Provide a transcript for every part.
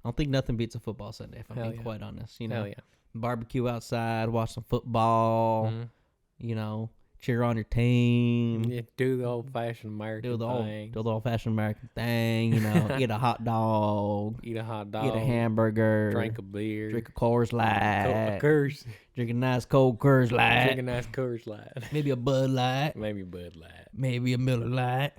I don't think nothing beats a football Sunday, if I'm Hell being yeah. quite honest. You know, Hell yeah. barbecue outside, watch some football, Mhm. you know, cheer on your team. Yeah, do the old-fashioned American Do the thing. old-fashioned American thing, you know, eat a hot dog, Eat a hot dog. eat a hamburger, Drink a beer. drink a Coors Light, a Coors. drink a nice cold Coors Light, Drink a nice Coors Light. maybe a Bud Light, Maybe Bud Light. maybe a Miller Light.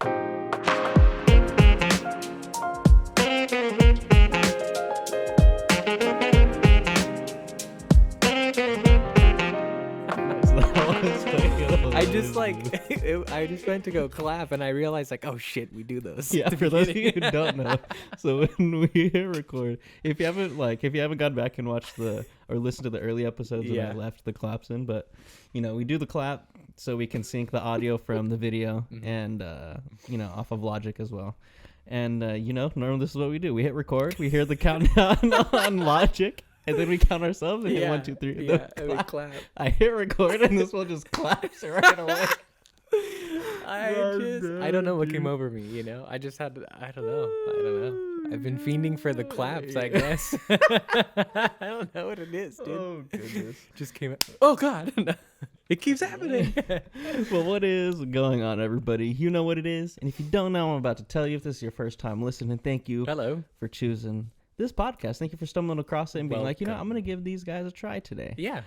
I just went to go clap and I realized like, oh shit, we do those. Yeah, for those of you who don't know, so when we hit record, if you haven't gone back and watched or listened to the early episodes, Yeah. and I left the claps in, but you know, we do the clap so we can sync the audio from the video and you know, off of Logic as well. And you know, normally this is what we do: we hit record, we hear the countdown on Logic, and then we count ourselves and hit 1, 2, 3. Yeah, and we clap. I hit record, and this one just claps right away. I don't know what came over me, you know. I just had to, I don't know. I've been fiending for the claps, I guess. I don't know what it is, dude. Oh goodness. Just came out. Oh god. It keeps happening. Well, what is going on, everybody? You know what it is. And if you don't know, I'm about to tell you. If this is your first time listening, thank you Hello. for choosing this podcast. Thank you for stumbling across it and being like, you know, Welcome. I'm going to give these guys a try today. Yeah.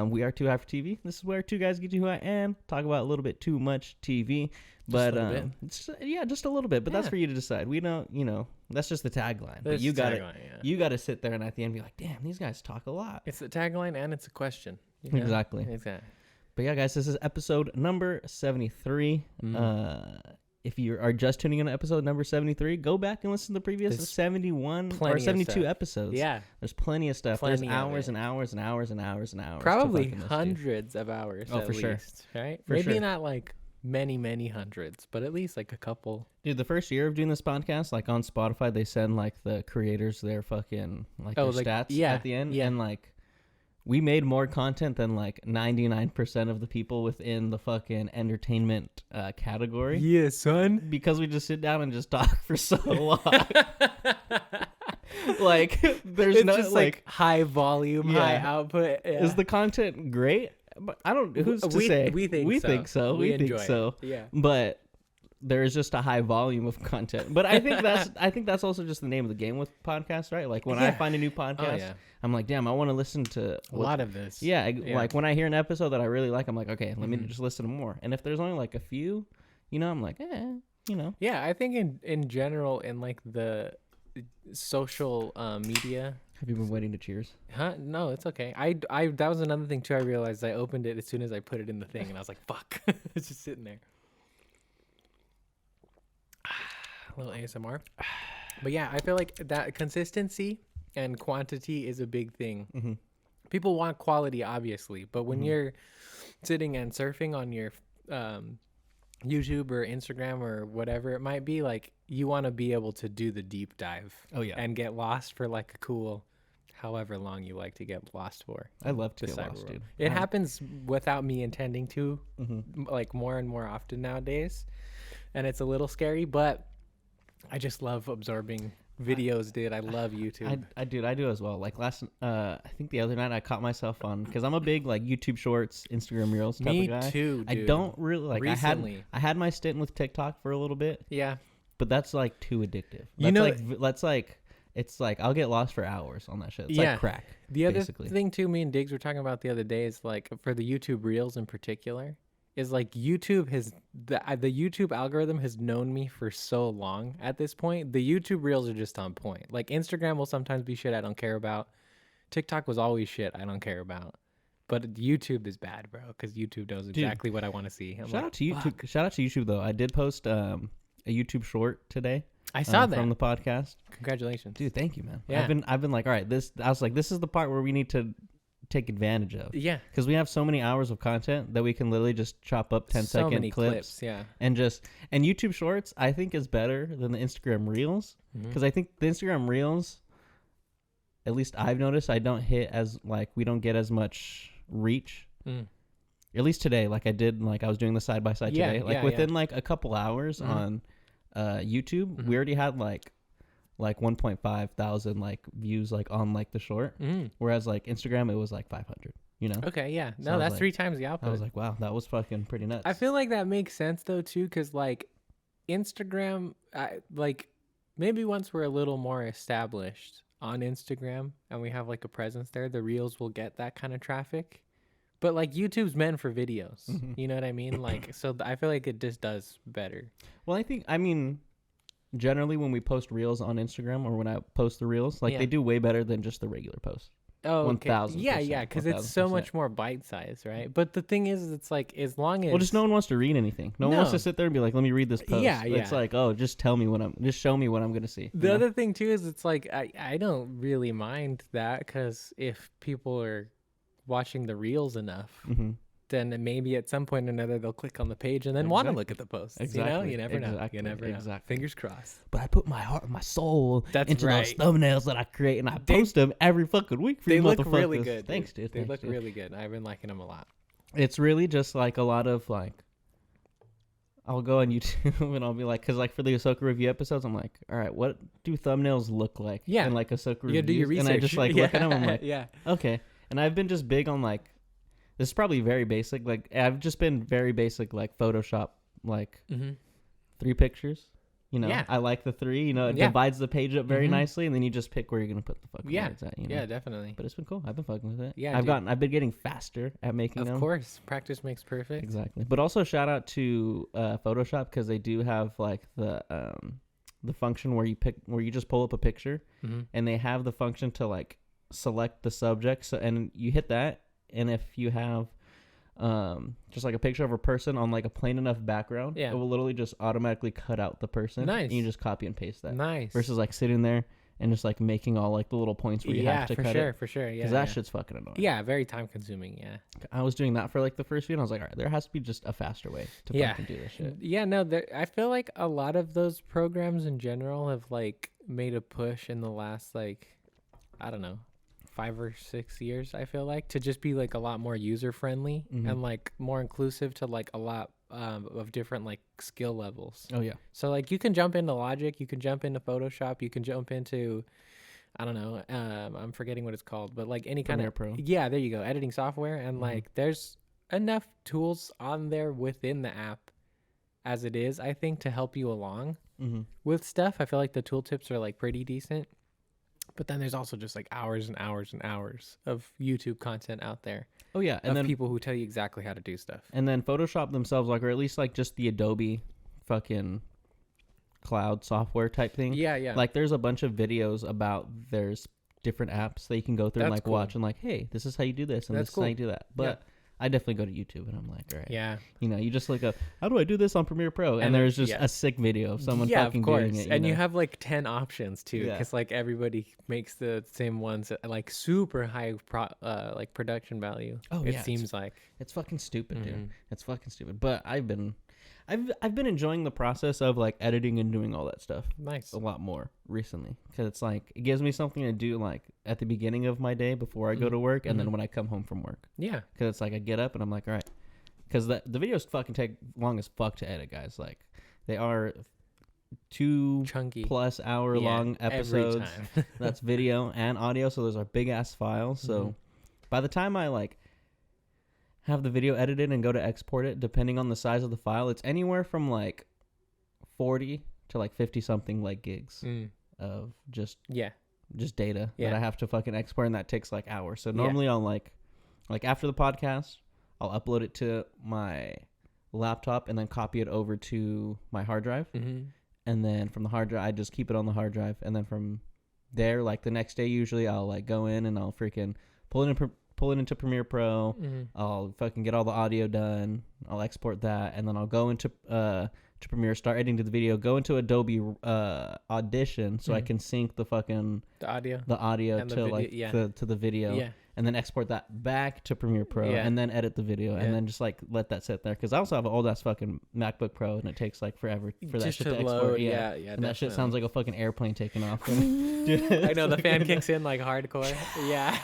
We are TH4TV. This is where two guys get you who I am, talk about a little bit too much TV. But a little bit. just a little bit. But that's Yeah. for you to decide. We don't, you know, that's just the tagline. But That's you the got tagline, yeah. You got to sit there and at the end be like, damn, these guys talk a lot. It's a tagline and it's a question. You know? Exactly. But yeah, guys, this is episode number 73. If you are just tuning in to episode number 73, go back and listen to the previous There's 71 plenty or of 72 stuff. episodes. Yeah. There's plenty of stuff. Plenty There's of hours it. and hours and hours and hours and hours. to Probably fucking listen to. hundreds of hours. Oh, at for sure. least, right? For Maybe sure. not like many hundreds, but at least like a couple. Dude, the first year of doing this podcast, like on Spotify, they send like the creators their fucking their stats at the end. Yeah. And like we made more content than like 99% of the people within the fucking entertainment category. Yeah, son. Because we just sit down and just talk for so long. Like there's It's no just like high volume, high Yeah. output. Yeah. Is the content great? But I don't. Who's to say? We think we so. think so. We We think enjoy it. so. Yeah. But there is just a high volume of content. But I think that's also just the name of the game with podcasts, right? Like when I Yeah. find a new podcast, yeah. I'm like, damn, I want to listen to A lot of this. Yeah, Yeah. like when I hear an episode that I really like, I'm like, okay, let me Mhm. just listen to more. And if there's only like a few, you know, I'm like, you know. Yeah, I think in general in like the social media. Have you been waiting to cheers? Huh? No, it's okay. I that was another thing too. I realized I opened it as soon as I put it in the thing, and I was like, "Fuck!" It's just sitting there. A little ASMR. But yeah, I feel like that consistency and quantity is a big thing. Mm-hmm. People want quality, obviously, but when you're sitting and surfing on your YouTube or Instagram or whatever it might be, like you want to be able to do the deep dive. Oh, yeah. And get lost for like a cool, however long you like to get lost for. I love to the get cyber lost, world. dude. It happens without me intending to, Mm-hmm. like more and more often nowadays, and it's a little scary. But I just love absorbing videos, dude. I love YouTube. I do as well. Like I think the other night I caught myself on, because I'm a big like YouTube Shorts, Instagram Reels type Me of guy. too, I dude. don't really like. Recently. I had my stint with TikTok for a little bit, Yeah. but that's like too addictive. You know- that's like it's like I'll get lost for hours on that shit. It's Yeah. like crack. The other basically. thing too, me and Diggs were talking about the other day is like for the YouTube Reels in particular, is like YouTube has the YouTube algorithm has known me for so long at this point. The YouTube Reels are just on point. Like Instagram will sometimes be shit I don't care about. TikTok was always shit I don't care about. But YouTube is bad, bro, because YouTube knows exactly what I want to see. I'm Shout like, out to YouTube. "Fuck." Shout out to YouTube though. I did post a YouTube short today. I saw that. from the podcast. Congratulations, Dude, thank you, man. Yeah. I've been like, all right, I was like, this is the part where we need to take advantage of. Yeah, Because we have so many hours of content that we can literally just chop up 10-second many clips. Yeah, And YouTube Shorts, I think, is better than the Instagram Reels. Because I think the Instagram Reels, at least I've noticed, I don't hit as, like, we don't get as much reach. At least today, like I did, like I was doing the side-by-side Yeah, today. Like yeah, within like a couple hours on YouTube, we already had like like 1.5 thousand like views like on like the short, whereas like Instagram it was like 500. You know? Okay, yeah. So No, that's like, 3 times the output. I was like, wow, that was fucking pretty nuts. I feel like that makes sense though too, because like Instagram, like maybe once we're a little more established on Instagram and we have like a presence there, the reels will get that kind of traffic. But like YouTube's meant for videos, you know what I mean? Like, so I feel like it just does better. Well, I mean, generally when we post reels on Instagram or when I post the reels, like they do way better than just the regular post. Oh, okay. 1,000%. Yeah, because it's so much more bite size, right? But the thing is, it's like as long as just no one wants to read anything. No one wants to sit there and be like, "Let me read this post." Yeah, It's like, oh, just show me what I'm gonna see. The other thing too is it's like I don't really mind that because if people are watching the reels enough, then maybe at some point or another they'll click on the page and then want to look at the posts. Exactly. You never know. You never know. Fingers crossed. But I put my heart and my soul into those thumbnails that I create, and I post them every fucking week for you motherfuckers. They look really good. Thanks, dude. They look really good. I've been liking them a lot. It's really just like a lot of like, I'll go on YouTube and I'll be like, because like for the Ahsoka review episodes, I'm like, all right, what do thumbnails look like? Yeah. And like Ahsoka reviews. Do your research. And I just like look at them, I'm like, yeah. Okay. And I've been just big on like, this is probably very basic. Like I've just been very basic, like Photoshop, like 3 pictures. You know, I like the 3. You know, it divides the page up very nicely, and then you just pick where you're gonna put the fucking words at. You know? Yeah, definitely. But it's been cool. I've been fucking with it. Yeah, I've been getting faster at making them. Of course, practice makes perfect. Exactly. But also shout out to Photoshop because they do have like the function where you just pull up a picture, and they have the function to like select the subject. So and you hit that. And if you have just like a picture of a person on like a plain enough background, it will literally just automatically cut out the person. Nice. And you just copy and paste that. Nice. Versus like sitting there and just like making all like the little points where you have to cut it. For sure. Yeah. Because that shit's fucking annoying. Yeah, very time consuming. Yeah. I was doing that for like the first few, and I was like, all right, there has to be just a faster way to fucking do this shit. Yeah, no, I feel like a lot of those programs in general have like made a push in the last like, I don't know, 5 or 6 years, I feel like, to just be like a lot more user friendly and like more inclusive to like a lot of different like skill levels. Oh yeah. So like you can jump into Logic, you can jump into Photoshop, you can jump into, I don't know, I'm forgetting what it's called, but like any kind of Pro. Yeah, there you go, editing software, and like there's enough tools on there within the app as it is, I think, to help you along with stuff. I feel like the tooltips are like pretty decent. But then there's also just like hours and hours and hours of YouTube content out there. Oh yeah, and then people who tell you exactly how to do stuff. And then Photoshop themselves, like, or at least like just the Adobe fucking cloud software type thing. Yeah, yeah. Like there's a bunch of videos about there's different apps that you can go through and like watch and like, hey, this is how you do this and this is how you do that. But I definitely go to YouTube and I'm like, all right. Yeah. You know, you just look up, how do I do this on Premiere Pro? And there's just a sick video of someone fucking doing it. And you have like 10 options too, because like everybody makes the same ones at like super high like production value. Oh, it seems like. It's fucking stupid, dude. It's fucking stupid. But I've been enjoying the process of like editing and doing all that stuff. Nice. A lot more recently because it's like it gives me something to do like at the beginning of my day before I go to work and then when I come home from work. Yeah. Because it's like I get up and I'm like, all right, because the videos fucking take long as fuck to edit, guys. Like they are 2 chunky plus hour long episodes. Every time. That's video and audio, so those are big ass files. So by the time I like have the video edited and go to export it, depending on the size of the file, it's anywhere from like 40 to like 50 something like gigs of just data that I have to fucking export, and that takes like hours. So normally I'll like after the podcast, I'll upload it to my laptop and then copy it over to my hard drive. And then from the hard drive, I just keep it on the hard drive. And then from there, like the next day, usually I'll like go in and I'll freaking pull it into Premiere Pro. I'll fucking get all the audio done. I'll export that, and then I'll go into to Premiere, start editing the video, go into Adobe Audition so I can sync the audio to like to the video, and then export that back to Premiere Pro, and then edit the video, and then just like let that sit there because I also have an old ass fucking MacBook Pro, and it takes like forever for that shit to export. Load, and definitely. That shit sounds like a fucking airplane taking off. Dude, I know the fan kicks in like hardcore. Yeah.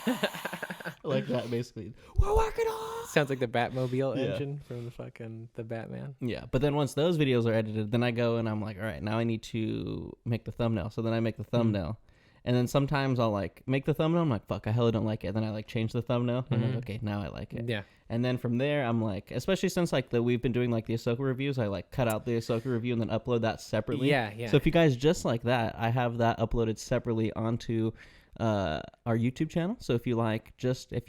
Like that basically. We're working on. Sounds like the Batmobile Yeah. engine from the Batman. Yeah, but then once those videos are edited, then I go and I'm like, all right, now I need to make the thumbnail. So then I make the thumbnail. And then sometimes I'll like make the thumbnail. I'm like, fuck, I hella don't like it. Then I like change the thumbnail. And I'm like, okay, now I like it. Yeah. And then from there, I'm like, especially since like we've been doing like the Ahsoka reviews, I like cut out the Ahsoka review and then upload that separately. Yeah, yeah. So if you guys just like that, I have that uploaded separately onto our YouTube channel. So if you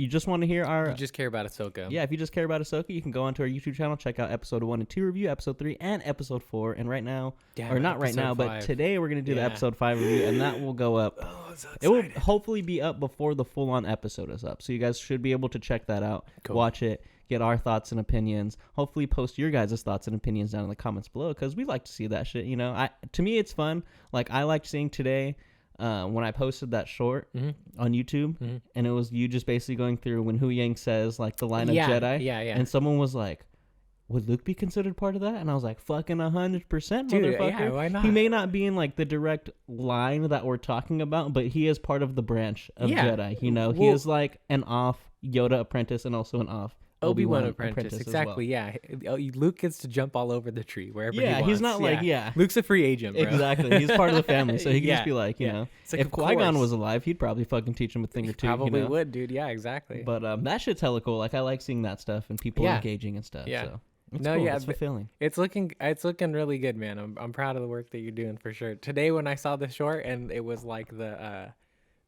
just want to hear You just care about Ahsoka. yeah, if you just care about Ahsoka, you can go onto our YouTube channel, check out episode 1 and 2 review, episode 3 and episode 4. And right now, Damn, or not right episode now, 5. but today we're going to do the Yeah. episode 5 review, and that will go up. Oh, I'm so It will excited. hopefully be up before the full-on episode is up. So you guys should be able to check that out, Cool. watch it, get our thoughts and opinions. Hopefully post your guys' thoughts and opinions down in the comments below, because we like to see that shit, you know. To me, it's fun. Like, I liked seeing today when I posted that short on YouTube, and it was you just basically going through when Hu Yang says, like, the line of Jedi. Yeah, yeah. And someone was like, would Luke be considered part of that? And I was like, fucking 100%, Dude, motherfucker. yeah, why not? He may not be in, like, the direct line that we're talking about, but he is part of the branch of Yeah. Jedi. You know, he Well- is, like, an off Yoda apprentice and also an off Obi-Wan apprentice. as Exactly, yeah. Luke gets to jump all over the tree wherever he Yeah, wants. he's not like, yeah. Luke's a free agent, bro. Exactly. He's part of the family, so he can Yeah, just be like, you yeah. know, It's like, if of Qui-Gon course. was alive, he'd probably fucking teach him a thing or two. Probably you know? would, dude. Yeah, exactly. But that shit's hella cool. Like, I like seeing that stuff and people Yeah. engaging and stuff. Yeah. So it's No, cool. yeah, It's but- fulfilling. It's looking really good, man. I'm proud of the work that you're doing for sure. Today when I saw the short and it was like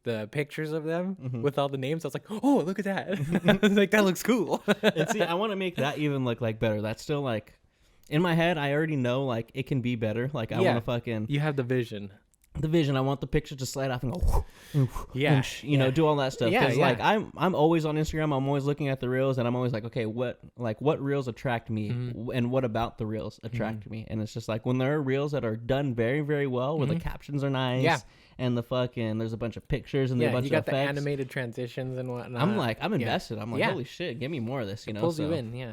the pictures of them with all the names, I was like, oh, look at that. I was like, that looks cool. And see, I want to make that even look like better. That's still like in my head. I already know like it can be better. Like I Yeah. want to fucking You have the vision. the vision. I want the picture to slide off and go, Yeah. you know, do all that stuff. Yeah, Because yeah. like I'm always on Instagram. I'm always looking at the reels, and I'm always like, okay, what reels attract me, and what about the reels attract me? And it's just like when there are reels that are done very very well, where the captions are nice, Yeah. and the fucking there's a bunch of pictures and a Yeah, bunch you got of the effects. animated transitions and whatnot. I'm invested. I'm like, Yeah. holy shit, give me more of this. You know, Pulls so you in, yeah.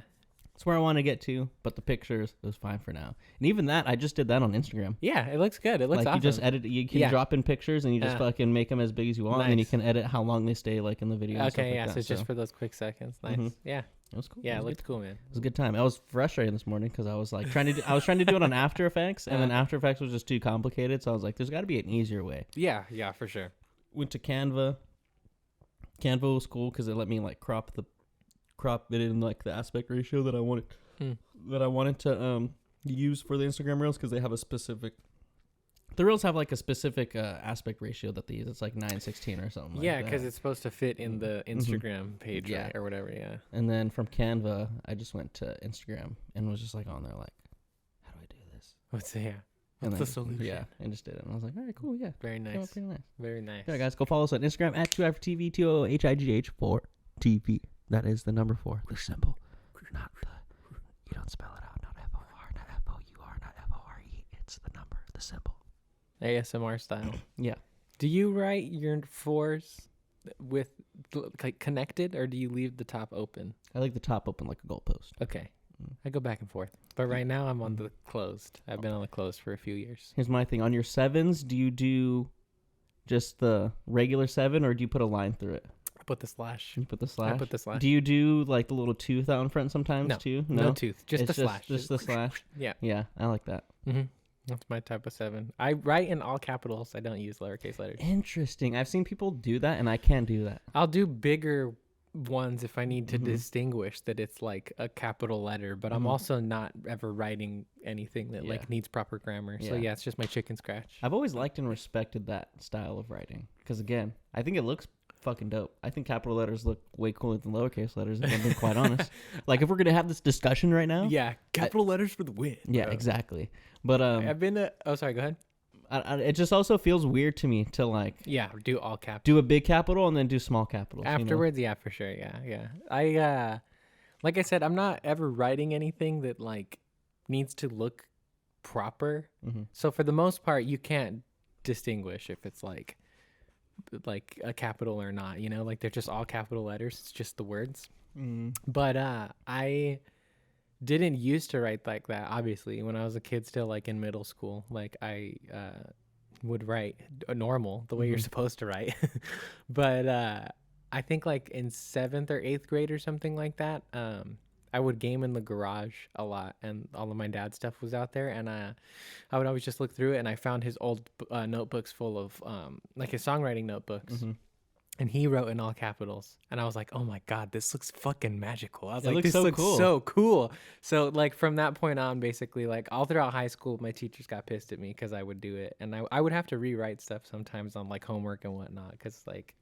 that's where I want to get to. But the pictures, it was fine for now. And even that, I just did that on Instagram. Yeah, it looks good. It looks Like awesome. you just edit, you can Yeah. drop in pictures and you just fucking make them as big as you want, and then you Nice. can edit how long they stay like in the video. and stuff Okay, like yeah, that. so it's just for those quick seconds. Nice. Yeah. it was cool. Yeah, it it was, looked cool, man. it was a good time. I was frustrated this morning because I was like I was trying to do it on After Effects, and then After Effects was just too complicated. So I was like, there's got to be an easier way. Yeah, for sure. Went to Canva. Canva was cool because it let me like crop it in like the aspect ratio that I wanted to use for the Instagram reels, because they have a specific. The reels have like a specific aspect ratio that they use. It's like 9:16 or something. Yeah, like because that. it's supposed to fit in the Instagram page, Yeah. right, or whatever. Yeah. And then from Canva, I just went to Instagram and was just like on there like, how do I do this? What's the And What's the solution? Yeah, and just did it. And I was like, all right, cool, yeah. Very Came out nice. pretty nice. Very nice. Yeah, guys, go follow us on Instagram at TH4TV, TOOHIGH4TV. That is the number 4, the symbol, not the. You don't spell it out. Not FOR, not FOUR, not FORE. It's the number, the symbol. ASMR style. Yeah. Do you write your fours with like connected, or do you leave the top open? I like the top open like a goalpost. Okay. I go back and forth. But right now I'm on the closed. I've been on the closed for a few years. Here's my thing. On your 7s, do you do just the regular 7, or do you put a line through it? I put the slash. You put the slash? I put the slash. Do you do like the little tooth out in front sometimes No. too? No tooth. Just It's the slash. Just the slash. Yeah. Yeah, I like that. Mm-hmm. That's my type of 7. I write in all capitals. I don't use lowercase letters. Interesting. I've seen people do that, and I can't do that. I'll do bigger ones if I need to distinguish that it's like a capital letter, but I'm also not ever writing anything that Yeah. like needs proper grammar. So Yeah. yeah, it's just my chicken scratch. I've always liked and respected that style of writing because, again, I think it looks fucking dope. I think capital letters look way cooler than lowercase letters, if I'm being quite honest. Like, if we're gonna have this discussion right now, Yeah, capital letters for the win. yeah, bro. exactly. But I've been to. Oh, sorry. Go ahead. it just also feels weird to me to like Yeah, do all caps. do a big capital and then do small capitals you know? Afterwards, yeah, for sure. Yeah. I like I said, I'm not ever writing anything that like needs to look proper. So for the most part, you can't distinguish if it's like a capital or not, you know, like they're just all capital letters. It's just the words. But I didn't used to write like that. Obviously, when I was a kid, still like in middle school, like I would write normal the way you're supposed to write. But I think like in 7th or 8th grade or something like that. I would game in the garage a lot, and all of my dad's stuff was out there, and I would always just look through it, and I found his old notebooks full of like his songwriting notebooks. Mm-hmm. And he wrote in all capitals. And I was like, oh my God, this looks fucking magical. I was It like, looks this so looks cool. so cool. So like from that point on, basically like all throughout high school, my teachers got pissed at me because I would do it. And I would have to rewrite stuff sometimes on like homework and whatnot. Because like,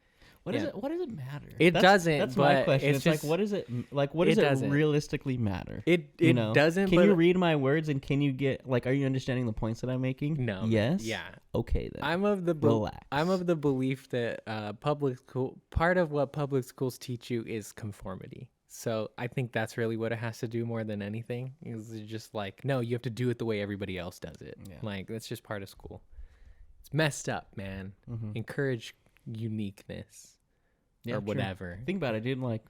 What does it matter? It doesn't, That's my but question. it's It's just- like, what does it like? What does it it doesn't. realistically matter? it You know? doesn't. Can but you read my words and can you get like? Are you understanding the points that I'm making? No. Yes. Yeah. Okay then. I'm of the Relax. I'm of the belief that public school, part of what public schools teach you is conformity. So I think that's really what it has to do more than anything. Is just like, no, you have to do it the way everybody else does it. Yeah. Like that's just part of school. It's messed up, man. Mhm. Encourage uniqueness Yeah, or true. whatever. Think about it, dude. Like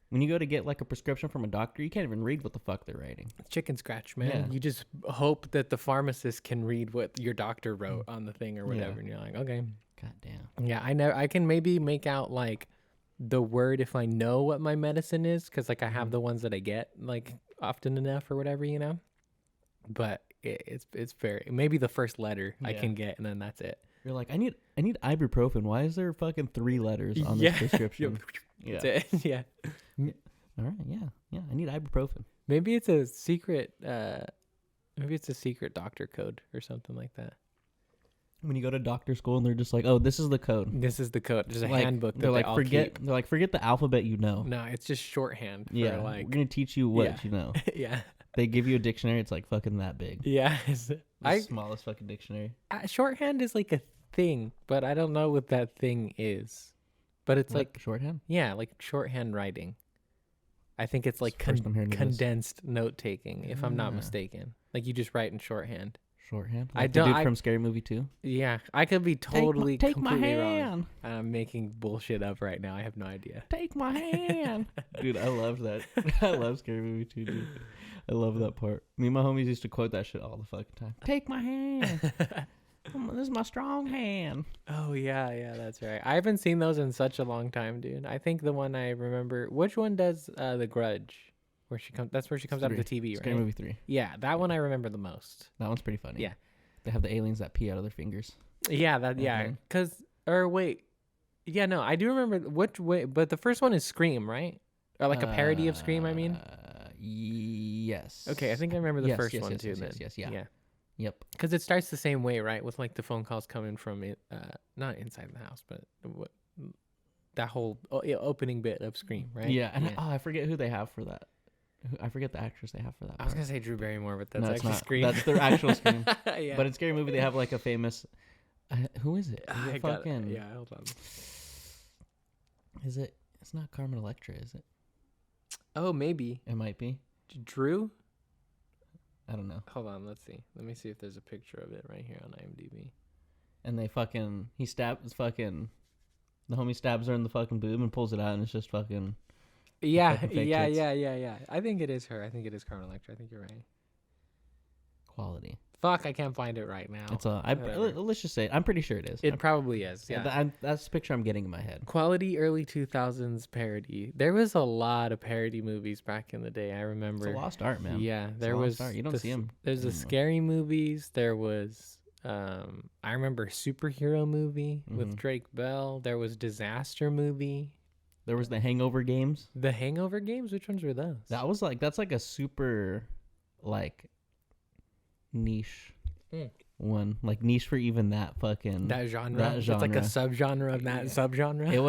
when you go to get like a prescription from a doctor, you can't even read what the fuck they're writing. Chicken scratch, man. Yeah. You just hope that the pharmacist can read what your doctor wrote on the thing or whatever, Yeah. and you're like, okay. God damn. Yeah, I know. I can maybe make out like the word if I know what my medicine is, because like I have the ones that I get like often enough or whatever, you know. But it's very maybe the first letter I Yeah. can get, and then that's it. You're like, I need ibuprofen. Why is there fucking 3 letters on this prescription? That's it. Yeah. All right. Yeah. I need ibuprofen. Maybe it's a secret. Maybe it's a secret doctor code or something like that. When you go to doctor school and they're just like, oh, this is the code. This is the code. There's a Like, handbook that They're like, they all forget. keep. They're like, forget the alphabet. You know. No, it's just shorthand. For Yeah. like We're gonna teach you what Yeah. you know. yeah. They give you a dictionary. It's like fucking that big. Yeah. The smallest fucking dictionary. Shorthand is like a thing, but I don't know what that thing is. But it's What, like shorthand. yeah, like shorthand writing. I think it's like It's the first I'm hearing of this. condensed note taking, if I'm not Ah. mistaken. Like you just write in shorthand. Shorthand. I Like the don't- dude I- from Scary Movie 2. Yeah, I could be totally take my completely hand. wrong. I'm making bullshit up right now. I have no idea. Take my hand. Dude, I loved that. I love Scary Movie 2, dude. I love that part. Me and my homies used to quote that shit all the fucking time. Take my hand. This is my strong hand. Oh yeah, that's right. I haven't seen those in such a long time, dude. I think the one I remember, which one does The Grudge? Where she comes? That's where she comes out of the TV, Scary right? Movie 3. Yeah, that one I remember the most. That one's pretty funny. Yeah. They have the aliens that pee out of their fingers. Yeah, yeah. No, I do remember which way, but the first one is Scream, right? Or like a parody of Scream, I mean. Yes. Okay, I think I remember the Yes, first yes, one yes, too. yes, Then yes, yeah. yeah, Yep. because it starts the same way, right? With like the phone calls coming from it, not inside the house, but that whole opening bit of Scream, right? Yeah, and I forget who they have for that. I forget the actress they have for that. I was part. gonna say Drew Barrymore, but that's No, it's actually not. Scream. That's their actual Scream. Yeah. But in Scary Movie, they have like a famous. Who is it? Is I it got fucking? yeah. Hold on. Is it? It's not Carmen Electra, is it? Oh, maybe It might be. Drew. I don't know. Hold on, let's see. Let me see if there's a picture of it right here on IMDb. And they fucking. He stabs fucking. The homie stabs her in the fucking boob and pulls it out, and it's just fucking. Yeah, fucking fake yeah, tits. yeah. I think it is her. I think it is Carmen Electra. I think you're right. Quality. Fuck, I can't find it right now. It's Whatever. let's just say it. I'm pretty sure it is. It probably is. Yeah. That's the picture I'm getting in my head. Quality early 2000s parody. There was a lot of parody movies back in the day. I remember. It's a lost art, man. Yeah, It's a there lost was. art. You don't see 'em There's the anymore. scary movies. There was. I remember superhero movie with Mhm. Drake Bell. There was disaster movie. There was the Hangover games. The Hangover games. Which ones were those? That's like a super, like, niche one. Like niche for even that fucking That genre. That It's like a genre. subgenre of that subgenre. It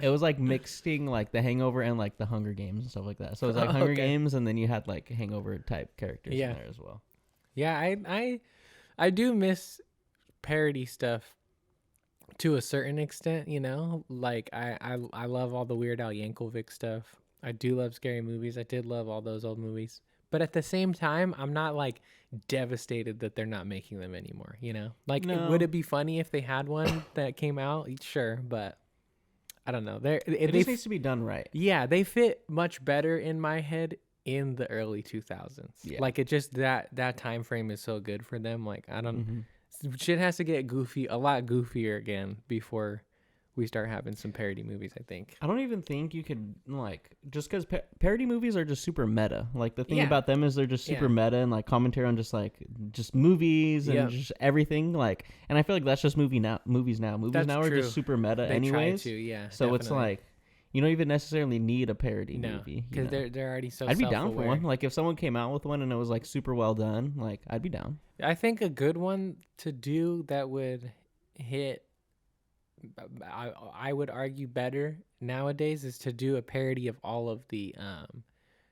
was like mixing like the Hangover and like the Hunger Games and stuff like that. So it was like Hunger Okay. Games, and then you had like Hangover type characters Yeah. in there as well. Yeah, I do miss parody stuff to a certain extent, you know? Like I love all the Weird Al Yankovic stuff. I do love scary movies. I did love all those old movies. But at the same time, I'm not like devastated that they're not making them anymore, you know? Like No. would it be funny if they had one that came out? Sure, but I don't know. It just needs to be done right. Yeah, they fit much better in my head in the early 2000s. Yeah. Like it just that time frame is so good for them. Like I don't Mhm. shit has to get goofy, a lot goofier again before we start having some parody movies, I think. I don't even think you could, like, just because parody movies are just super meta. Like, the thing Yeah. about them is they're just super Yeah. meta and, like, commentary on just movies and Yep. just everything. Like, and I feel like that's just movies now. Movies That's now are true. just super meta They anyways. try to, yeah. So it's definitely. like, you don't even necessarily need a parody No, movie. you because know? they're already so I'd be down for self-aware. one. Like, if someone came out with one and it was, like, super well done, like, I'd be down. I think a good one to do that would hit, I would argue better nowadays, is to do a parody of all of the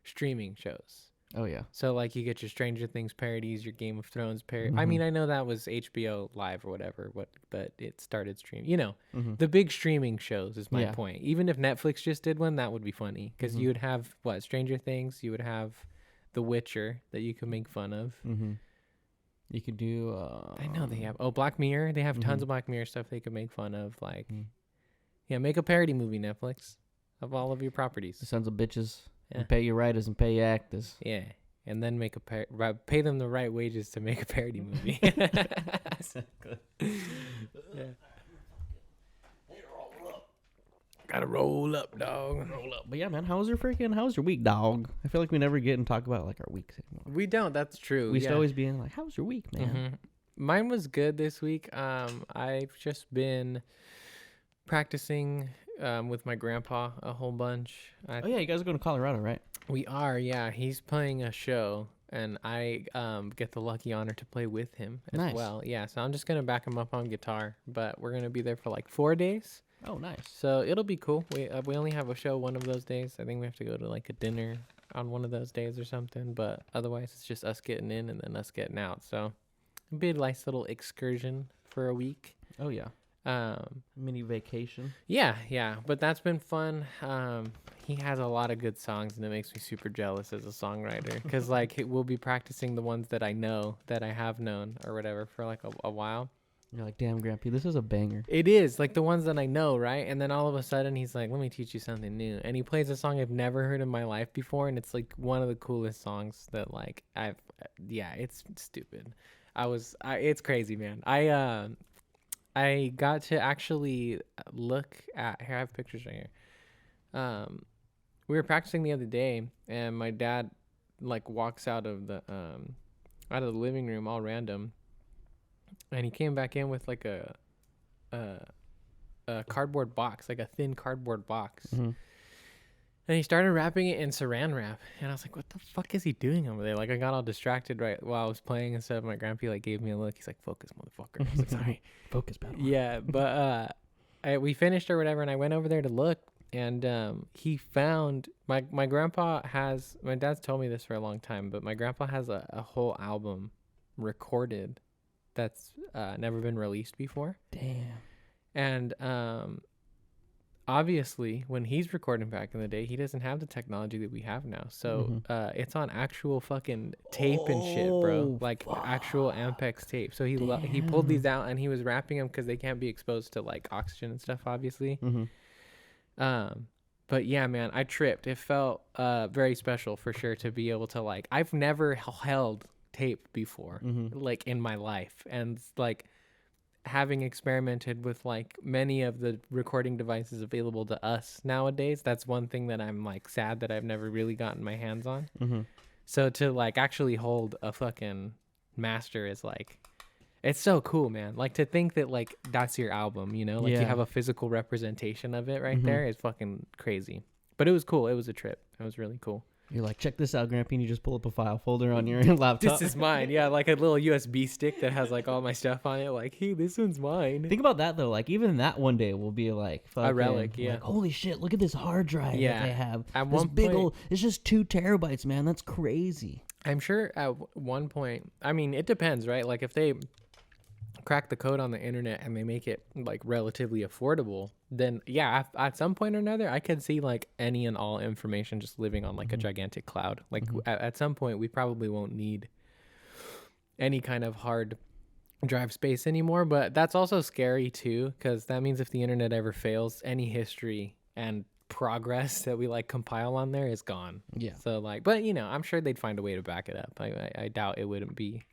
streaming shows. Oh, yeah. So like you get your Stranger Things parodies, your Game of Thrones parody. I Mhm. mean, I know that was HBO Live or whatever, but it started streaming. You know, Mm-hmm. the big streaming shows is my Yeah. point. Even if Netflix just did one, that would be funny because Mhm. you would have what Stranger Things, you would have The Witcher that you could make fun of. Mm-hmm. You could do. I know they have. Oh, Black Mirror. They have tons Mhm. of Black Mirror stuff they could make fun of. Like, Mhm. yeah, make a parody movie, Netflix, of all of your The properties. sons of bitches. Yeah. And pay your writers and pay your actors. Yeah, and then make a pay them the right wages to make a parody movie. Yeah. Gotta roll up, dog. Roll up. But yeah, man, how's your week, dog? I feel like we never get and talk about like our weeks anymore. We don't. That's true. We used to yeah. always be in like, how's your week, man? Mhm. Mine was good this week. I've just been practicing with my grandpa a whole bunch. Oh yeah, you guys are going to Colorado, right? We are, yeah. He's playing a show, and I get the lucky honor to play with him as Nice. well. Yeah, so I'm just gonna back him up on guitar, but we're gonna be there for like 4 days, Oh, nice. so it'll be cool. We only have a show one of those days. I think we have to go to like a dinner on one of those days or something, but otherwise it's just us getting in and then us getting out. So it'll be a nice little excursion for a week. Oh yeah, mini vacation. Yeah, but that's been fun. He has a lot of good songs, and it makes me super jealous as a songwriter because like we'll be practicing the ones that I know, that I have known or whatever for like a while. You're like, damn, Grampy, this is a banger. It is like the ones that I know, right? And then all of a sudden he's like, let me teach you something new, and he plays a song I've never heard in my life before, and it's like one of the coolest songs that like it's stupid. It's crazy, man. I got to actually look at, here I have pictures right here. We were practicing the other day, and my dad like walks out of the living room all random, and he came back in with like a cardboard box, like a thin cardboard box. Mhm. And he started wrapping it in saran wrap, and I was like, "What the fuck is he doing over there?" Like, I got all distracted right while I was playing and stuff. My grandpa like gave me a look. He's like, "Focus, motherfucker." I was like, "Sorry." Focus battle. Yeah, but we finished or whatever, and I went over there to look, and he found my grandpa has, my dad's told me this for a long time, but my grandpa has a whole album recorded that's never been released before. Damn. And obviously when he's recording back in the day, he doesn't have the technology that we have now, so it's on actual fucking tape and shit, bro. Oh, Like actual Ampex tape. So he pulled these out, and he was wrapping them because they can't be exposed to like oxygen and stuff, obviously. Mm-hmm. But yeah, man, I tripped. It felt very special for sure to be able to like, I've never held tape before, like in my life, and like having experimented with like many of the recording devices available to us nowadays, that's one thing that I'm like sad that I've never really gotten my hands on. So to like actually hold a fucking master is like, it's so cool, man. Like to think that like that's your album, you know, like you Yeah. have a physical representation of it right there is fucking crazy. But it was cool. It was a trip. It was really cool. You're like, check this out, Grampy, and you just pull up a file folder on your laptop. This is mine. Yeah, like a little USB stick that has like all my stuff on it. Like, hey, this one's mine. Think about that though. Like even that one day will be like fucking, relic, yeah. Like, holy shit! Look at this hard drive Yeah. that they have. At This one big point- old. It's just 2 terabytes, man. That's crazy. I'm sure at one point, I mean, it depends, right? Like if they crack the code on the internet and they make it like relatively affordable, then yeah, at some point or another, I could see like any and all information just living on like a gigantic cloud. Like at some point, we probably won't need any kind of hard drive space anymore. But that's also scary too, because that means if the internet ever fails, any history and progress that we like compile on there is gone. Yeah. So like, but you know, I'm sure they'd find a way to back it up. I doubt it wouldn't be.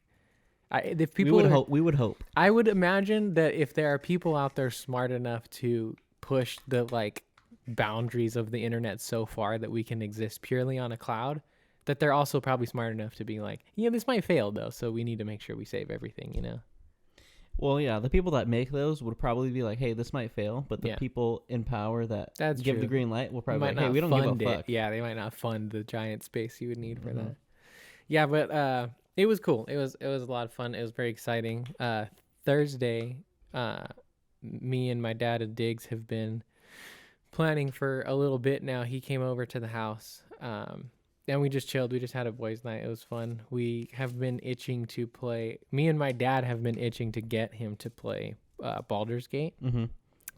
If people we would hope. I would imagine that if there are people out there smart enough to pushed the like boundaries of the internet so far that we can exist purely on a cloud, that they're also probably smart enough to be like, yeah, this might fail though, so we need to make sure we save everything, you know? Well, yeah, the people that make those would probably be like, hey, this might fail, but the Yeah. people in power that That's give true. the green light will probably Might be like, hey, not we don't give a fund it. fuck. Yeah, they might not fund the giant space you would need for that. Yeah, but it was cool. It was a lot of fun. It was very exciting. Thursday, me and my dad and Diggs have been planning for a little bit now. He came over to the house, and we just chilled. We just had a boys' night. It was fun. We have been itching to play. Me and my dad have been itching to get him to play Baldur's Gate. Mm-hmm.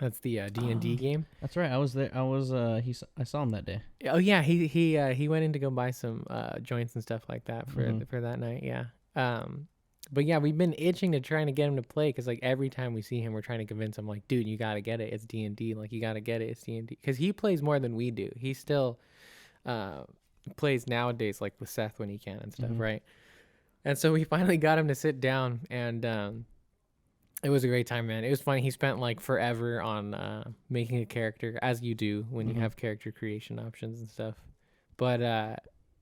That's the D&D game. That's right. I was there. I saw him that day. Oh yeah, he went in to go buy some joints and stuff like that for Mhm. for that night. Yeah. But yeah, we've been itching to trying to get him to play because like every time we see him, we're trying to convince him like, dude, you gotta get it. It's D&D. Like you gotta get it. It's D&D. Because he plays more than we do. He still plays nowadays like with Seth when he can and stuff, right? And so we finally got him to sit down, and it was a great time, man. It was funny. He spent like forever on making a character, as you do when you have character creation options and stuff. But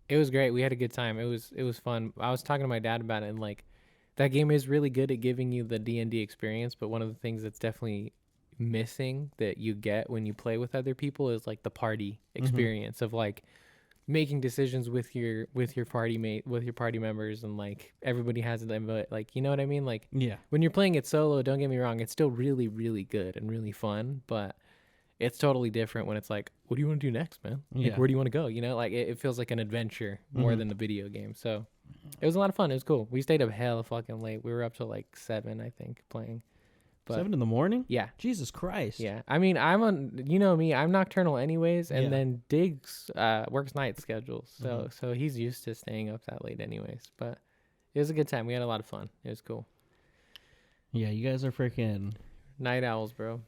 it was great. We had a good time. It was fun. I was talking to my dad about it, and like that game is really good at giving you the D&D experience. But one of the things that's definitely missing that you get when you play with other people is like the party experience of like making decisions with your party members, and like everybody has them, but like, you know what I mean? Like, Yeah. when you're playing it solo, don't get me wrong, it's still really, really good and really fun, but it's totally different when it's like, what do you want to do next, man? Like, Yeah. where do you want to go? You know, like it feels like an adventure more than the video game. So it was a lot of fun. It was cool. We stayed up hella fucking late. We were up till like 7, I think, playing. But 7 in the morning? yeah. Jesus Christ. Yeah, I mean, you know me, I'm nocturnal anyways, and Yeah. then Diggs works night schedules, so he's used to staying up that late anyways. But it was a good time. We had a lot of fun. It was cool. Yeah, you guys are freaking Night owls, bro.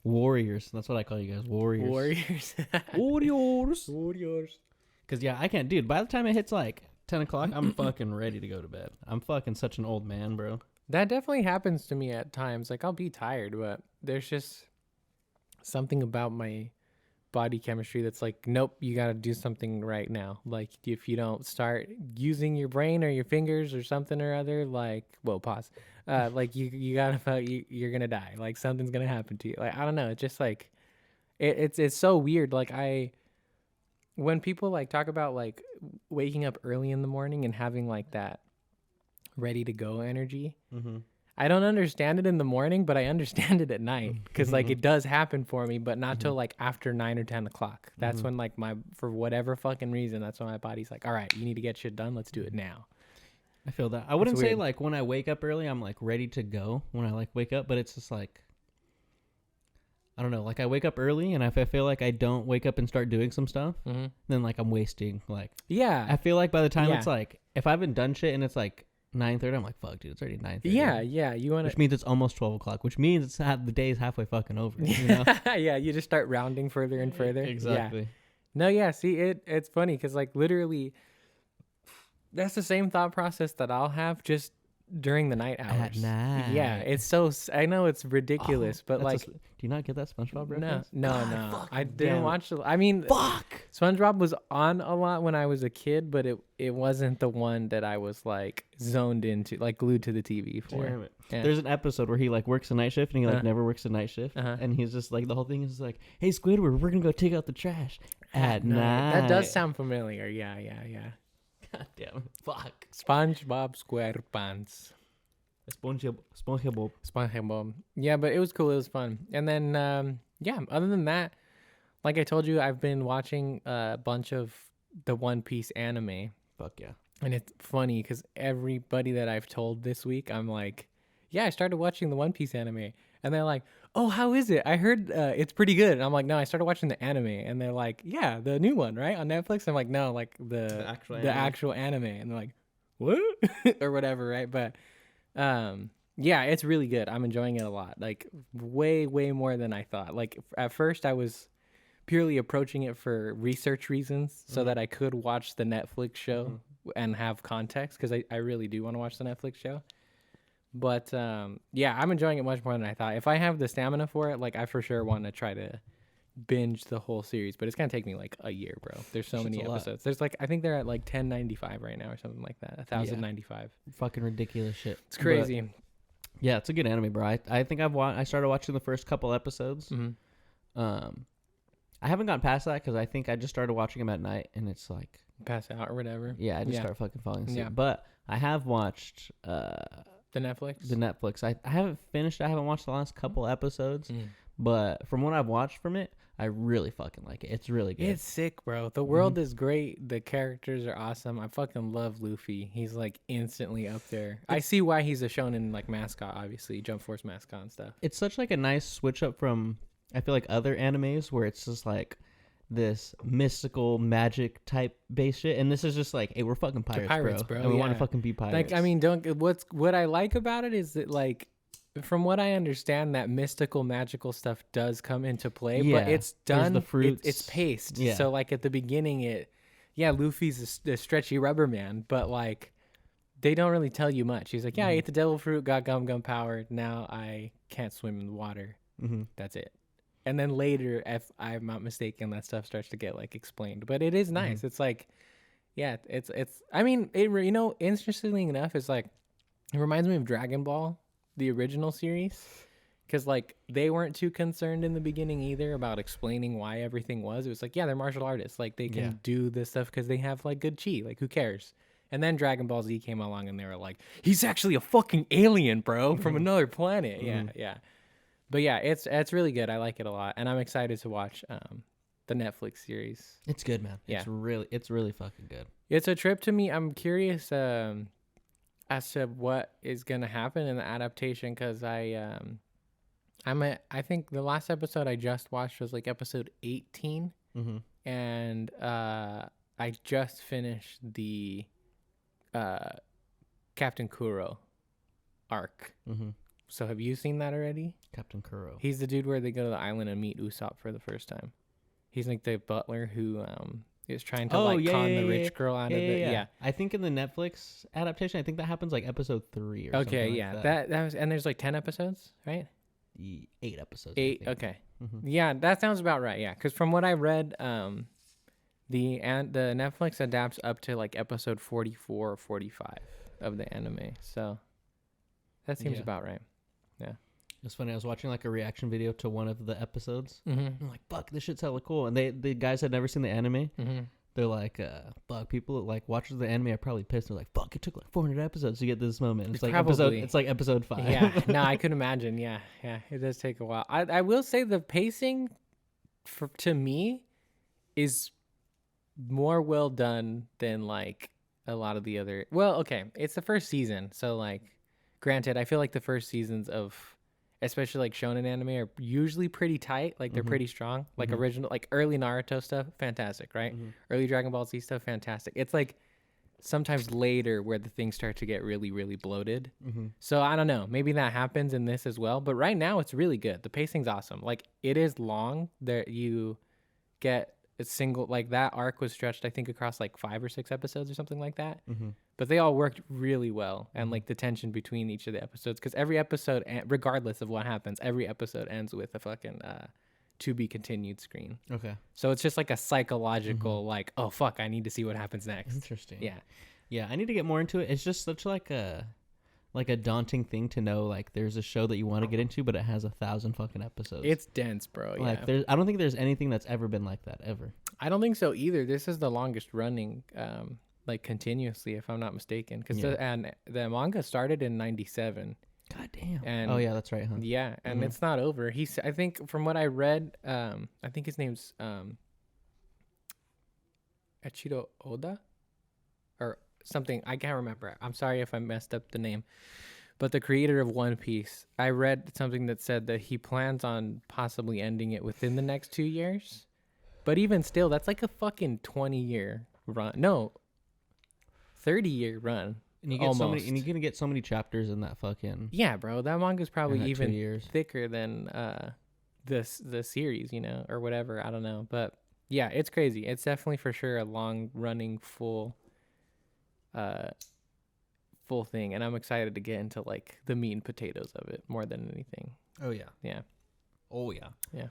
warriors. That's what I call you guys. Warriors. Warriors. Warriors. Warriors. Because, yeah, I can't. Dude, by the time it hits like 10 o'clock, I'm fucking ready to go to bed. I'm fucking such an old man, bro. That definitely happens to me at times. Like, I'll be tired, but there's just something about my body chemistry that's like, nope, you got to do something right now. Like, if you don't start using your brain or your fingers or something or other, like, whoa, pause. Like, you got to, you're going to die. Like, something's going to happen to you. Like, I don't know. It's just like, it's so weird. Like, when people like talk about like waking up early in the morning and having like that ready to go energy, I don't understand it in the morning, but I understand it at night, because like it does happen for me, but not till like after 9 or 10 o'clock. That's when like for whatever fucking reason, that's when my body's like, all right, you need to get shit done, let's do it now. I feel that. I wouldn't say weird. like when I wake up early, I'm like ready to go when I like wake up, but it's just like, I don't know, like I wake up early, and if I feel like I don't wake up and start doing some stuff, then like I'm wasting. Like, Yeah. I feel like by the time Yeah. it's like, if I haven't done shit and it's like 9:30, I'm like, fuck, dude, it's already 9:30. Yeah. You want Which means it's almost 12 o'clock, which means it's the day is halfway fucking over. You know? Yeah, you just start rounding further and further. Exactly. Yeah. No, yeah, see, it's funny because like literally that's the same thought process that I'll have just during the night hours. At night. Yeah, it's so, I know it's ridiculous, but like, do you not get that SpongeBob no, reference? no, God, no. fuck, I damn didn't it. watch I mean, Fuck. SpongeBob was on a lot when I was a kid, but it wasn't the one that I was like zoned into, like glued to the TV for. Damn it. Yeah. There's an episode where he like works a night shift and he like never works a night shift, and he's just like, the whole thing is like, hey Squidward, we're gonna go take out the trash at night. That does sound familiar. Yeah. God damn it. Fuck. SpongeBob SquarePants. SpongeBob. SpongeBob. Yeah, but it was cool. It was fun. And then, yeah, other than that, like I told you, I've been watching a bunch of the One Piece anime. Fuck yeah. And it's funny because everybody that I've told this week, I'm like, yeah, I started watching the One Piece anime. And they're like, oh, how is it? I heard it's pretty good. And I'm like, no, I started watching the anime. And they're like, yeah, the new one, right? On Netflix. I'm like, no, like the actual anime. And they're like, what? Or whatever, right? But yeah, it's really good. I'm enjoying it a lot. Like way, way more than I thought. Like at first I was purely approaching it for research reasons so that I could watch the Netflix show and have context, because I really do want to watch the Netflix show. But yeah, I'm enjoying it much more than I thought. If I have the stamina for it, like I for sure want to try to binge the whole series, but it's gonna take me like a year, bro. There's so many episodes. There's like, I think they're at like 1095 right now or something like that. 1095. Fucking ridiculous shit. It's crazy. But, yeah, it's a good anime, bro. I think I started watching the first couple episodes. I haven't gotten past that because I think I just started watching them at night, and it's like Pass out or whatever. I just start fucking falling asleep. Yeah. But I have watched The Netflix. the Netflix. I haven't finished. I haven't watched the last couple episodes, but from what I've watched from it, I really fucking like it. It's really good. It's sick, bro. The world is great. The characters are awesome. I fucking love Luffy. He's like instantly up there. I see why he's a shonen like mascot, obviously, Jump Force mascot and stuff. It's such like a nice switch up from I feel like other animes where it's just like this mystical magic type base shit, and this is just like, hey, we're fucking pirates, bro. And we want to fucking be pirates. Like, I mean, what I like about it is that, like, from what I understand, that mystical magical stuff does come into play, but it's done. The fruits. It's paced. Yeah. So like at the beginning, Luffy's a stretchy rubber man, but like they don't really tell you much. He's like, I ate the devil fruit, got gum power. Now I can't swim in the water. That's it. And then later, if I'm not mistaken, that stuff starts to get like explained. But it is nice. It's like, it's. I mean, interestingly enough, it's like it reminds me of Dragon Ball, the original series, because like they weren't too concerned in the beginning either about explaining why everything was. It was like, they're martial artists, like they can do this stuff because they have like good chi. Like, who cares? And then Dragon Ball Z came along, and they were like, he's actually a fucking alien, bro, from another planet. Yeah. But yeah, it's really good. I like it a lot, and I'm excited to watch the Netflix series. It's good, man. Yeah. It's really fucking good. It's a trip to me. I'm curious as to what is gonna happen in the adaptation, because I think the last episode I just watched was like episode 18, and I just finished the Captain Kuro arc. So have you seen that already? Captain Kuro. He's the dude where they go to the island and meet Usopp for the first time. He's like the butler who is trying to con the rich girl out of it. Yeah. I think in the Netflix adaptation, I think that happens like episode 3 or something. Okay, like yeah. that. That was, and there's like 10 episodes, right? 8 episodes. 8. Okay. Yeah, that sounds about right. Yeah, because from what I read, the Netflix adapts up to like episode 44 or 45 of the anime. So that seems about right. Yeah. It's funny. I was watching like a reaction video to one of the episodes. I'm like, fuck, this shit's hella cool. And the guys had never seen the anime. They're like, fuck, people that like watches the anime are probably pissed. They're like, fuck, it took like 400 episodes to get this moment. It's like episode 5. Yeah. No, I could imagine. Yeah. It does take a while. I will say the pacing to me is more well done than like a lot of the other. Well, okay, it's the first season, so like, granted, I feel like the first seasons of especially like shonen anime are usually pretty tight, like they're pretty strong, like original, like early Naruto stuff, fantastic, right? Early Dragon Ball Z stuff, fantastic. It's like sometimes later where the things start to get really, really bloated. So I don't know, maybe that happens in this as well, but right now it's really good. The pacing's awesome. Like, it is long. There you get a single, like that arc was stretched I think across like 5 or 6 episodes or something like that. But they all worked really well, and like the tension between each of the episodes, because every episode, regardless of what happens, every episode ends with a fucking to be continued screen. Okay. So it's just like a psychological like, oh fuck, I need to see what happens next. Interesting. Yeah. I need to get more into it. It's just such like a daunting thing to know like there's a show that you want to get into, but it has 1,000 fucking episodes. It's dense, bro. Like, I don't think there's anything that's ever been like that ever. I don't think so either. This is the longest running like continuously, if I'm not mistaken, because the manga started in 97. God damn. And oh yeah, that's right, huh? Yeah, and it's not over. I think from what I read, I think his name's Echiro Oda or something. I can't remember. I'm sorry if I messed up the name. But the creator of One Piece, I read something that said that he plans on possibly ending it within the next 2 years. But even still, that's like a fucking 20-year run. No, 30-year run. And you get so many, and you're gonna get so many chapters in that fucking. Yeah, bro, that manga's probably even 2 years. thicker than the series, or whatever. I don't know, but yeah, it's crazy. It's definitely for sure a long running full full thing, and I'm excited to get into like the meat and potatoes of it more than anything. Oh yeah. Yeah. Oh yeah. Yeah.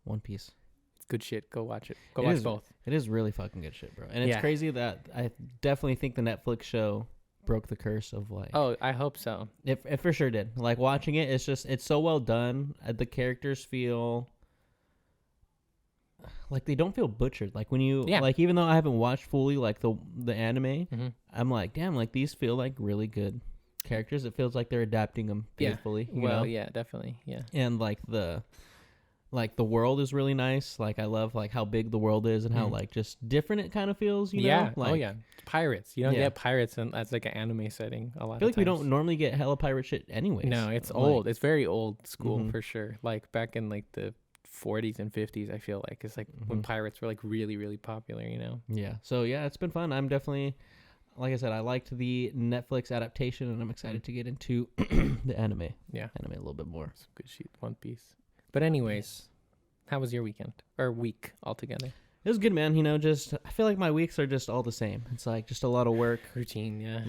One Piece. It's good shit. Go watch it. Go It watch is- both. It is really fucking good shit, bro. And it's Yeah. crazy that I definitely think the Netflix show broke the curse of like. Oh, I hope so. It for sure did. Like watching it, it's so well done. The characters feel like they don't feel butchered. Like when you like, even though I haven't watched fully like the anime, I'm like, damn, like these feel like really good characters. It feels like they're adapting them faithfully. You know? Yeah, definitely. Yeah. And like the world is really nice. Like I love like how big the world is and how like just different it kind of feels. You know? Like, oh yeah. Pirates. You don't get pirates as like an anime setting a lot. I feel of like we times. don't normally get hella pirate shit anyways. No, it's old. It's very old school for sure. Like back in like the 40s and 50s, I feel like it's like when pirates were like really, really popular. You know. Yeah. So yeah, it's been fun. I'm definitely, like I said, I liked the Netflix adaptation, and I'm excited to get into the anime. Yeah, anime a little bit more. Some good shit. One Piece. But anyways, how was your weekend or week altogether? It was good, man. You know, just I feel like my weeks are just all the same. It's like just a lot of work, routine. Yeah.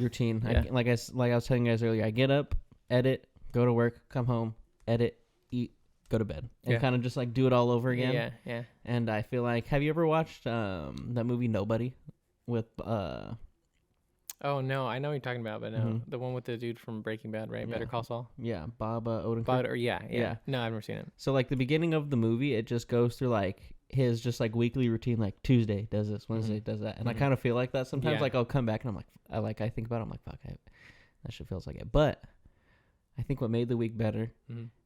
I, like I was telling you guys earlier, I get up, edit, go to work, come home, edit, eat, go to bed, and kind of just like do it all over again. Yeah. And I feel like, have you ever watched that movie Nobody with Oh no, I know what you're talking about, but no, the one with the dude from Breaking Bad, right? Yeah. Better Call Saul. Yeah, Bob Odenkirk. Yeah. No, I've never seen it. So like the beginning of the movie, it just goes through like his just like weekly routine. Like Tuesday does this, Wednesday does that, and I kind of feel like that sometimes. Like I'll come back and I'm like, I think about it, I'm like, fuck, that shit feels like it. But I think what made the week better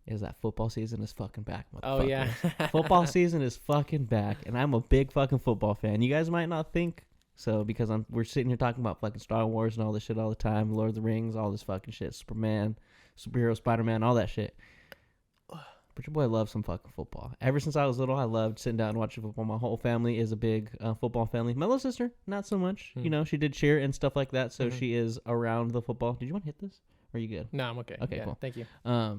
is that football season is fucking back. Oh yeah, football season is fucking back, and I'm a big fucking football fan. You guys might not think so because we're sitting here talking about fucking Star Wars and all this shit all the time, Lord of the Rings, all this fucking shit, Superman, superhero, Spider-Man, all that shit. But your boy loves some fucking football. Ever since I was little, I loved sitting down and watching football. My whole family is a big football family. My little sister, not so much. You know, she did cheer and stuff like that, so she is around the football. Did you want to hit this? Or are you good? No, I'm okay. Okay, cool. Thank you. I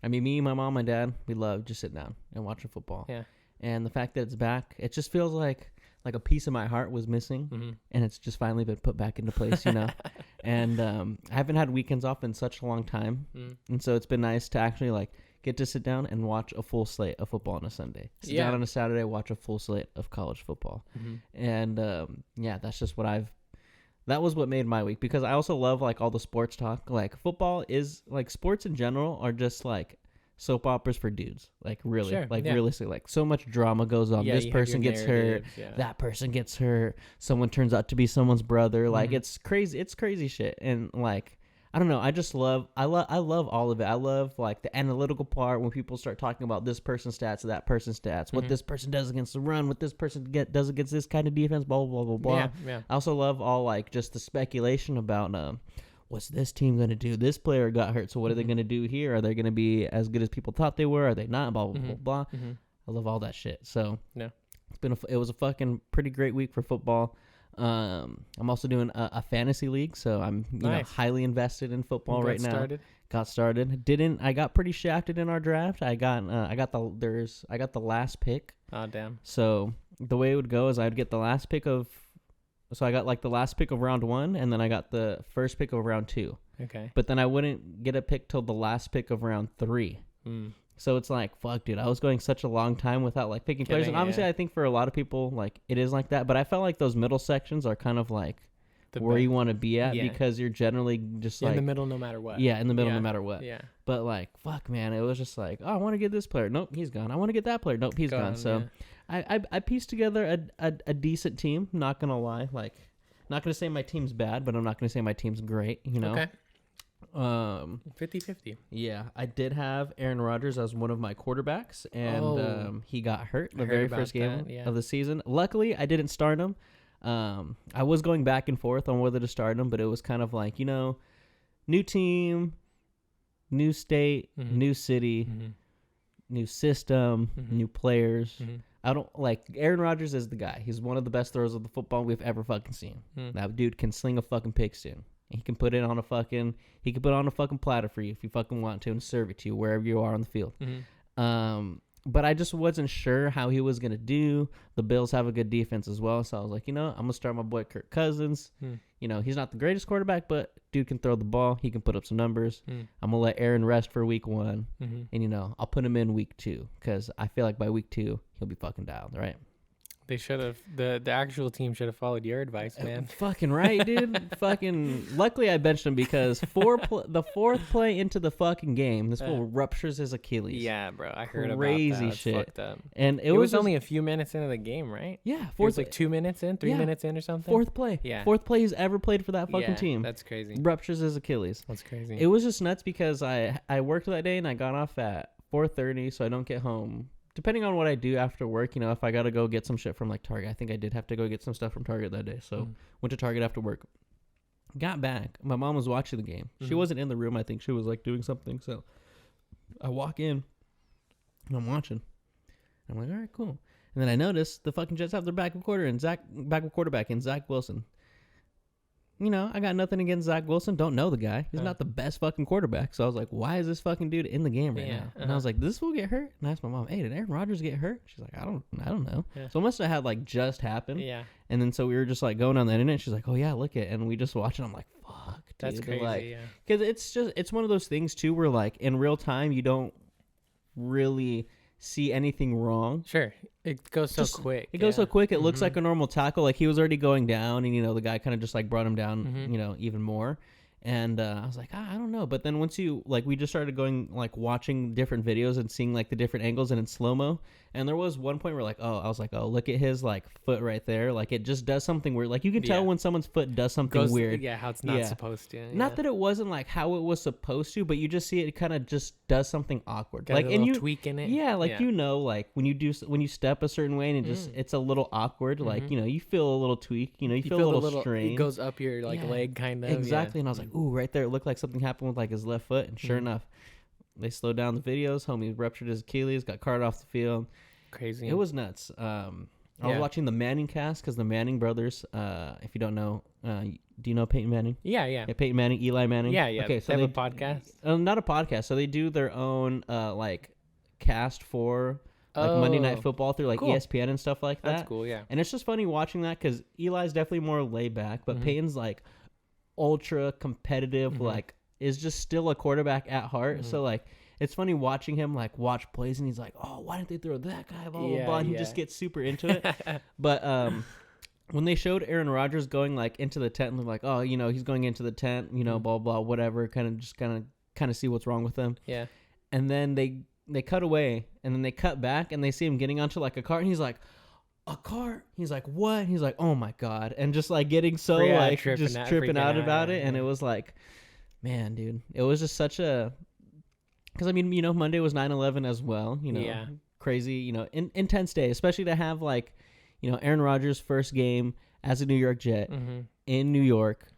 mean, me, my mom, my dad, we love just sitting down and watching football. Yeah. And the fact that it's back, it just feels like a piece of my heart was missing, and it's just finally been put back into place, you know. And I haven't had weekends off in such a long time, and so it's been nice to actually like get to sit down and watch a full slate of football on a Sunday. Sit down on a Saturday, watch a full slate of college football, and that's just that was what made my week, because I also love like all the sports talk. Like football is like, sports in general are just like soap operas for dudes. Like really, realistically, like so much drama goes on. This person gets hurt, that person gets hurt, someone turns out to be someone's brother. Like it's crazy shit. And like, I don't know, I love all of it. I love like the analytical part when people start talking about this person's stats, that person's stats, what this person does against the run, what this person does against this kind of defense, blah blah blah blah. I also love all like just the speculation about what's this team going to do? This player got hurt, so what are they going to do here? Are they going to be as good as people thought they were? Are they not? Blah blah blah blah. I love all that shit. So it was a fucking pretty great week for football. I'm also doing a fantasy league, so I'm highly invested in football right now. Got started. I got pretty shafted in our draft. I got the last pick. Oh damn. So the way it would go is I'd get the last pick of. So I got like the last pick of round 1, and then I got the first pick of round 2. Okay. But then I wouldn't get a pick till the last pick of round 3. So it's like, fuck, dude, I was going such a long time without like picking players. And obviously I think for a lot of people, like it is like that. But I felt like those middle sections are kind of like where you want to be at, because you're generally just like in the middle no matter what. Yeah, in the middle no matter what. Yeah. But like, fuck, man, it was just like, oh, I want to get this player. Nope, he's gone. I want to get that player. Nope, he's gone. So I pieced together a decent team. Not gonna lie, like, not gonna say my team's bad, but I'm not gonna say my team's great. You know. Okay. 50-50. Yeah, I did have Aaron Rodgers as one of my quarterbacks, and he got hurt the very first game of the season. Luckily, I didn't start him. I was going back and forth on whether to start him, but it was kind of like, you know, new team, new state, new city, new system, new players. I don't like Aaron Rodgers is the guy. He's one of the best throwers of the football we've ever fucking seen. That dude can sling a fucking pigskin. He can put it on a fucking platter for you if you fucking want to, and serve it to you wherever you are on the field. But I just wasn't sure how he was going to do. The Bills have a good defense as well. So I was like, I'm going to start my boy Kirk Cousins. He's not the greatest quarterback, but dude can throw the ball. He can put up some numbers. I'm going to let Aaron rest for week 1. And, I'll put him in week 2 because I feel like by week 2, he'll be fucking dialed, right? They should have, the actual team should have followed your advice, man. Fucking right, dude. Luckily I benched him because the fourth play into the fucking game, this fool ruptures his Achilles. Yeah, bro. I heard Crazy about that. shit. It's fucked up. And it was only a few minutes into the game, right? Yeah. It was like 2 minutes in, 3 minutes in or something? Fourth play. Yeah. Fourth play he's ever played for that fucking team. That's crazy. Ruptures his Achilles. That's crazy. It was just nuts because I worked that day and I got off at 4:30, so I don't get home. Depending on what I do after work, if I got to go get some shit from like Target. I think I did have to go get some stuff from Target that day. So went to Target after work. Got back. My mom was watching the game. She wasn't in the room. I think she was like doing something. So I walk in and I'm watching. I'm like, all right, cool. And then I notice the fucking Jets have their backup quarterback in Zach Wilson. I got nothing against Zach Wilson. Don't know the guy. He's not the best fucking quarterback. So I was like, why is this fucking dude in the game right now? And I was like, this will get hurt? And I asked my mom, hey, did Aaron Rodgers get hurt? She's like, I don't know. Yeah. So it must have had like just happened. Yeah. And then so we were just like going on the internet. She's like, oh yeah, look it. And we just watched it. I'm like, fuck, dude. That's crazy. Like, because it's one of those things too where like in real time you don't really see anything wrong. Sure. It goes so quick. It goes so quick. It looks like a normal tackle. Like he was already going down and, the guy kind of just like brought him down, even more. And I was like, I don't know. But then once we just started going, like watching different videos and seeing like the different angles and in slow-mo. And there was one point where I was like, look at his like foot right there. Like it just does something weird. Like you can tell when someone's foot does something weird. Yeah, how it's not supposed to. Yeah. Not that it wasn't like how it was supposed to, but you just see it kind of just does something awkward. Got like a little tweak in it. Yeah, like like when you step a certain way and it's a little awkward. Like you feel a little tweak. You feel a little strain. It goes up your leg kind of. Exactly. And I was like, ooh, right there. It looked like something happened with like his left foot. And sure enough, they slowed down the videos. Homie ruptured his Achilles, got carted off the field. Crazy. It was nuts. I was watching the Manning cast because the Manning brothers, if you don't know, do you know Peyton Manning? Yeah. Peyton Manning, Eli Manning. Yeah. Okay, so they have a podcast? Not a podcast. So they do their own like cast for like Monday Night Football through like ESPN and stuff like that. That's cool, yeah. And it's just funny watching that because Eli's definitely more laid back, but Peyton's like ultra competitive, like is just still a quarterback at heart. So like it's funny watching him like watch plays and he's like, oh, why didn't they throw that guy? Blah, blah, blah. And he just gets super into it. But when they showed Aaron Rodgers going like into the tent and they're like, oh, he's going into the tent, blah, blah, whatever, kind of see what's wrong with him. Yeah. And then they cut away and then they cut back and they see him getting onto like a cart and he's like, a cart? He's like, what? He's like, oh my God. And just like getting so like tripping out about it. And it was like, man, dude, it was just such a, because I mean, Monday was 9/11 as well, crazy, intense day, especially to have like, Aaron Rodgers' first game as a New York Jet in New York,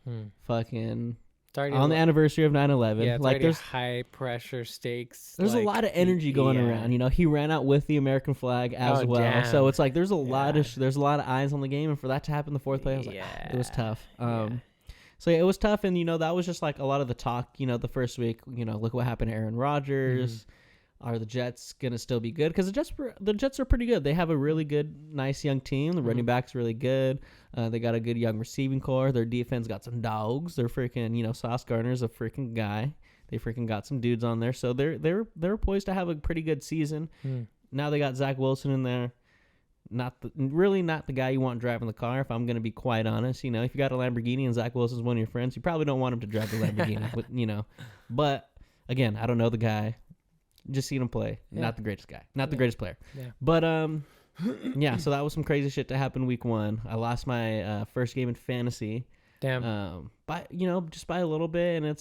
fucking on the anniversary of 9/11. Yeah, like there's high pressure stakes. There's a lot of energy going around. He ran out with the American flag as well. Damn. So it's like there's a lot of eyes on the game, and for that to happen in the fourth play, I was like, it was tough. So it was tough, and that was just like a lot of the talk. The first week, look what happened to Aaron Rodgers. Are the Jets gonna still be good? Because the Jets are pretty good. They have a really good, nice young team. The running back's really good. They got a good young receiving core. Their defense got some dogs. They're freaking, Sauce Gardner's a freaking guy. They freaking got some dudes on there. So they're poised to have a pretty good season. Now they got Zach Wilson in there. Not the guy you want driving the car, if I'm going to be quite honest. If you got a Lamborghini and Zach Wilson's one of your friends, you probably don't want him to drive the Lamborghini. But again, I don't know the guy. Just seen him play. Not the greatest guy. Not the greatest player. Yeah. But so that was some crazy shit to happen week 1. I lost my first game in fantasy. Damn. Just by a little bit, and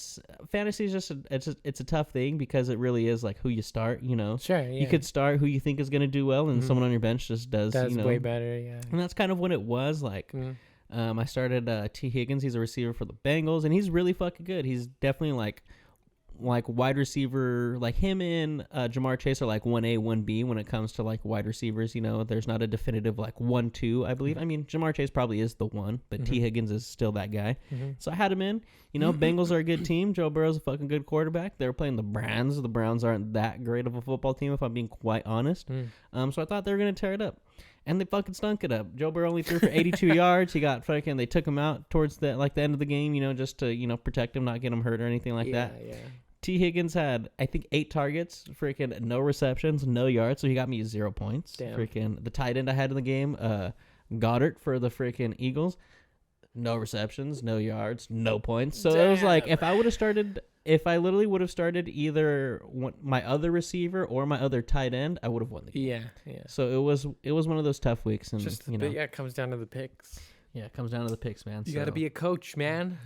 fantasy is just it's a tough thing because it really is like who you start. Sure. Yeah. You could start who you think is going to do well, and someone on your bench just does way better. Yeah. And that's kind of what it was like. I started T. Higgins. He's a receiver for the Bengals, and he's really fucking good. He's definitely like like wide receiver, like him and Jamar Chase are like 1A, 1B when it comes to like wide receivers. You know, there's not a definitive like 1-2, I believe. I mean, Jamar Chase probably is the one, but T. Higgins is still that guy. So I had him in. You know, Bengals are a good team. Joe Burrow's a fucking good quarterback. They were playing the Browns. The Browns aren't that great of a football team, if I'm being quite honest. So I thought they were going to tear it up. And they fucking stunk it up. Joe Burrow only threw for 82 yards. He got fucking, they took him out towards the end of the game, you know, just to, you know, protect him, not get him hurt or anything like that. Yeah. T. Higgins had, I think, 8 targets, freaking no receptions, no yards, so he got me 0 points. Damn. Freaking the tight end I had in the game, Goddard for the freaking Eagles, no receptions, no yards, no points. So it was like, if I literally would have started either my other receiver or my other tight end, I would have won the game. Yeah. So it was one of those tough weeks, and Just you know, it comes down to the picks. yeah, it comes down to the picks, man. You got to be a coach, man.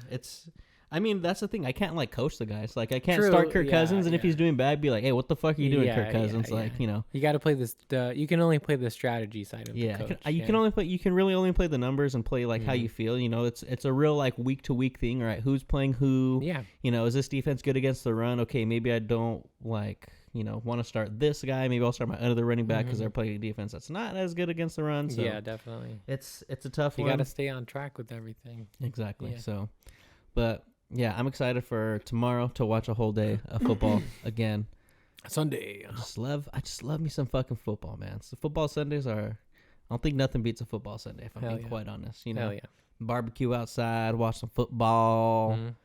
I mean, that's the thing. I can't like coach the guys. Like I can't True, start Kirk yeah, Cousins, and if yeah. he's doing bad, be like, hey, what the fuck are you doing, Yeah, Kirk Cousins? yeah, Like, you know. You got to play this. You can only play the strategy side of Yeah, the coach. you can really only play the numbers and play like how you feel. You know, it's a real like week to week thing, right? Who's playing who? Yeah. You know, is this defense good against the run? Okay, maybe I don't like, you know, want to start this guy. Maybe I'll start my other running back because they're playing a defense that's not as good against the run. So Yeah, definitely. it's a tough You one. got to stay on track with everything. Exactly. Yeah. So, but yeah, I'm excited for tomorrow to watch a whole day of football again. Sunday. I just love me some fucking football, man. So football Sundays I don't think nothing beats a football Sunday, if I'm Hell being yeah. quite honest. You know, Hell yeah. barbecue outside, watch some football, Mhm.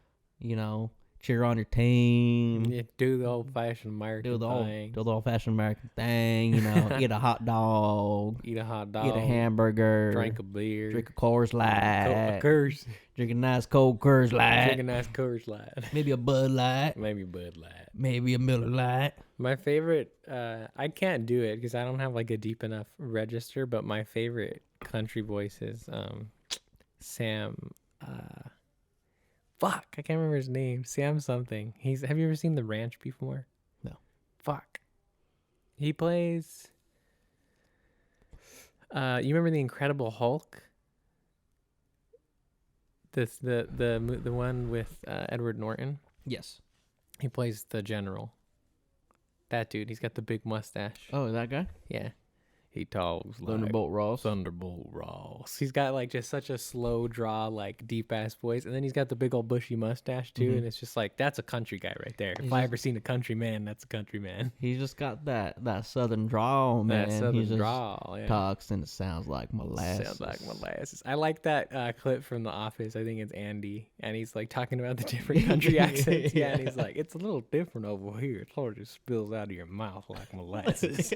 you know, cheer on your team, Yeah, do the old fashioned American do the thing. old fashioned American thing, you know, eat a hot dog, Eat a hot dog. eat a hamburger, Drink a beer. drink a Coors a Light, Coors. drink a nice cold Coors Light, Drink a nice Coors Light. maybe a Bud Light, Maybe Bud Light. maybe a Miller Light. My favorite, I can't do it because I don't have like a deep enough register, but my favorite country voice is Sam. Fuck, I can't remember his name. Sam something. Have you ever seen The Ranch before? No. Fuck. He plays. You remember the Incredible Hulk? The one with Edward Norton. Yes. He plays the general. That dude. He's got the big mustache. Oh, that guy? Yeah. He talks like Thunderbolt Ross. Thunderbolt Ross. He's got like just such a slow draw, like deep ass voice, and then he's got the big old bushy mustache too, and it's just like that's a country guy right there. If I ever seen a country man, that's a country man. He's just got that southern drawl, man. That He southern just drawl, yeah. talks and it sounds like molasses. Sounds like molasses. I like that clip from The Office. I think it's Andy, and he's like talking about the different country accents. Yeah, and he's like, it's a little different over here. It sort of just spills out of your mouth like molasses.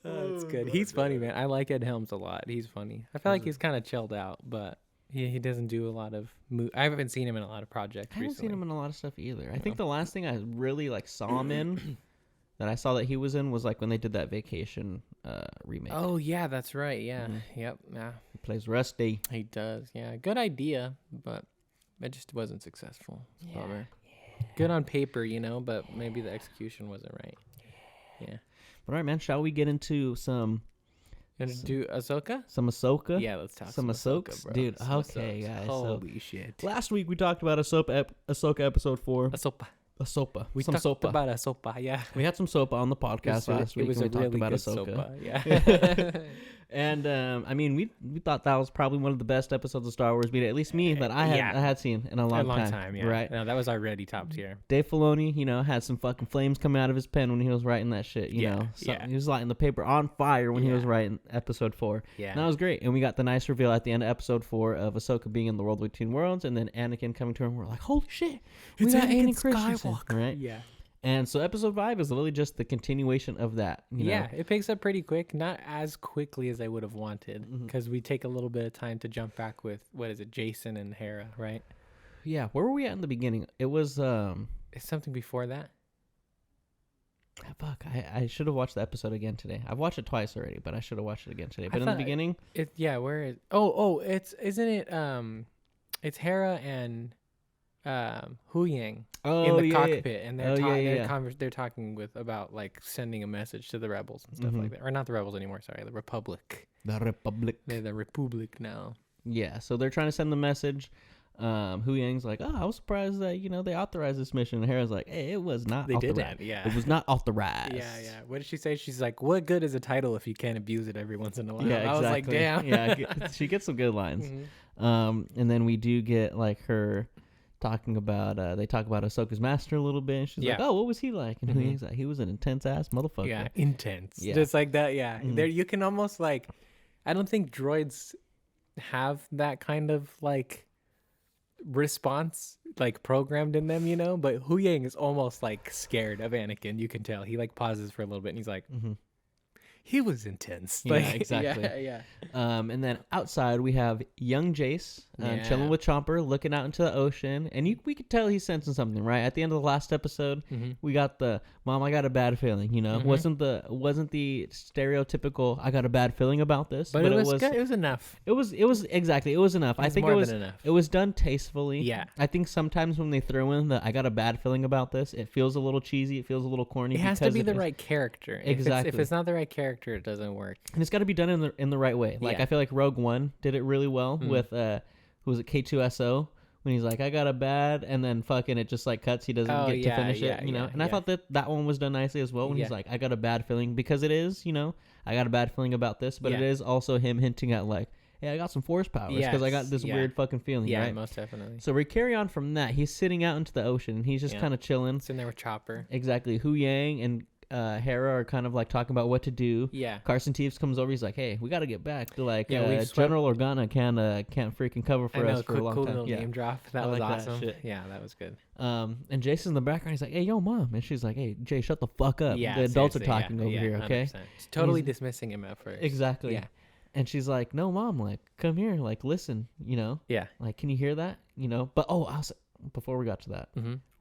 That's good. He's funny, man. I like Ed Helms a lot. He's funny. I feel like he's kind of chilled out, but he doesn't do a lot of. I haven't seen him in a lot of projects. I haven't recently. seen him in a lot of stuff either. I think the last thing I really like saw him in that I saw that he was in was like when they did that Vacation remake. Oh yeah, that's right. Yeah. Yep. Yeah. He plays Rusty. He does. Yeah. Good idea, but it just wasn't successful. Bummer. Good on paper, but maybe the execution wasn't right. Yeah. But all right, man. Shall we get into Gonna do Ahsoka? some Ahsoka? Yeah, let's talk Some Ahsokes? bro. Dude, Some okay, Ahsokes. guys, so- Holy shit. Last week we talked about Ahsoka episode 4. Ahsoka. Ahsoka. We some talked sopa. about Ahsoka, yeah. We had some sopa on the podcast last week. It was and a we talked really about good Ahsoka. sopa, yeah. And I mean, we thought that was probably one of the best episodes of Star Wars, at least me, that I had seen in a long time. yeah. Right? No, that was already top tier. Dave Filoni, had some fucking flames coming out of his pen when he was writing that shit. You know, yeah. He was lighting the paper on fire when he was writing episode 4. Yeah. And that was great. And we got the nice reveal at the end of episode 4 of Ahsoka being in the world between worlds, and then Anakin coming to her, and we're like, holy shit, we got Anakin Christensen, right? Yeah. And so episode 5 is literally just the continuation of that. You know? Yeah, it picks up pretty quick. Not as quickly as I would have wanted, because we take a little bit of time to jump back with, Jason and Hera, right? Yeah, where were we at in the beginning? It was It's something before that. fuck, I should have watched the episode again today. I've watched it twice already, but I should have watched it again today. But in the beginning, Where is? Isn't it? It's Hera and Hu Yang in the cockpit, and they're talking about like sending a message to the rebels and stuff like that, or not the rebels anymore. Sorry, the Republic. The Republic. They're the Republic now. Yeah, so they're trying to send the message. Hu Yang's like, oh, I was surprised that they authorized this mission. And Hera's like, hey, it was not. They authorized. didn't. Yeah. It was not authorized. Yeah. What did she say? She's like, what good is a title if you can't abuse it every once in a while? Yeah, exactly. I was like, damn. Yeah, she gets some good lines. And then we do get like her talking about they talk about Ahsoka's master a little bit. And she's like, oh, what was he like? And Hu Yang's like, he was an intense ass motherfucker. Yeah, intense. Yeah. Just like that. Yeah. There, you can almost like, I don't think droids have that kind of like response like programmed in them, but Hu Yang is almost like scared of Anakin. You can tell he like pauses for a little bit and he's like, he was intense. Yeah, Like, exactly. Yeah. And then outside we have young Jace chilling with Chomper, looking out into the ocean, and we could tell he's sensing something. Right at the end of the last episode, we got the mom. I got a bad feeling. Wasn't the stereotypical. I got a bad feeling about this, but it was good. It was enough. It was exactly. It was enough. I think more it was than enough. It was done tastefully. Yeah. I think sometimes when they throw in the I got a bad feeling about this, it feels a little cheesy. It feels a little corny. It has to be the right character. Exactly. If it's not the right character, it doesn't work. And it's got to be done in the right way. Like, I feel like Rogue One did it really well with who was it, K2SO, when he's like, I got a bad, and then fucking it just like cuts. He doesn't get to finish it, And I thought that one was done nicely as well when he's like, I got a bad feeling, because it is, I got a bad feeling about this, but it is also him hinting at like, hey, I got some force powers because I got this weird fucking feeling, right? Yeah, most definitely. So we carry on from that. He's sitting out into the ocean, and he's just kind of chilling. Sitting there with Chopper. Exactly. Hu Yang and Hera are kind of like talking about what to do. Yeah. Carson Teeves comes over. He's like, "Hey, we got to get back to like General Organa can't freaking cover for us for a long cool time." Little name drop. That was awesome. Yeah, that was good. And Jason's in the background. He's like, "Hey, yo, mom," and she's like, "Hey, Jay, shut the fuck up. Yeah, the adults are talking over here, okay?" 100%. Totally dismissing him at first. Exactly. Yeah. And she's like, "No, mom, like, come here, like, listen, Yeah. like, can you hear that, But before we got to that,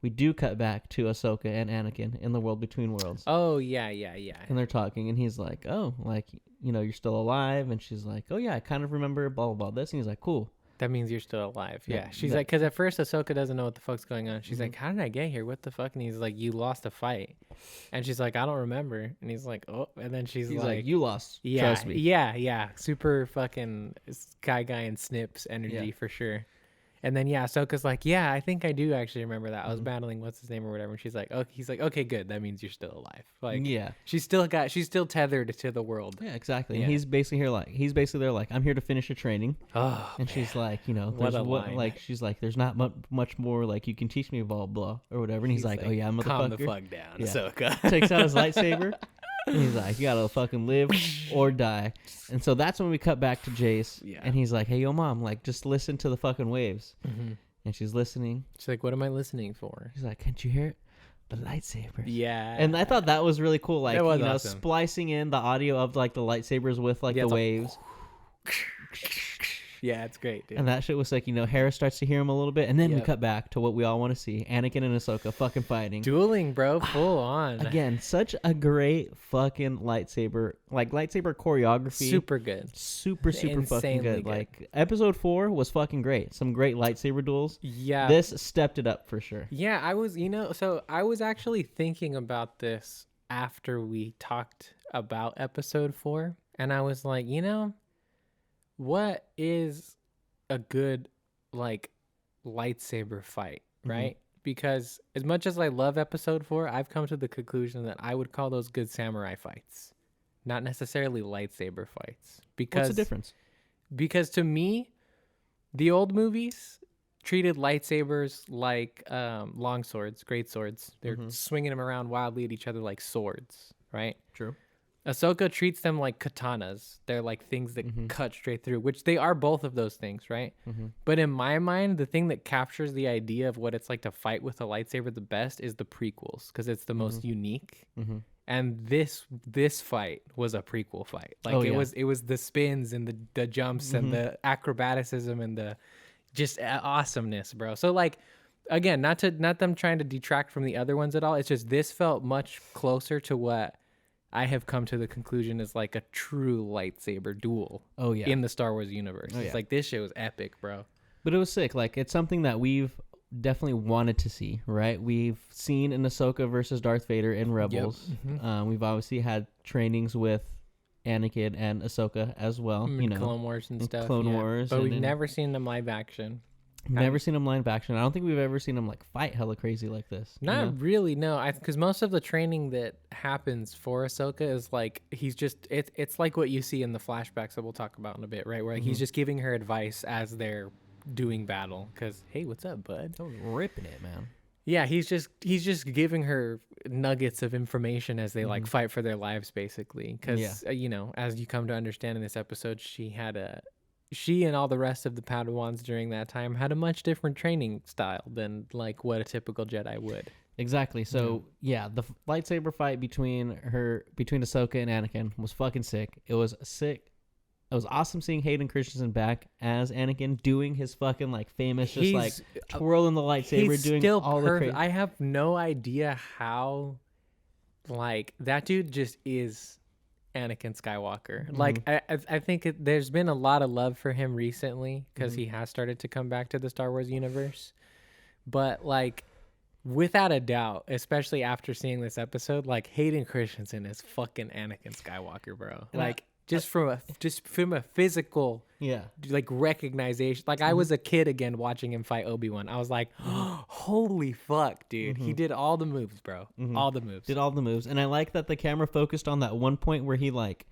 we do cut back to Ahsoka and Anakin in the world between worlds. Oh, yeah. And they're talking, and he's like, oh, like, you're still alive. And she's like, oh, yeah, I kind of remember blah, blah, blah, this. And he's like, cool. That means you're still alive. Yeah. She's that- like, because at first Ahsoka doesn't know what the fuck's going on. She's like, how did I get here? What the fuck? And he's like, you lost a fight. And she's like, I don't remember. And he's like, oh. And then he's like, you lost. Yeah, Trust me. Yeah. Super fucking guy and Snips energy for sure. And then Ahsoka's like, yeah, I think I do actually remember that. I was battling what's his name or whatever. And she's like, oh, he's like, okay, good. That means you're still alive. Like, yeah, she's still tethered to the world. Yeah, exactly. Yeah. And he's basically there like, I'm here to finish your training. Oh, and she's like, What a line. like, she's like, there's not much more like you can teach me, blah blah or whatever. And he's like, oh yeah, motherfucker. Calm the fuck down, Ahsoka. Takes out his lightsaber. And he's like, you gotta fucking live or die. And so that's when we cut back to Jace. Yeah. And he's like, hey, yo, mom, like, just listen to the fucking waves. And she's listening. She's like, what am I listening for? He's like, can't you hear it? The lightsabers. Yeah. And I thought that was really cool. Like, awesome. splicing in the audio of like the lightsabers with like the waves. Yeah, it's great, dude. And that shit was like, Hera starts to hear him a little bit. And then we cut back to what we all want to see. Anakin and Ahsoka fucking fighting. Dueling, bro. Full on. Again, such a great fucking lightsaber choreography. Super good. Super fucking good. Good. Like, episode 4 was fucking great. Some great lightsaber duels. Yeah. This stepped it up for sure. Yeah, I was actually thinking about this after we talked about episode 4. And I was like, what is a good like lightsaber fight, right? Because as much as I love episode 4, I've come to the conclusion that I would call those good samurai fights, not necessarily lightsaber fights. Because what's the difference? Because to me, the old movies treated lightsabers like long swords, great swords. They're swinging them around wildly at each other like swords, right? True. Ahsoka treats them like katanas. They're like things that cut straight through, which they are both of those things, right? But in my mind, the thing that captures the idea of what it's like to fight with a lightsaber the best is the prequels, because it's the most unique. And this fight was a prequel fight. Like it was the spins and the jumps and the acrobaticism and the just awesomeness, bro. So like, again, not them trying to detract from the other ones at all. It's just this felt much closer to what I have come to the conclusion is like a true lightsaber duel. Oh yeah. In the Star Wars universe. It's like, this shit was epic, bro. But it was sick. Like, it's something that we've definitely wanted to see, right? We've seen an Ahsoka versus Darth Vader in Rebels. We've obviously had trainings with Anakin and Ahsoka as well, Clone Wars and stuff. Clone Wars. But we've never seen them live action. Never seen him live action. I don't think we've ever seen him like fight hella crazy like this. Not really, no. Because most of the training that happens for Ahsoka is like he's just it's like what you see in the flashbacks that we'll talk about in a bit, right? Where he's just giving her advice as they're doing battle. Because hey, what's up, bud? I was ripping it, man. Yeah, he's just giving her nuggets of information as they like fight for their lives, basically. Because you know, as you come to understand in this episode, she and all the rest of the Padawans during that time had a much different training style than like what a typical Jedi would. Exactly. So the lightsaber fight between Ahsoka and Anakin was fucking sick. It was sick. It was awesome seeing Hayden Christensen back as Anakin doing his fucking like famous just like twirling the lightsaber, he's doing still all the crazy. I have no idea how like that dude just is Anakin Skywalker. Like I think there's been a lot of love for him recently because he has started to come back to the Star Wars universe. But like without a doubt, especially after seeing this episode, like Hayden Christensen is fucking Anakin Skywalker, bro. And like just from a physical like recognition. Like I was a kid again watching him fight Obi-Wan. I was like, holy fuck, dude. He did all the moves, bro. All the moves. Did all the moves. And I like that the camera focused on that one point where he like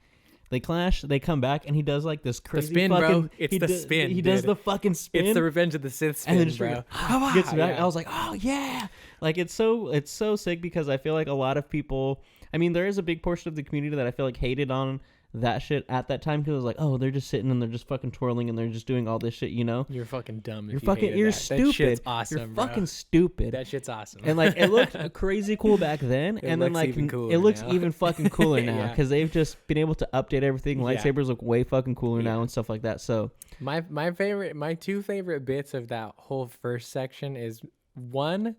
they clash, they come back, and he does like this crazy spin, fucking, bro. It's the spin. He does the fucking spin. It's the Revenge of the Sith spin, and then bro. Gets back. I was like, oh yeah. Like it's so sick because I feel like a lot of people, I mean, there is a big portion of the community that I feel like hated on that shit at that time because it was like, oh, they're just sitting and they're just fucking twirling and they're just doing all this shit, you know? You're fucking dumb. You're stupid. That shit's awesome. You're bro. fucking stupid. That shit's awesome. And like it looked crazy cool back then, and then like it looks even fucking cooler now because they've just been able to update everything. Lightsabers look way fucking cooler now and stuff like that. So my two favorite bits of that whole first section is one,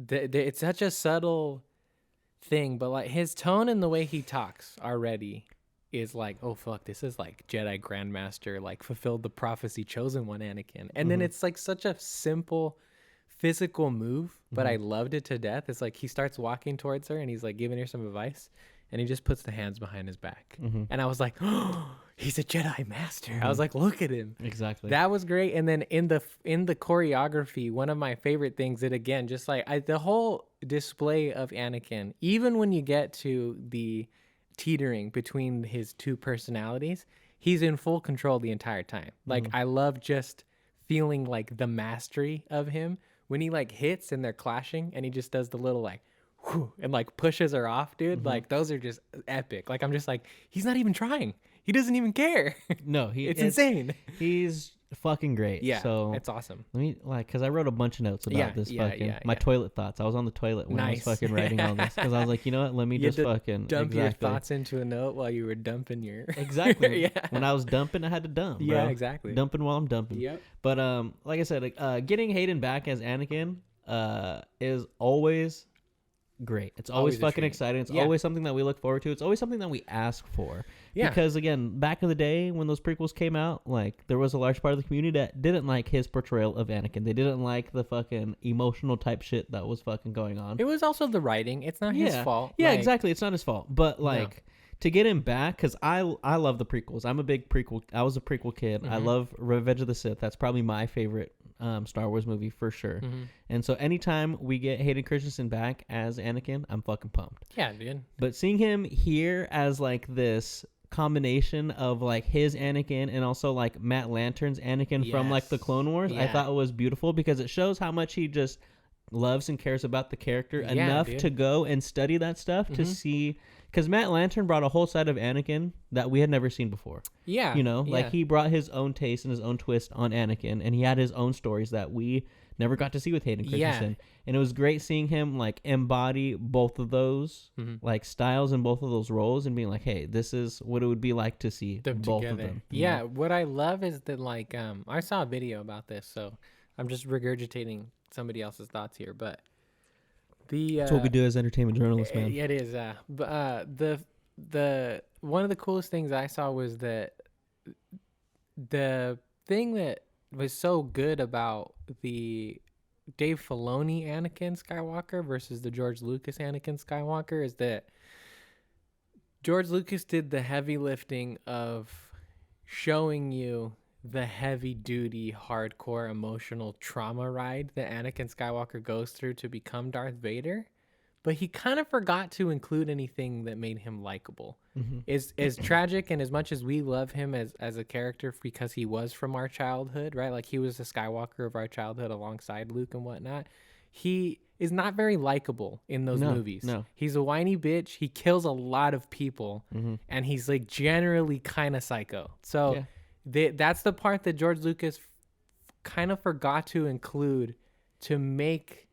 it's such a subtle thing, but like his tone and the way he talks already is like, oh fuck, this is like Jedi Grandmaster, like fulfilled the prophecy, chosen one Anakin. And then it's like such a simple physical move, but I loved it to death. It's like he starts walking towards her and he's like giving her some advice and he just puts the hands behind his back. And I was like, oh, he's a Jedi master. I was like, look at him. Exactly. That was great. And then in the choreography, one of my favorite things that again, just like the whole display of Anakin, even when you get to the teetering between his two personalities, he's in full control the entire time. Like I love just feeling like the mastery of him when he like hits and they're clashing and he just does the little like whew, and like pushes her off, dude. Like those are just epic. Like I'm just like, he's not even trying. He doesn't even care. No, it's insane. He's fucking great. Yeah, so it's awesome. Let me because I wrote a bunch of notes about this my toilet thoughts. I was on the toilet when I was fucking writing all this because I was like, you know what? Let me just fucking dump your thoughts into a note while you were dumping your exactly. When I was dumping, I had to dump. Bro. Yeah, exactly. Dumping while I'm dumping. Yep. But like I said, getting Hayden back as Anakin is always great. It's always fucking exciting. It's always something that we look forward to. It's always something that we ask for. Yeah. Because again, back in the day when those prequels came out, like there was a large part of the community that didn't like his portrayal of Anakin. They didn't like the fucking emotional type shit that was fucking going on. It was also the writing. It's not his fault. Yeah, exactly. It's not his fault. But like to get him back, because I love the prequels. I'm a big prequel. I was a prequel kid. I love Revenge of the Sith. That's probably my favorite Star Wars movie for sure. And so anytime we get Hayden Christensen back as Anakin, I'm fucking pumped. Yeah, dude. But seeing him here as like this combination of like his Anakin and also like Matt Lantern's Anakin from like the Clone Wars, I thought it was beautiful because it shows how much he just loves and cares about the character enough to go and study that stuff to see. Because Matt Lantern brought a whole side of Anakin that we had never seen before. Yeah. You know, like he brought his own taste and his own twist on Anakin, and he had his own stories that we never got to see with Hayden Christensen. And it was great seeing him like embody both of those like styles in both of those roles and being like, hey, this is what it would be like to see them both together. Of them. Yeah. Know? What I love is that like I saw a video about this, so I'm just regurgitating somebody else's thoughts here, but that's what we do as entertainment journalists, man. It is. The one of the coolest things I saw was that the thing that was so good about the Dave Filoni Anakin Skywalker versus the George Lucas Anakin Skywalker is that George Lucas did the heavy lifting of showing you the heavy duty, hardcore, emotional trauma ride that Anakin Skywalker goes through to become Darth Vader, but he kind of forgot to include anything that made him likable. Is as tragic and as much as we love him as a character because he was from our childhood, right? Like he was the Skywalker of our childhood alongside Luke and whatnot. He is not very likable in those movies. No. He's a whiny bitch. He kills a lot of people, and he's like generally kind of psycho. So that's the part that George Lucas kind of forgot to include to make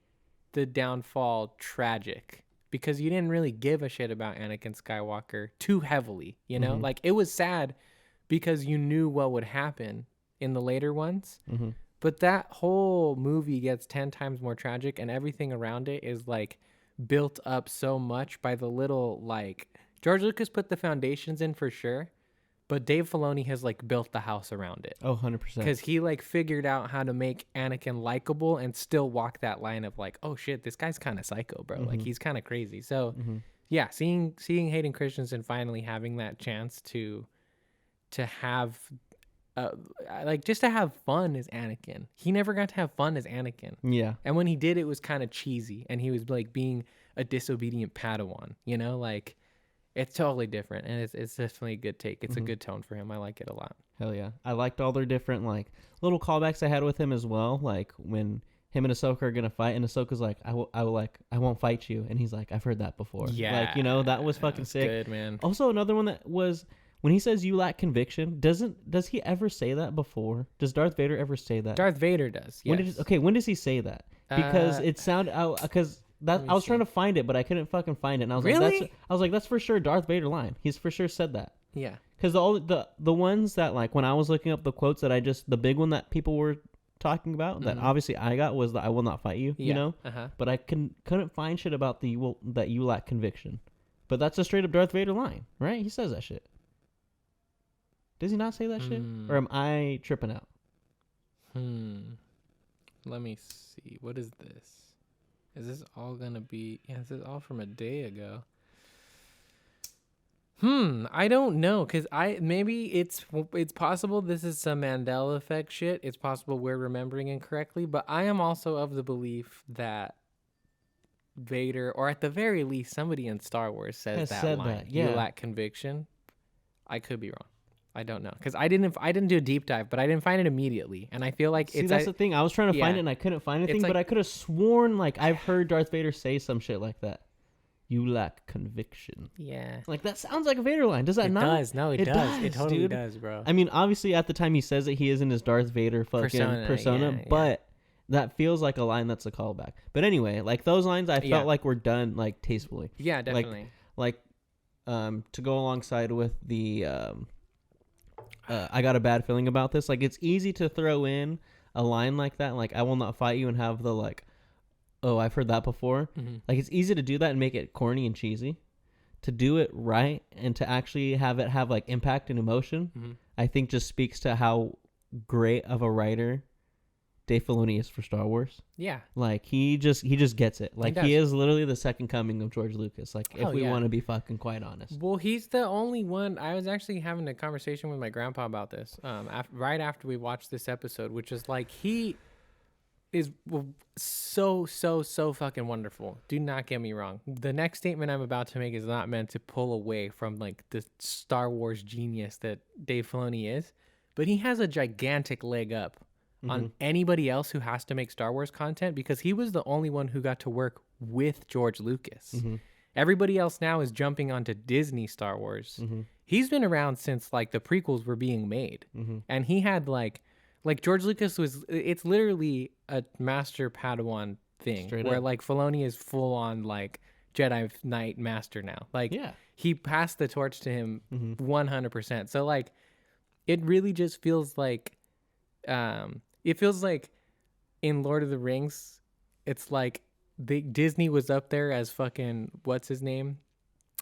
the downfall tragic, because you didn't really give a shit about Anakin Skywalker too heavily, you know? Like it was sad because you knew what would happen in the later ones. But that whole movie gets 10 times more tragic, and everything around it is like built up so much by the little, like, George Lucas put the foundations in for sure, but Dave Filoni has like built the house around it. Oh, 100%. Because he like figured out how to make Anakin likable and still walk that line of like, oh shit, this guy's kind of psycho, bro. Like he's kind of crazy. So yeah, seeing Hayden Christensen finally having that chance to have like just to have fun as Anakin. He never got to have fun as Anakin. Yeah. And when he did, it was kind of cheesy, and he was like being a disobedient Padawan, you know, like it's totally different, and it's definitely a good take. It's a good tone for him. I like it a lot. Hell yeah. I liked all their different like little callbacks I had with him as well. Like when him and Ahsoka are gonna fight, and Ahsoka's like, I won't fight you, and he's like, I've heard that before. Yeah, like, you know, that was fucking sick. Good, man. Also, another one that was when he says you lack conviction. Does he ever say that before? Does Darth Vader ever say that? Darth Vader does. Yes. When does he say that? Because it sounded because that I was trying to find it, but I couldn't fucking find it, and I was like, that's for sure Darth Vader line. He's for sure said that. Yeah. Because the ones that like when I was looking up the quotes that the big one that people were talking about that obviously I got was the I will not fight you, you know. But I couldn't find shit about that you lack conviction. But that's a straight up Darth Vader line, right? He says that shit. Does he not say that shit? Or am I tripping out? Let me see. What is this? Is this all gonna be? Yeah, this is all from a day ago. I don't know, cause maybe it's possible this is some Mandela effect shit. It's possible we're remembering incorrectly, but I am also of the belief that Vader, or at the very least, somebody in Star Wars said line. Yeah. You lack conviction. I could be wrong. I don't know, because I didn't do a deep dive, but I didn't find it immediately, and I feel like that's the thing. I was trying to find it and I couldn't find anything, but I could have sworn like I've heard Darth Vader say some shit like that. You lack conviction. Yeah, like that sounds like a Vader line. Does that not? It does. No, it does. It totally does, bro. I mean, obviously at the time he says it, he is in his Darth Vader fucking persona, but that feels like a line that's a callback. But anyway, like those lines, I felt like were done like tastefully. Yeah, definitely. Like to go alongside with the. I got a bad feeling about this. Like, it's easy to throw in a line like that, like, I will not fight you, and have the, like, oh, I've heard that before. Like, it's easy to do that and make it corny and cheesy. To do it right and to actually have it have, like, impact and emotion, I think just speaks to how great of a writer Dave Filoni is for Star Wars. Yeah. Like, he just gets it. Like, he is literally the second coming of George Lucas. Like, if we want to be fucking quite honest. Well, he's the only one. I was actually having a conversation with my grandpa about this right after we watched this episode, which is like, he is so fucking wonderful. Do not get me wrong. The next statement I'm about to make is not meant to pull away from, like, the Star Wars genius that Dave Filoni is, but he has a gigantic leg up on anybody else who has to make Star Wars content, because he was the only one who got to work with George Lucas. Everybody else now is jumping onto Disney Star Wars. He's been around since like the prequels were being made, and he had like George Lucas was. It's literally a master Padawan thing where like Filoni is full on like Jedi Knight master now. Like he passed the torch to him 100%. So like it really just feels like. It feels like in Lord of the Rings, it's like Disney was up there as fucking, what's his name?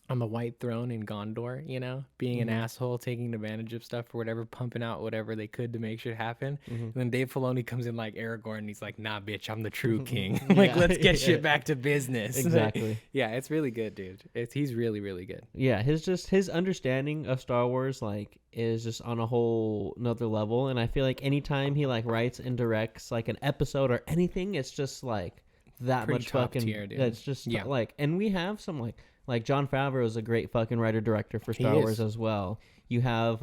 on the white throne in Gondor, you know, being an asshole, taking advantage of stuff or whatever, pumping out whatever they could to make shit happen. And then Dave Filoni comes in like Aragorn, and he's like, "Nah, bitch, I'm the true king. Like, let's get shit back to business." Exactly. Yeah, it's really good, dude. He's really, really good. Yeah, his understanding of Star Wars like is just on a whole another level, and I feel like anytime he like writes and directs like an episode or anything, it's just like that Pretty much top fucking tier, dude. It's just Yeah. like, and we have some like Jon Favreau is a great fucking writer director for Star Wars as well. You have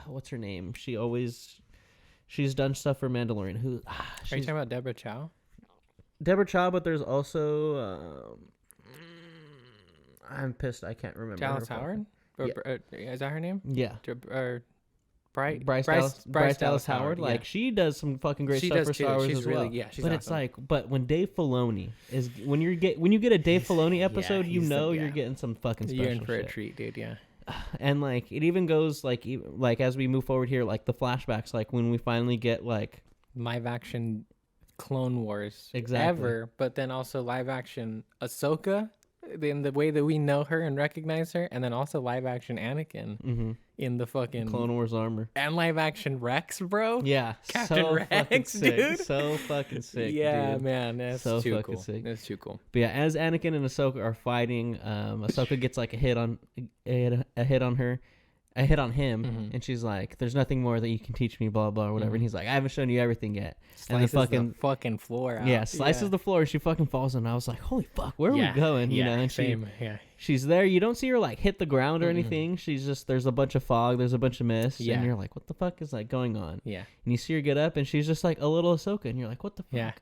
what's her name? She's done stuff for Mandalorian. Who? Are you talking about Deborah Chow? Deborah Chow, but there's also I'm pissed I can't remember. Dallas Howard? Is that her name? Yeah. Or Bryce Dallas Howard. Like, she does some fucking great stuff for Star Wars as well. Yeah, she's but awesome. it's like, but when Dave Filoni is when you get a Dave Filoni episode, you're getting some fucking special You're in for shit. a treat, dude. Yeah. And like it even goes like as we move forward here, like the flashbacks, like when we finally get like live action Clone Wars Exactly. but then also live action Ahsoka in the way that we know her and recognize her, and then also live action Anakin in the fucking Clone Wars armor and live action Rex, bro. Yeah, Captain so Rex, fucking sick. dude. So fucking sick. Yeah, dude. man, that's So too fucking cool. sick. That's too cool. But yeah, as Anakin and Ahsoka are fighting, Ahsoka gets like a hit on her. I hit on him, and she's like, "There's nothing more that you can teach me," blah blah, or whatever. And he's like, "I haven't shown you everything yet." Slices and the fucking floor out. yeah, slices the floor. She fucking falls, and I was like, "Holy fuck, where are we going?" You know, and she's there. You don't see her like hit the ground or anything. She's just there's a bunch of fog, there's a bunch of mist, and you're like, "What the fuck is like going on?" Yeah, and you see her get up, and she's just like a little Ahsoka, and you're like, "What the fuck?" Yeah.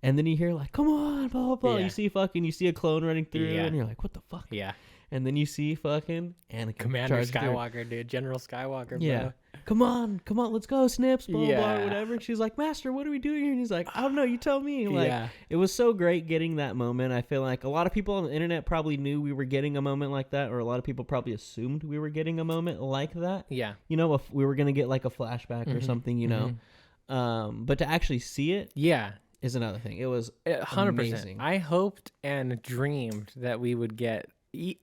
And then you hear like, "Come on, blah blah blah." Yeah. You see a clone running through, and you're like, "What the fuck?" Yeah. And then you see fucking Anakin, Commander charge through. Skywalker, dude. General Skywalker, Yeah. bro. Come on, let's go, Snips, blah, blah, Yeah. blah, whatever. And she's like, "Master, what are we doing here?" And he's like, "I don't know, you tell me." Like, Yeah. it was so great getting that moment. I feel like a lot of people on the internet probably knew we were getting a moment like that, or a lot of people probably assumed we were getting a moment like that. Yeah. You know, if we were going to get like a flashback or something, you know. But to actually see it Yeah. is another thing. It was 100%. amazing. I hoped and dreamed that we would get.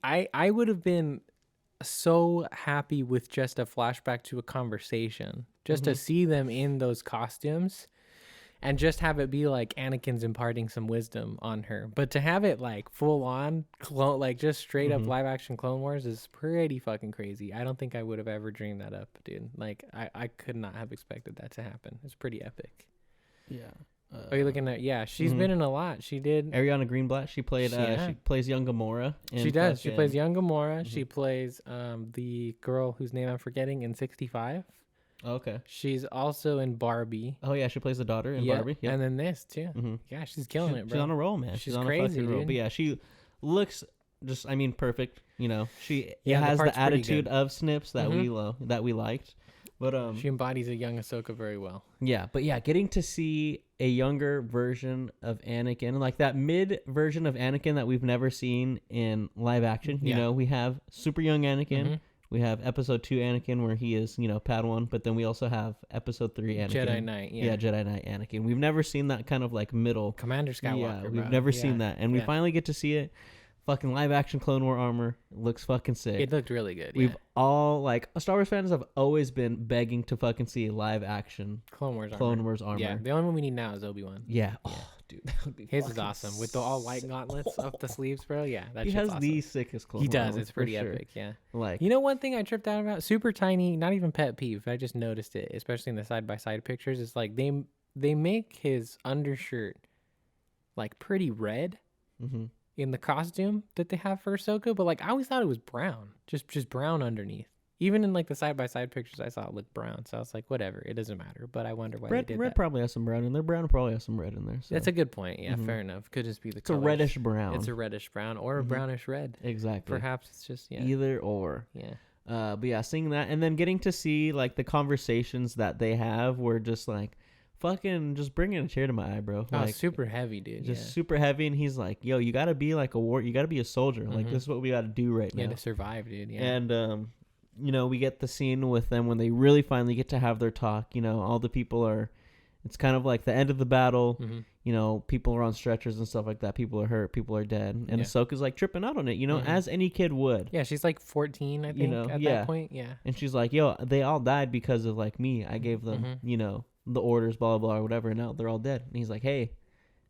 I would have been so happy with just a flashback to a conversation, just to see them in those costumes, and just have it be like Anakin's imparting some wisdom on her. But to have it like full on clone, like just straight up live action Clone Wars, is pretty fucking crazy. I don't think I would have ever dreamed that up, dude. Like I could not have expected that to happen. It's pretty epic. Yeah. Are you looking at? Yeah, she's been in a lot. She did. Ariana Greenblatt. She played. She plays young Gamora. She does. She plays young Gamora. She plays the girl whose name I'm forgetting in 65. Okay. She's also in Barbie. Oh yeah, she plays the daughter in Barbie. Yep. And then this too. Yeah, she's killing it, bro. She's on a roll, man. She's on crazy, a fucking roll. dude. But yeah, she looks just. I mean, perfect. You know, she Yeah, the has part's the pretty attitude good. of Snips that we liked. But She embodies a young Ahsoka very well. yeah, but yeah, getting to see a younger version of Anakin, like that mid version of Anakin that we've never seen in live action. You know, we have super young Anakin. We have episode 2 Anakin where he is, Padawan, but then we also have episode 3 Anakin. Jedi Knight, yeah. Yeah, Jedi Knight Anakin. We've never seen that kind of like middle. Commander Skywalker. Yeah, bro. we've never seen Yeah. that. And we finally get to see it. Fucking live action Clone War armor. Looks fucking sick. It looked really good. We've all, like, Star Wars fans have always been begging to fucking see live action Clone Wars armor. Yeah. Yeah, the only one we need now is Obi-Wan. Yeah. Oh, dude, that would be His is fucking awesome with the all white gauntlets up the sleeves, bro. Yeah, that He shit's has awesome. the sickest Clone He War does. armor, It's for pretty sure. epic. Yeah. Like, You know one thing I tripped out about? Super tiny, not even pet peeve. I just noticed it, especially in the side by side pictures. It's like they make his undershirt like pretty red in the costume that they have for Ahsoka, but like I always thought it was brown, just brown underneath. Even in like the side by side pictures, I saw it look brown. So I was like, whatever, it doesn't matter. But I wonder why they did red that. probably has some brown in there. Brown probably has some red in there. So. That's a good point. Yeah, fair enough. Could just be the It's a colors. reddish brown. It's a reddish brown or a brownish red. Exactly. Perhaps it's just Either or. Yeah. But yeah, seeing that and then getting to see like the conversations that they have were just like fucking just bringing a tear to my eye, bro. Oh, Like, super heavy, dude. just super heavy. And he's like, yo, you got to be like you got to be a soldier. Like, this is what we got to do right Yeah, now. to survive, dude. Yeah. And, we get the scene with them when they really finally get to have their talk. All the people are, it's kind of like the end of the battle. you know, people are on stretchers and stuff like that. People are hurt. People are dead. And Ahsoka's like tripping out on it, you know, as any kid would. Yeah, she's like 14, I think, at that point. Yeah. And she's like, yo, they all died because of like me. I gave them, you know, the orders, blah, blah, blah, or whatever. And now they're all dead. And he's like, hey,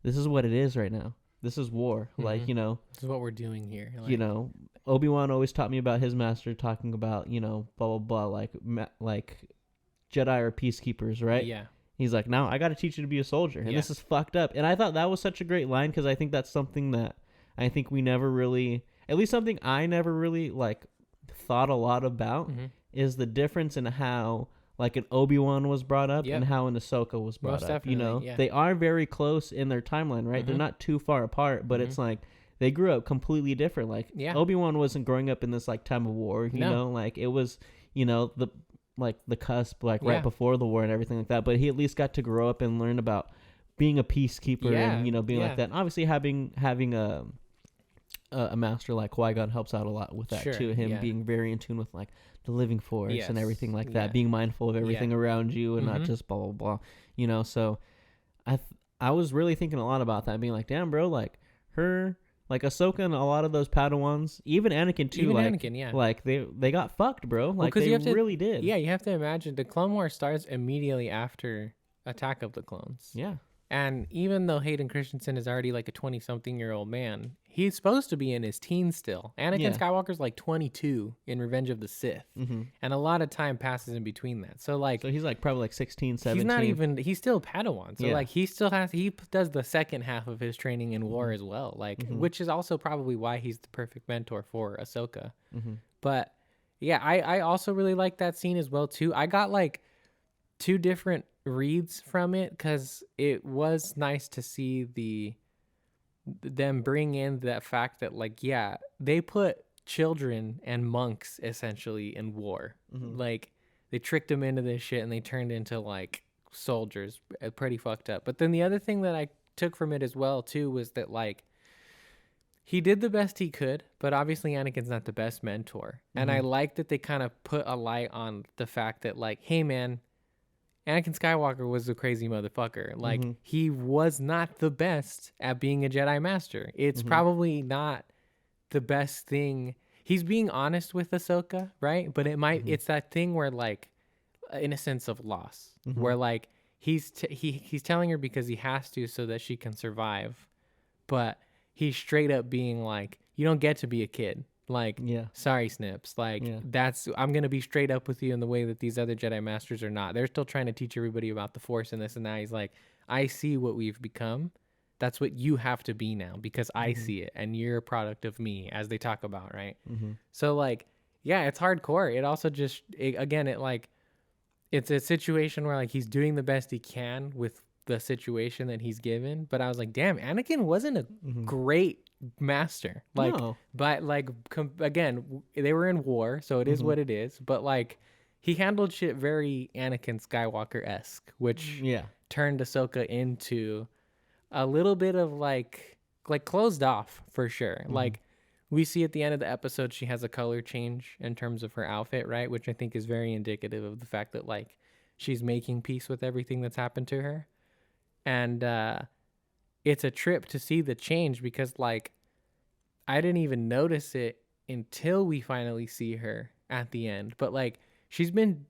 this is what it is right now. This is war. Like, you know. This is what we're doing here. Like, you know, Obi-Wan always taught me about his master talking about, you know, blah, blah, blah, like Jedi are peacekeepers, right? Yeah. He's like, now I got to teach you to be a soldier. And this is fucked up. And I thought that was such a great line because I think that's something that I think we never really, at least something I never really, like, thought a lot about is the difference in how, like, an Obi-Wan was brought up and how an Ahsoka was brought up. You know, they are very close in their timeline, right? They're not too far apart, but it's like they grew up completely different. Like, Obi-Wan wasn't growing up in this, like, time of war, you know? Like, it was, you know, the cusp, like right before the war and everything like that. But he at least got to grow up and learn about being a peacekeeper and, you know, being like that. And obviously having a master like Qui-Gon helps out a lot with that too. Him being very in tune with like the living force and everything like that, being mindful of everything around you and not just blah, blah, blah, you know? So I was really thinking a lot about that, being like, damn, bro, like like Ahsoka and a lot of those Padawans, even Anakin too, like they got fucked, bro. Like they really did. Yeah, you have to imagine the Clone Wars starts immediately after Attack of the Clones. Yeah. And even though Hayden Christensen is already like a 20-something-year-old man, he's supposed to be in his teens still. Anakin Skywalker's like 22 in Revenge of the Sith. And a lot of time passes in between that. So he's like probably like 16, 17. He's still Padawan. So like he does the second half of his training in war as well. Like, which is also probably why he's the perfect mentor for Ahsoka. But yeah, I also really like that scene as well too. I got like 2 different reads from it because it was nice to see them bring in that fact that like they put children and monks essentially in war. Like they tricked them into this shit and they turned into like soldiers. Pretty fucked up. But then the other thing that I took from it as well too was that like he did the best he could, but obviously Anakin's not the best mentor. And I like that they kind of put a light on the fact that like, hey man, Anakin Skywalker was a crazy motherfucker. Like, he was not the best at being a Jedi Master. It's probably not the best thing. He's being honest with Ahsoka, right? But it's that thing where, like, in a sense of loss, where, like, he's telling her because he has to so that she can survive. But he's straight up being like, you don't get to be a kid. Like, sorry, Snips. Like, I'm going to be straight up with you in the way that these other Jedi Masters are not. They're still trying to teach everybody about the Force and this and that. He's like, I see what we've become. That's what you have to be now because I see it. And you're a product of me, as they talk about, right? So, like, yeah, it's hardcore. It also just, it's a situation where, like, he's doing the best he can with the situation that he's given. But I was like, damn, Anakin wasn't a great master, like, but like again, they were in war, so it is what it is. But like, he handled shit very Anakin Skywalker-esque, which turned Ahsoka into a little bit of like closed off for sure. Like, we see at the end of the episode, she has a color change in terms of her outfit, right? Which I think is very indicative of the fact that like she's making peace with everything that's happened to her. And it's a trip to see the change because, like, I didn't even notice it until we finally see her at the end. But, like, she's been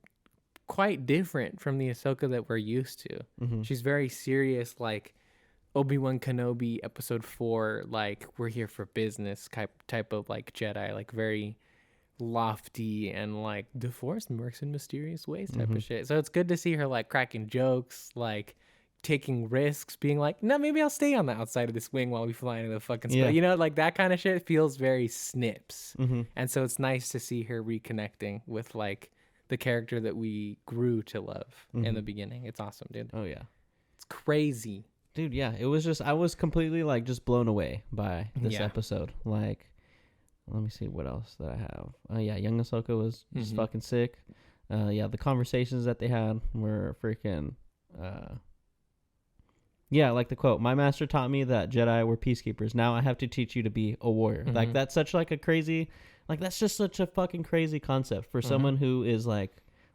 quite different from the Ahsoka that we're used to. She's very serious, like, Obi-Wan Kenobi episode 4, like, we're here for business type of, like, Jedi, like, very lofty and, like, the Force works in mysterious ways type of shit. So it's good to see her, like, cracking jokes, like, taking risks, being like, no, maybe I'll stay on the outside of this wing while we fly into the fucking sky. You know, like that kind of shit feels very Snips. And so it's nice to see her reconnecting with like the character that we grew to love in the beginning. It's awesome, dude. Oh yeah. It's crazy. Dude, yeah. It was just, I was completely like just blown away by this episode. Like, let me see what else that I have. Oh yeah, young Ahsoka was just fucking sick. The conversations that they had were freaking yeah, like the quote, my master taught me that Jedi were peacekeepers. Now I have to teach you to be a warrior. Like, that's such like a crazy, like, that's just such a fucking crazy concept for someone who is like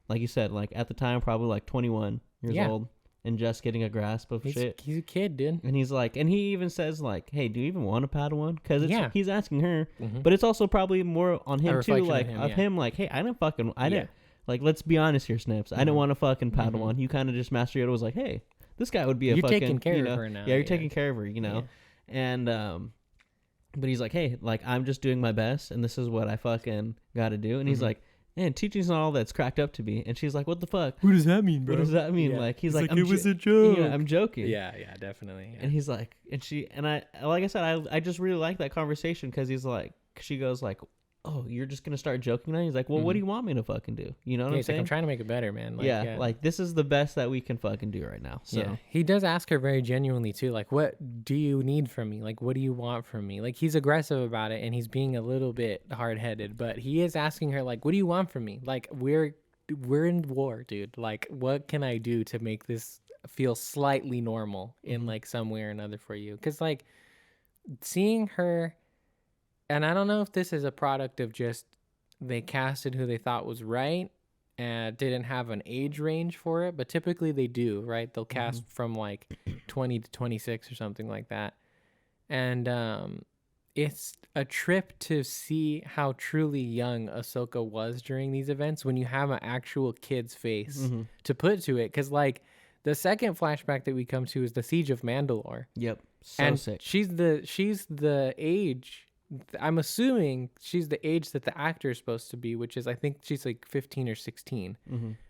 you said, like at the time, probably like 21 years old. and just getting a grasp of shit. He's a kid, dude. And he's like, and he even says like, "Hey, do you even want a Padawan?" Because he's asking her, Mm-hmm. but it's also probably more on him too, like him, like, "Hey, I didn't like, let's be honest here, Snips. I didn't want a fucking Padawan. You kind of just Master Yoda was like, hey, this guy would be you're fucking taking care of her now. Yeah, you're taking care of her, and but he's like, hey, like I'm just doing my best, and this is what I fucking got to do, and he's like. Man, teaching's not all that's cracked up to be. And she's like, what the fuck? What does that mean, bro? What does that mean? Like, he's like, it was a joke. Yeah, I'm joking. Yeah, definitely. Yeah. And he's like, like I said, I just really like that conversation because he's like, she goes like, oh, you're just going to start joking now? He's like, well, what do you want me to fucking do? You know what I'm saying? Like, I'm trying to make it better, man. Like, like this is the best that we can fucking do right now. So he does ask her very genuinely too, like, what do you need from me? Like, what do you want from me? Like, he's aggressive about it and he's being a little bit hard-headed, but he is asking her, like, what do you want from me? Like, we're in war, dude. Like, what can I do to make this feel slightly normal in like some way or another for you? Because like seeing her, and I don't know if this is a product of just they casted who they thought was right and didn't have an age range for it, but typically they do, right? They'll cast from like 20 to 26 or something like that. And it's a trip to see how truly young Ahsoka was during these events when you have an actual kid's face to put to it. Because like the second flashback that we come to is the Siege of Mandalore. Yep. So and sick. She's the age. I'm assuming she's the age that the actor is supposed to be, which is, I think she's like 15 or 16,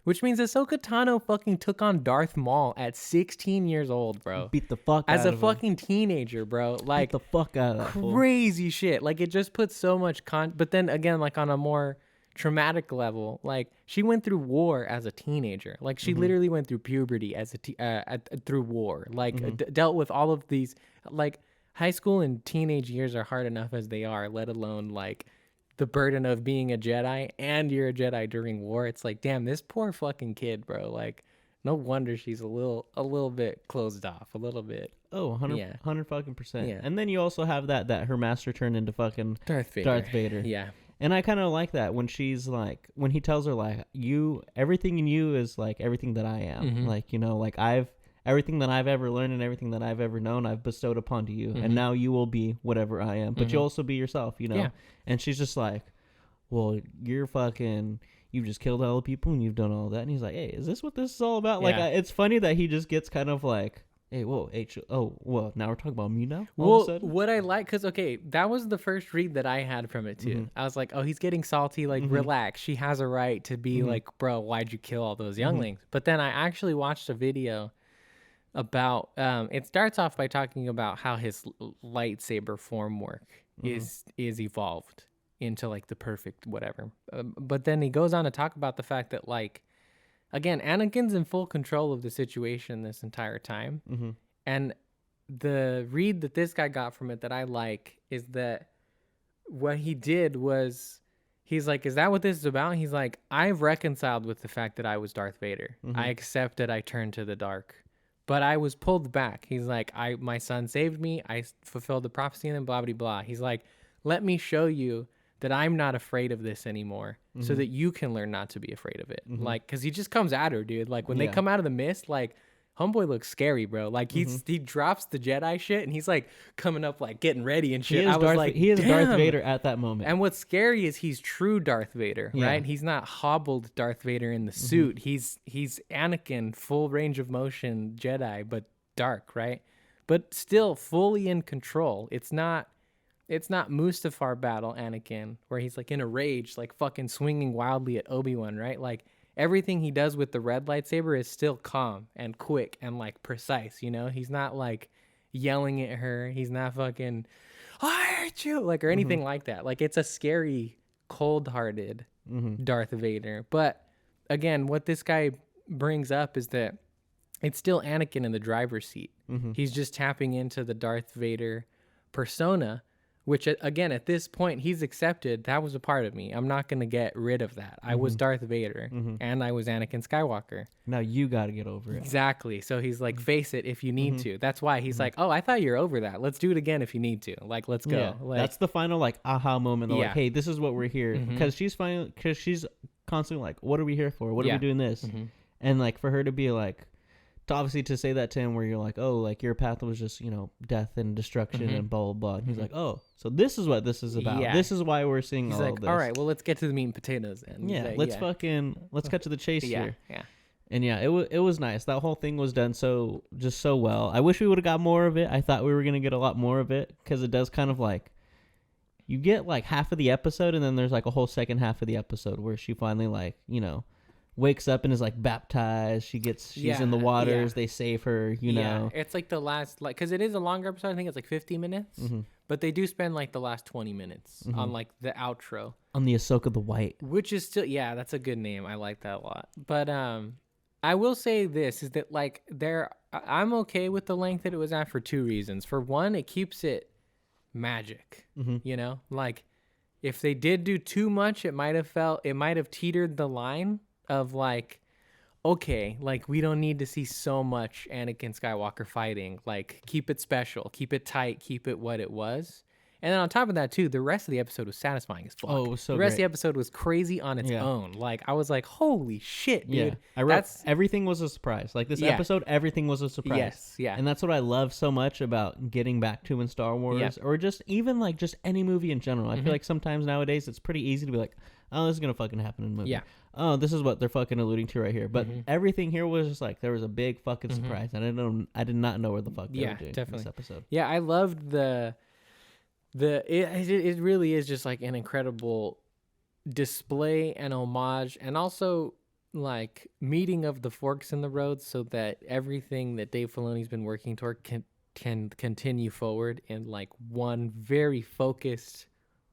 which means Ahsoka Tano fucking took on Darth Maul at 16 years old, bro. Beat the fuck out as a of fucking teenager, bro. Like, beat the fuck out of that fool. Crazy shit. Like, it just puts so much but then again, like on a more traumatic level, like she went through war as a teenager. Like she literally went through puberty as through war. Like dealt with all of these, like. High school and teenage years are hard enough as they are, let alone like the burden of being a Jedi and you're a Jedi during war. It's like, damn, this poor fucking kid, bro. Like, no wonder she's a little bit closed off, a little bit. Oh, 100 fucking percent. Yeah. And then you also have that her master turned into fucking Darth Vader. Yeah. And I kind of like that when she's like, when he tells her like, everything in you is like everything that I am. Like, like everything that I've ever learned and everything that I've ever known, I've bestowed upon to you. And now you will be whatever I am. But you'll also be yourself, Yeah. And she's just like, well, you've just killed all the people and you've done all that. And he's like, hey, is this what this is all about? Like, it's funny that he just gets kind of like, hey, whoa, well, now we're talking about me now? All of a sudden? What I like, because, okay, that was the first read that I had from it, too. I was like, oh, he's getting salty, like, relax. She has a right to be like, bro, why'd you kill all those younglings? But then I actually watched a video about it starts off by talking about how his lightsaber form work is evolved into like the perfect whatever, but then he goes on to talk about the fact that, like, again, Anakin's in full control of the situation this entire time. And the read that this guy got from it that I like is that what he did was, he's like, is that what this is about? And he's like, I've reconciled with the fact that I was Darth Vader. I accepted I turned to the dark. But I was pulled back. He's like, my son saved me. I fulfilled the prophecy and then blah, blah, blah. He's like, let me show you that I'm not afraid of this anymore so that you can learn not to be afraid of it. Like, because he just comes at her, dude. Like, when they come out of the mist, like, homeboy looks scary, bro. Like, he drops the Jedi shit and he's like coming up, like getting ready and shit. He is Darth Vader at that moment. And what's scary is he's true Darth Vader, right? He's not hobbled Darth Vader in the suit. He's Anakin, full range of motion Jedi, but dark, right? But still fully in control. It's not Mustafar battle Anakin where he's like in a rage, like fucking swinging wildly at Obi-Wan, right? Like, everything he does with the red lightsaber is still calm and quick and like precise, He's not like yelling at her. He's not fucking, I hate you, like, or anything like that. Like, it's a scary, cold-hearted Darth Vader. But again, what this guy brings up is that it's still Anakin in the driver's seat. He's just tapping into the Darth Vader persona, which, again, at this point, he's accepted that was a part of me. I'm not going to get rid of that. I was Darth Vader, and I was Anakin Skywalker. Now you got to get over it. Exactly. So he's like, face it if you need to. That's why he's like, oh, I thought you're over that. Let's do it again if you need to. Like, let's go. Yeah, like, that's the final, like, aha moment. Like, hey, this is what we're here. Because she's constantly like, what are we here for? What are we doing this? And, like, for her to be like, obviously to say that to him where you're like, oh, like your path was just, death and destruction and blah, blah, blah. And he's like, oh, so this is what this is about. Yeah. This is why we're seeing He's all like, of this. all right, well, let's get to the meat and potatoes then. Yeah, Like, let's cut to the chase here. Yeah. And yeah, it was nice. That whole thing was done so well. I wish we would have got more of it. I thought we were going to get a lot more of it because it does kind of like, you get like half of the episode and then there's like a whole second half of the episode where she finally like, wakes up and is like baptized. She's in the waters. They save her, you know. It's like the last, like, because it is a longer episode. I think it's like 50 minutes. But they do spend like the last 20 minutes on like the outro. On the Ahsoka the White. Which is still, that's a good name. I like that a lot. But I will say this is that like I'm okay with the length that it was at for two reasons. For one, it keeps it magic, like if they did do too much, it might have teetered the line of like, okay, like we don't need to see so much Anakin Skywalker fighting, like keep it special, keep it tight, keep it what it was. And then on top of that too, the rest of the episode was satisfying as fuck. Oh, it was so the rest great. of the episode was crazy on its own. Like I was like, holy shit, dude. Everything was a surprise. Like this episode, everything was a surprise. Yes, yeah. And that's what I love so much about getting back to in Star Wars, or just even like just any movie in general. I feel like sometimes nowadays it's pretty easy to be like, oh, this is gonna fucking happen in a movie. Yeah. Oh, this is what they're fucking alluding to right here. But everything here was just like there was a big fucking surprise, and I did not know where the fuck they were doing in this episode. Yeah, I loved it really is just like an incredible display and homage, and also like meeting of the forks in the road, so that everything that Dave Filoni's been working toward can continue forward in like one very focused,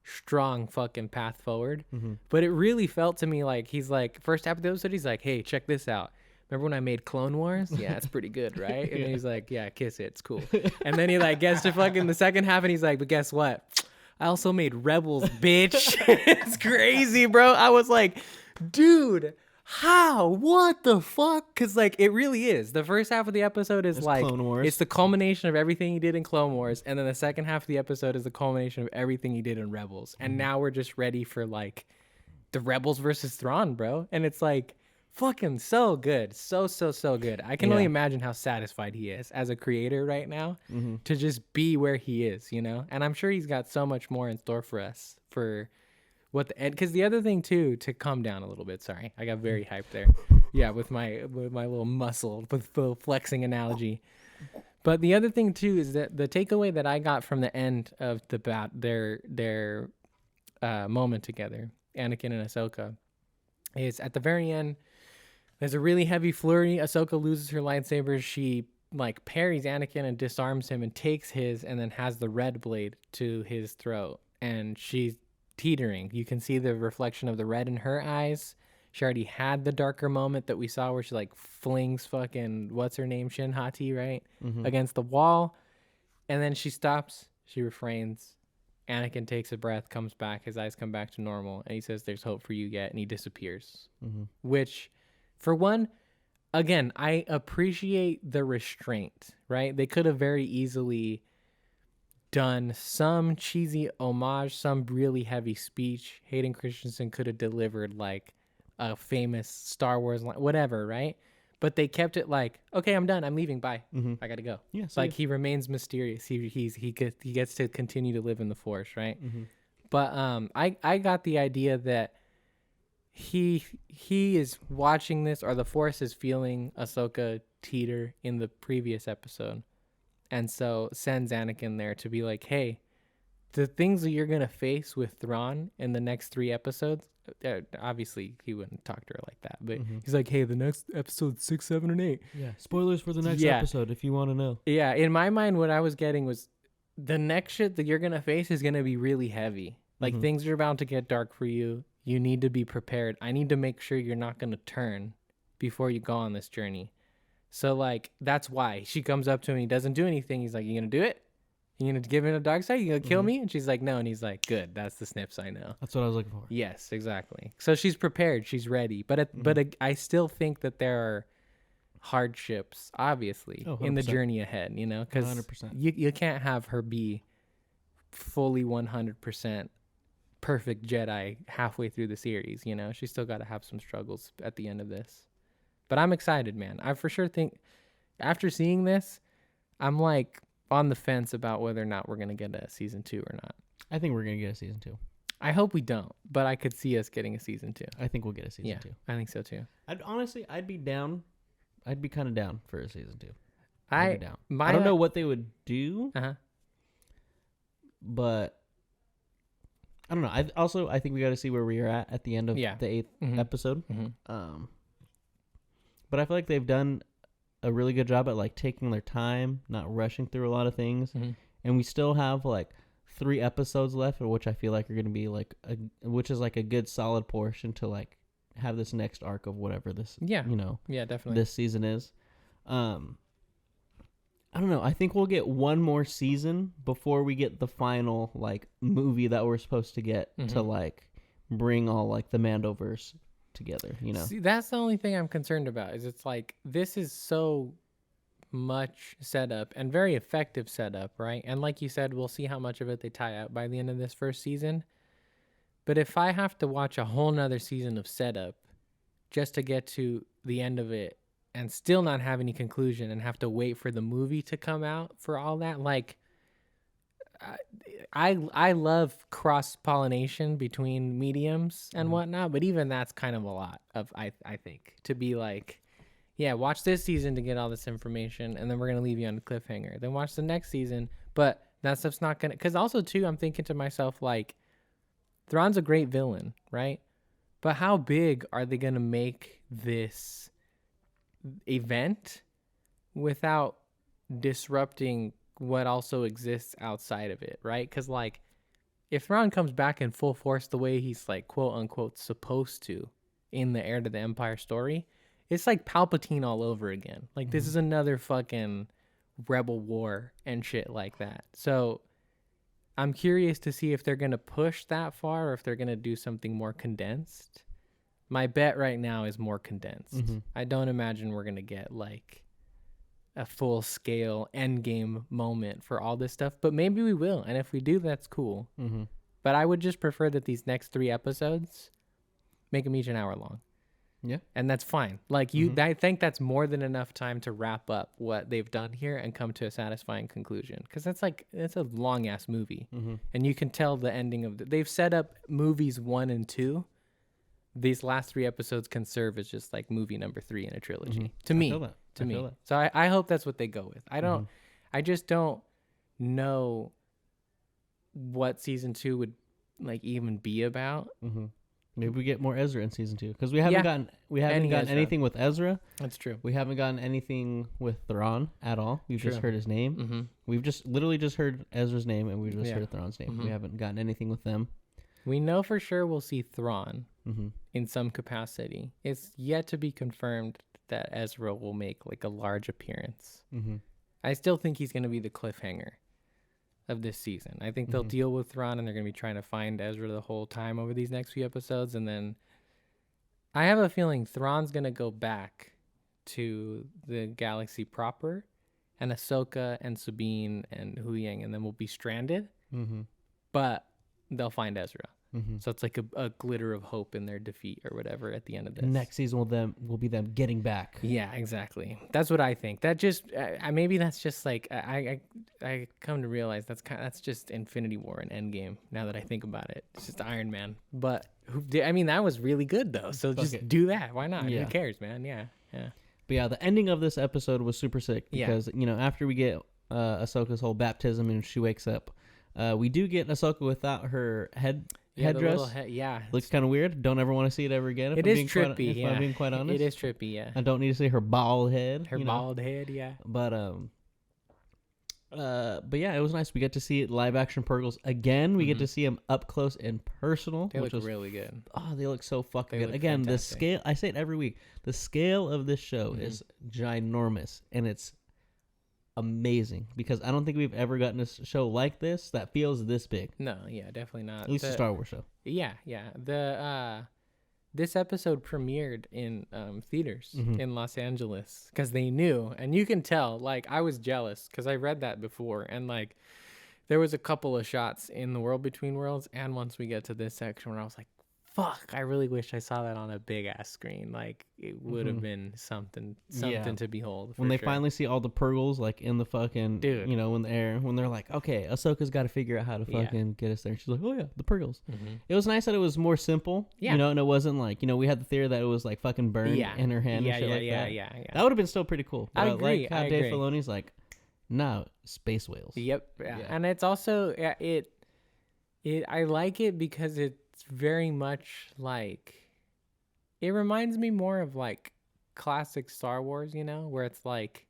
strong fucking path forward. But it really felt to me like he's like, first half of the episode, he's like, hey, check this out. Remember when I made Clone Wars? Yeah, it's pretty good, right? And then he's like, yeah, kiss it, it's cool. And then he like gets to fucking the second half and he's like, but guess what? I also made Rebels, bitch. It's crazy, bro. I was like, dude, how? What the fuck? Because like it really is. The first half of the episode is like Clone Wars. It's the culmination of everything he did in Clone Wars, and then the second half of the episode is the culmination of everything he did in Rebels. And now we're just ready for like the Rebels versus Thrawn, bro. And it's like fucking so good. So good. I can only imagine how satisfied he is as a creator right now to just be where he is, And I'm sure he's got so much more in store for us for what the end. Because the other thing too, to calm down a little bit. Sorry, I got very hyped there. Yeah, with my little muscle, with the flexing analogy. But the other thing too is that the takeaway that I got from the end of their moment together, Anakin and Ahsoka, is at the very end. There's a really heavy flurry. Ahsoka loses her lightsaber. She like parries Anakin and disarms him and takes his, and then has the red blade to his throat. And she's teetering. You can see the reflection of the red in her eyes. She already had the darker moment that we saw where she like flings fucking what's her name, Shin Hati, right, against the wall. And then she stops. She refrains. Anakin takes a breath, comes back. His eyes come back to normal, and he says, "There's hope for you yet," and he disappears. Which, for one, again, I appreciate the restraint, right? They could have very easily done some cheesy homage, some really heavy speech. Hayden Christensen could have delivered like a famous Star Wars line, whatever, right? But they kept it like, okay, I'm done. I'm leaving. Bye. I gotta go. Yeah, like he remains mysterious. He gets to continue to live in the Force, right? But I got the idea that he is watching this, or the Force is feeling Ahsoka teeter in the previous episode, and so sends Anakin there to be like, hey, the things that you're gonna face with Thrawn in the next 3 episodes. Obviously, he wouldn't talk to her like that, but he's like, hey, the next episode 6, 7, and 8. Yeah, spoilers for the next episode if you want to know. Yeah, in my mind, what I was getting was the next shit that you're gonna face is gonna be really heavy. Like things are about to get dark for you. You need to be prepared. I need to make sure you're not gonna turn before you go on this journey. So like that's why she comes up to him. He doesn't do anything. He's like, you gonna do it? You gonna give him a dark side? You gonna kill me? And she's like, no. And he's like, good. That's the snips I know. That's what I was looking for. Yes, exactly. So she's prepared. She's ready. But I still think that there are hardships, obviously, in the journey ahead. Because 100%. You can't have her be fully 100% perfect Jedi halfway through the series. She's still got to have some struggles at the end of this. But I'm excited, man. I for sure think After seeing this, I'm like on the fence about whether or not we're gonna get a season 2 or not. I think we're gonna get a season 2. I hope we don't, but I could see us getting a season 2. I think we'll get a season 2. I think so too. I'd be down. I'd be kind of down for a season 2. I I'd be down. I don't know what they would do, but I don't know. I think we got to see where we are at the end of the 8th episode. But I feel like they've done a really good job at like taking their time, not rushing through a lot of things, and we still have like 3 episodes left, which I feel like are going to be like which is like a good solid portion to like have this next arc of whatever this definitely this season is. I don't know. I think we'll get one more season before we get the final like movie that we're supposed to get to like bring all like the Mandoverse together, you know. See, that's the only thing I'm concerned about is it's like this is so much setup and very effective setup, right? And like you said, we'll see how much of it they tie out by the end of this first season. But if I have to watch a whole nother season of setup just to get to the end of it and still not have any conclusion and have to wait for the movie to come out for all that, like I love cross-pollination between mediums and whatnot, but even that's kind of a lot of I think to be like, yeah, watch this season to get all this information, and then we're gonna leave you on a cliffhanger. Then watch the next season, but that stuff's not gonna. Because also too, I'm thinking to myself like, Thrawn's a great villain, right? But how big are they gonna make this event without disrupting what also exists outside of it, right? Because like, if Thrawn comes back in full force the way he's like quote unquote supposed to in the Heir to the Empire story, it's like Palpatine all over again. Like this is another fucking rebel war and shit like that. So I'm curious to see if they're gonna push that far or if they're gonna do something more condensed. My bet right now is more condensed. I don't imagine we're gonna get like a full scale endgame moment for all this stuff, but maybe we will. And if we do, that's cool. But I would just prefer that these next 3 episodes make them each an hour long. Yeah. And that's fine. Like I think that's more than enough time to wrap up what they've done here and come to a satisfying conclusion. Cause that's a long ass movie. And you can tell the ending of they've set up movies 1 and 2. These last 3 episodes can serve as just like movie number 3 in a trilogy to me. To me. So I hope that's what they go with. I just don't know what season 2 would like even be about. Maybe we get more Ezra in season 2 because we haven't gotten anything with Ezra. That's true. We haven't gotten anything with Thrawn at all. We've just heard his name. We've just literally just heard Ezra's name and we've just heard Thrawn's name. We haven't gotten anything with them. We know for sure we'll see Thrawn in some capacity. It's yet to be confirmed that Ezra will make like a large appearance. I still think he's going to be the cliffhanger of this season. I think they'll deal with Thrawn and they're going to be trying to find Ezra the whole time over these next few episodes. And then I have a feeling Thrawn's going to go back to the galaxy proper and Ahsoka and Sabine and Huyang, and then we'll be stranded. But they'll find Ezra. So it's like a glitter of hope in their defeat or whatever at the end of this. Next season will be them getting back. Yeah, exactly. That's what I think. That just maybe that's just like I come to realize that's just Infinity War and Endgame. Now that I think about it, it's just Iron Man. But that was really good though. So just do that. Why not? Yeah. Who cares, man? Yeah. But yeah, the ending of this episode was super sick because after we get Ahsoka's whole baptism and she wakes up, we do get Ahsoka without her headdress. Looks kind of weird. Don't ever want to see it ever again. It is trippy. If I'm being quite honest, it is trippy. Yeah. I don't need to see her bald head. Bald head. Yeah. But yeah, it was nice. We get to see live action Purgles again. We get to see them up close and personal. They look really good. Oh, they look so fucking good. Again, fantastic. The scale. I say it every week. The scale of this show is ginormous, and it's amazing because I don't think we've ever gotten a show like this that feels this big. No, yeah, definitely not. At least a Star Wars show. Yeah. This episode premiered in theaters in Los Angeles because they knew, and you can tell. Like I was jealous because I read that before, and like there was a couple of shots in the World Between Worlds, and once we get to this section where I was like, fuck, I really wish I saw that on a big ass screen. Like it would have been something to behold. When they finally see all the Purgles like in the fucking, Dude. you know, in the air, when they're like, okay, Ahsoka's got to figure out how to fucking get us there. And she's like, oh yeah, the Purgles. It was nice that it was more simple, you know, and it wasn't like, you know, we had the theory that it was like fucking burned in her hand and shit like that. Yeah. That would have been still pretty cool. I But agree. like how Dave Filoni's like, no, space whales. Yep. Yeah. And it's also I like it because it's very much like, it reminds me more of like classic Star Wars, you know, where it's like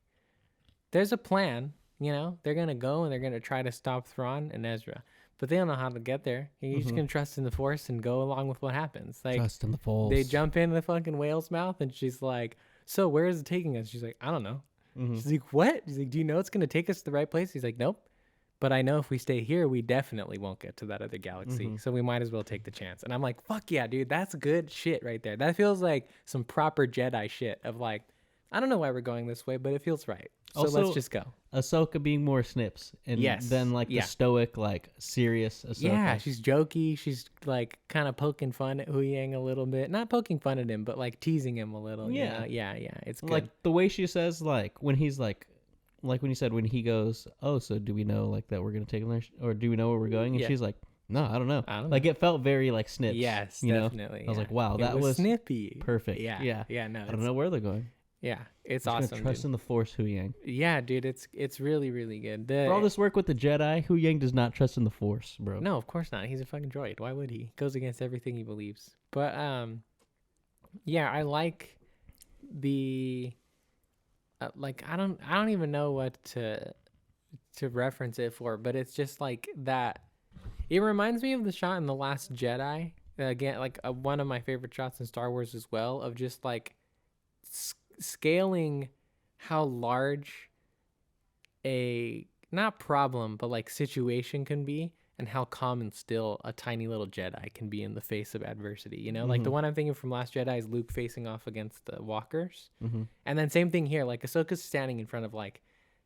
there's a plan, you know, they're gonna go and they're gonna try to stop Thrawn and Ezra, but they don't know how to get there. You're just gonna trust in the Force and go along with what happens. Like, trust in the Force. They jump in the fucking whale's mouth and she's like, so where is it taking us? She's like, I don't know. She's like, what? She's like, do you know it's gonna take us to the right place? He's like, nope. But I know if we stay here, we definitely won't get to that other galaxy. So we might as well take the chance. And I'm like, fuck yeah, dude. That's good shit right there. That feels like some proper Jedi shit of like, I don't know why we're going this way, but it feels right. So Also, let's just go. Ahsoka being more Snips. And then like the stoic, like serious Ahsoka. Yeah, she's jokey. She's like kind of poking fun at Hu Yang a little bit. Not poking fun at him, but like teasing him a little. Yeah. You know? Yeah. It's good. Like the way she says, like when he's like when you said when he goes, oh, so do we know like that we're gonna take him there, or do we know where we're going? And she's like, no, I don't know. Like it felt very like Snips. Yes, you definitely. Know? I was like, wow, that was snippy. Perfect. Yeah. No, I don't know where they're going. Yeah, it's Just awesome. Trust in the Force, Hu Yang. Yeah, dude, it's really really good. For all this work with the Jedi, Hu Yang does not trust in the Force, bro. No, of course not. He's a fucking droid. Why would he? Goes against everything he believes. But yeah, I like the. Like I don't even know what to reference it for, but it's just like that. It reminds me of the shot in The Last Jedi. Again, like one of my favorite shots in Star Wars as well, of just like scaling how large a not problem but like situation can be, and how calm and still a tiny little Jedi can be in the face of adversity. You know, like the one I'm thinking from Last Jedi is Luke facing off against the walkers. And then same thing here, like Ahsoka's standing in front of like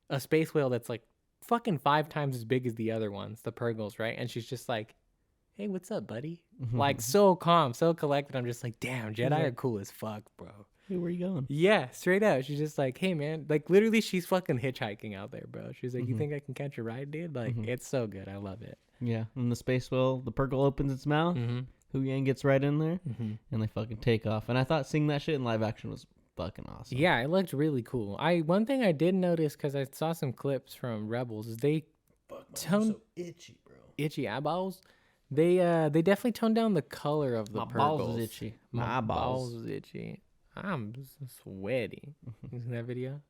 a space whale that's like fucking 5 times as big as the other ones, the Purgles, right? And she's just like, hey, what's up, buddy? Like so calm, so collected. I'm just like, damn, Jedi are cool as fuck, bro. Hey, where you going? Yeah, straight out. She's just like, hey, man. Like, literally, she's fucking hitchhiking out there, bro. She's like, you think I can catch a ride, dude? Like, it's so good. I love it. Yeah, and the space whale, the Purgle opens its mouth, Hu Yang gets right in there, and they fucking take off. And I thought seeing that shit in live action was fucking awesome. Yeah, it looked really cool. One thing I did notice, because I saw some clips from Rebels, is they toned... so itchy, bro. Itchy eyeballs? They definitely toned down the color of the My Purgles. balls is itchy. My eyeballs is itchy. I'm sweaty. You seen that video?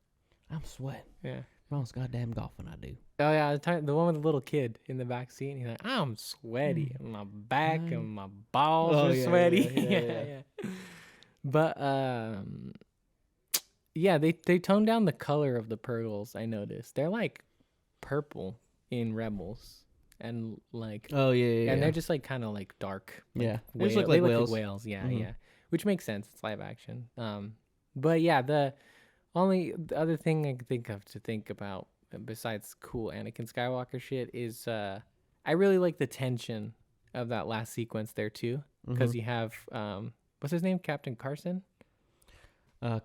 I'm sweating. Yeah. Most goddamn golfing I do. Oh yeah, the one with the little kid in the back seat. And he's like, I'm sweaty. And my back and my balls are sweaty. Yeah. But yeah, they toned down the color of the Purgles. I noticed they're like purple in Rebels, and like and they're just like kind of like dark. Like they just look like whales. Like whales. Yeah. Which makes sense. It's live action. But yeah, the other thing I can think about besides cool Anakin Skywalker shit is I really like the tension of that last sequence there too, because you have what's his name, Captain Carson?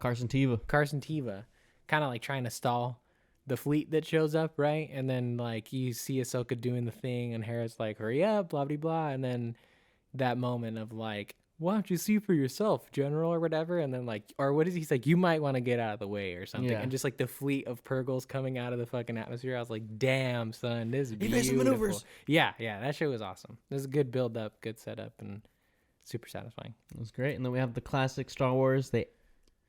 Carson Teva, kind of like trying to stall the fleet that shows up, right? And then like you see Ahsoka doing the thing, and Hera's like, "Hurry up, blah blah blah," and then that moment of like, why don't you see for yourself, General, or whatever? And then like, or what is he? He's like, you might want to get out of the way or something. And just like the fleet of Purgles coming out of the fucking atmosphere, I was like, damn, son, this is beautiful. Maneuvers. Yeah, that shit was awesome. This is a good build up, good setup, and super satisfying. It was great. And then we have the classic Star Wars. They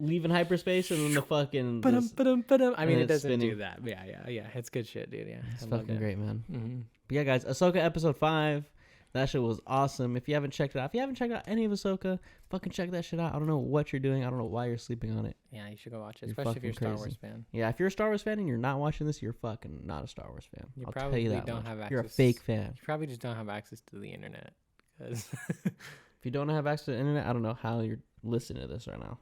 leave in hyperspace, and then the fucking... I mean, it doesn't do that. Yeah. It's good shit, dude. Yeah, it's fucking great, man. But yeah, guys, Ahsoka Episode 5. That shit was awesome. If you haven't checked it out, if you haven't checked out any of Ahsoka, fucking check that shit out. I don't know what you're doing. I don't know why you're sleeping on it. Yeah, you should go watch it, especially if you're a Star Wars fan. Yeah, if you're a Star Wars fan and you're not watching this, you're fucking not a Star Wars fan. You I'll probably tell you that don't much. have access. You're a fake fan. You probably just don't have access to the internet. Cause if you don't have access to the internet, I don't know how you're listening to this right now.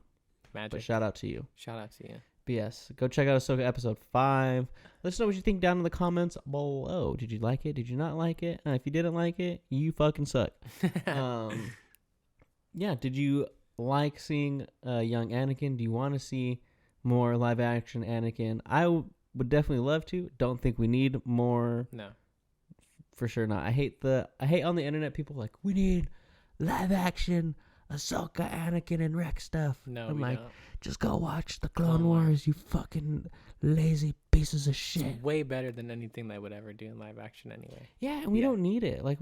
Magic. But shout out to you. Shout out to you. But yes, go check out Ahsoka Episode 5. Let us know what you think down in the comments below. Did you like it? Did you not like it? If you didn't like it, you fucking suck. yeah, did you like seeing young Anakin? Do you want to see more live action Anakin? Would definitely love to. Don't think we need more. No. For sure not. I hate on the internet people like, we need live action Ahsoka, Anakin, and Rex stuff. No, I'm we like, don't. just go watch the Clone Wars, you fucking lazy pieces of shit. It's way better than anything they would ever do in live action anyway. Yeah, and we don't need it. Like,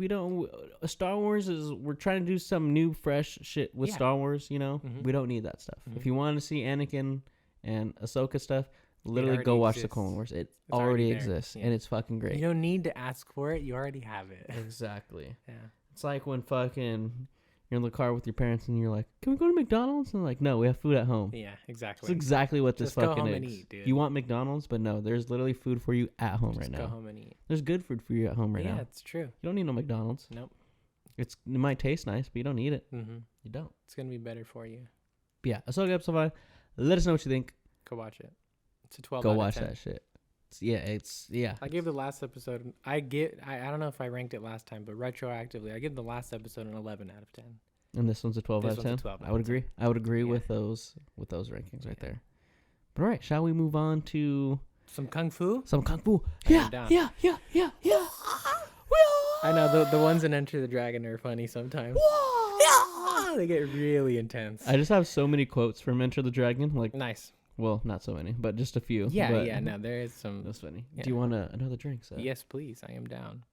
Star Wars we're trying to do some new, fresh shit with Star Wars, you know? Mm-hmm. We don't need that stuff. If you want to see Anakin and Ahsoka stuff, literally go watch the Clone Wars. It's already exists, and it's fucking great. You don't need to ask for it. You already have it. Exactly. Yeah. It's like when fucking you're in the car with your parents and you're like, can we go to McDonald's? And they're like, no, we have food at home. Yeah, exactly. That's exactly what this Just go fucking home is. and eat, dude. You want McDonald's, but no, there's literally food for you at home right now. Go home and eat. There's good food for you at home right now. Yeah, it's true. You don't need no McDonald's. Nope. It might taste nice, but you don't need it. Mm-hmm. You don't. It's going to be better for you. But yeah, Ahsoka episode 5. Let us know what you think. Go watch it. It's a 12 Go out of watch 10. that shit. Yeah. I gave the last episode, I don't know if I ranked it last time, but retroactively, I give the last episode an 11 out of 10. And this one's a 12 out of 10. I would agree. I would agree with those rankings right there. But all right, shall we move on to some kung fu? Yeah. I know the ones in Enter the Dragon are funny sometimes. They get really intense. I just have so many quotes from Enter the Dragon. Like, nice. Well, not so many, but just a few. No, there is some. That's funny. Yeah. Do you want another drink, sir? Yes, please. I am down.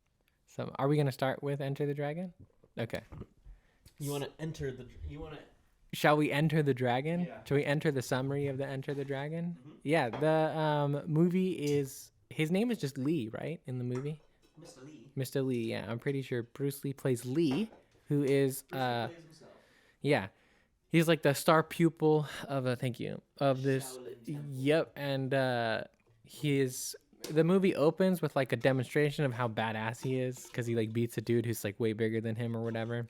So, are we gonna start with Enter the Dragon? Okay. You want to enter the? Shall we enter the dragon? Yeah. Shall we enter the summary of the Enter the Dragon? Mm-hmm. Yeah. The movie is his name is just Lee, right? In the movie. Mr. Lee. Mr. Lee. Yeah, I'm pretty sure Bruce Lee plays Lee, who is yeah. He's like the star pupil of this. Yep, and the movie opens with like a demonstration of how badass he is because he like beats a dude who's like way bigger than him or whatever,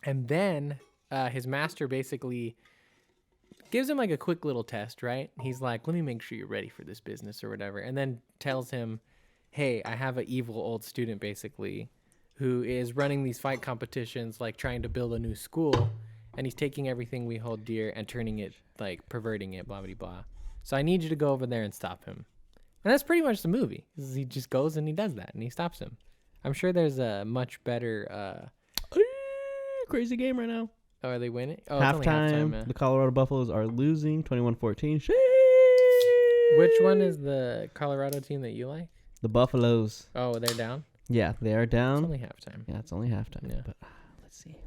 and then his master basically gives him like a quick little test, right? He's like, "Let me make sure you're ready for this business or whatever," and then tells him, "Hey, I have an evil old student basically who is running these fight competitions, like trying to build a new school." And he's taking everything we hold dear and turning it, like, perverting it, blah, blah, blah. So I need you to go over there and stop him. And that's pretty much the movie. He just goes and he does that, and he stops him. I'm sure there's a much better... crazy game right now. Oh, are they winning? Oh, halftime. The Colorado Buffaloes are losing 21-14. Sheesh. Which one is the Colorado team that you like? The Buffaloes. Oh, they're down? Yeah, they are down. It's only halftime. Yeah, it's only halftime. Yeah. But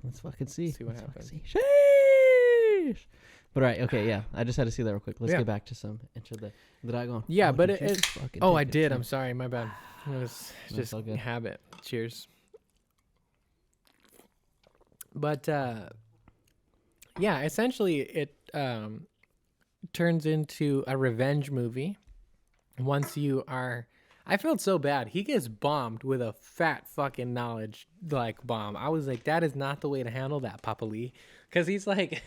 let's fucking see. See what happens. Sheesh. But all right, okay, yeah. I just had to see that real quick. Let's get back to some Enter the Dragon. Yeah, but I did. I'm I'm sorry. My bad. It was just habit. Cheers. But yeah, essentially it turns into a revenge movie. Once you are, I felt so bad. He gets bombed with a fat fucking knowledge like bomb. I was like, that is not the way to handle that, Papa Lee, because he's like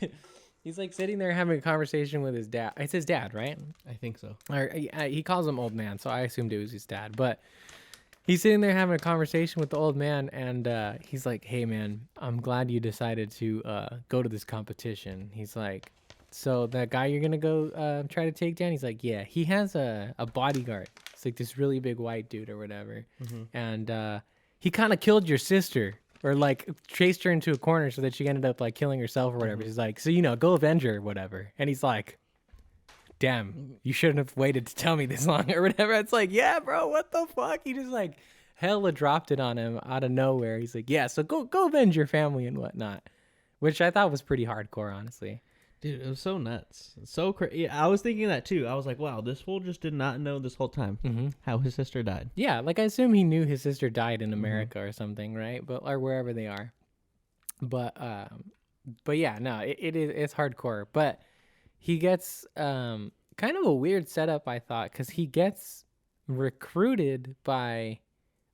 sitting there having a conversation with his dad. It's his dad, right? I think so. Or he calls him old man, so I assumed it was his dad. But he's sitting there having a conversation with the old man, and he's like, "Hey, man, I'm glad you decided to go to this competition." He's like, "So the guy you're gonna go try to take down?" He's like, "Yeah, he has a bodyguard. It's like this really big white dude or whatever, and he kind of killed your sister." Or like chased her into a corner so that she ended up like killing herself or whatever. He's like, so go avenge her or whatever. And he's like, damn, you shouldn't have waited to tell me this long or whatever. It's like, yeah, bro, what the fuck? He just like hella dropped it on him out of nowhere. He's like, yeah, so go avenge your family and whatnot, which I thought was pretty hardcore, honestly. Dude, it was so nuts. So crazy. Yeah, I was thinking that too. I was like, wow, this fool just did not know this whole time how his sister died. Yeah, like I assume he knew his sister died in America or something, right? Or wherever they are. But yeah, no, it's hardcore. But he gets kind of a weird setup, I thought, because he gets recruited by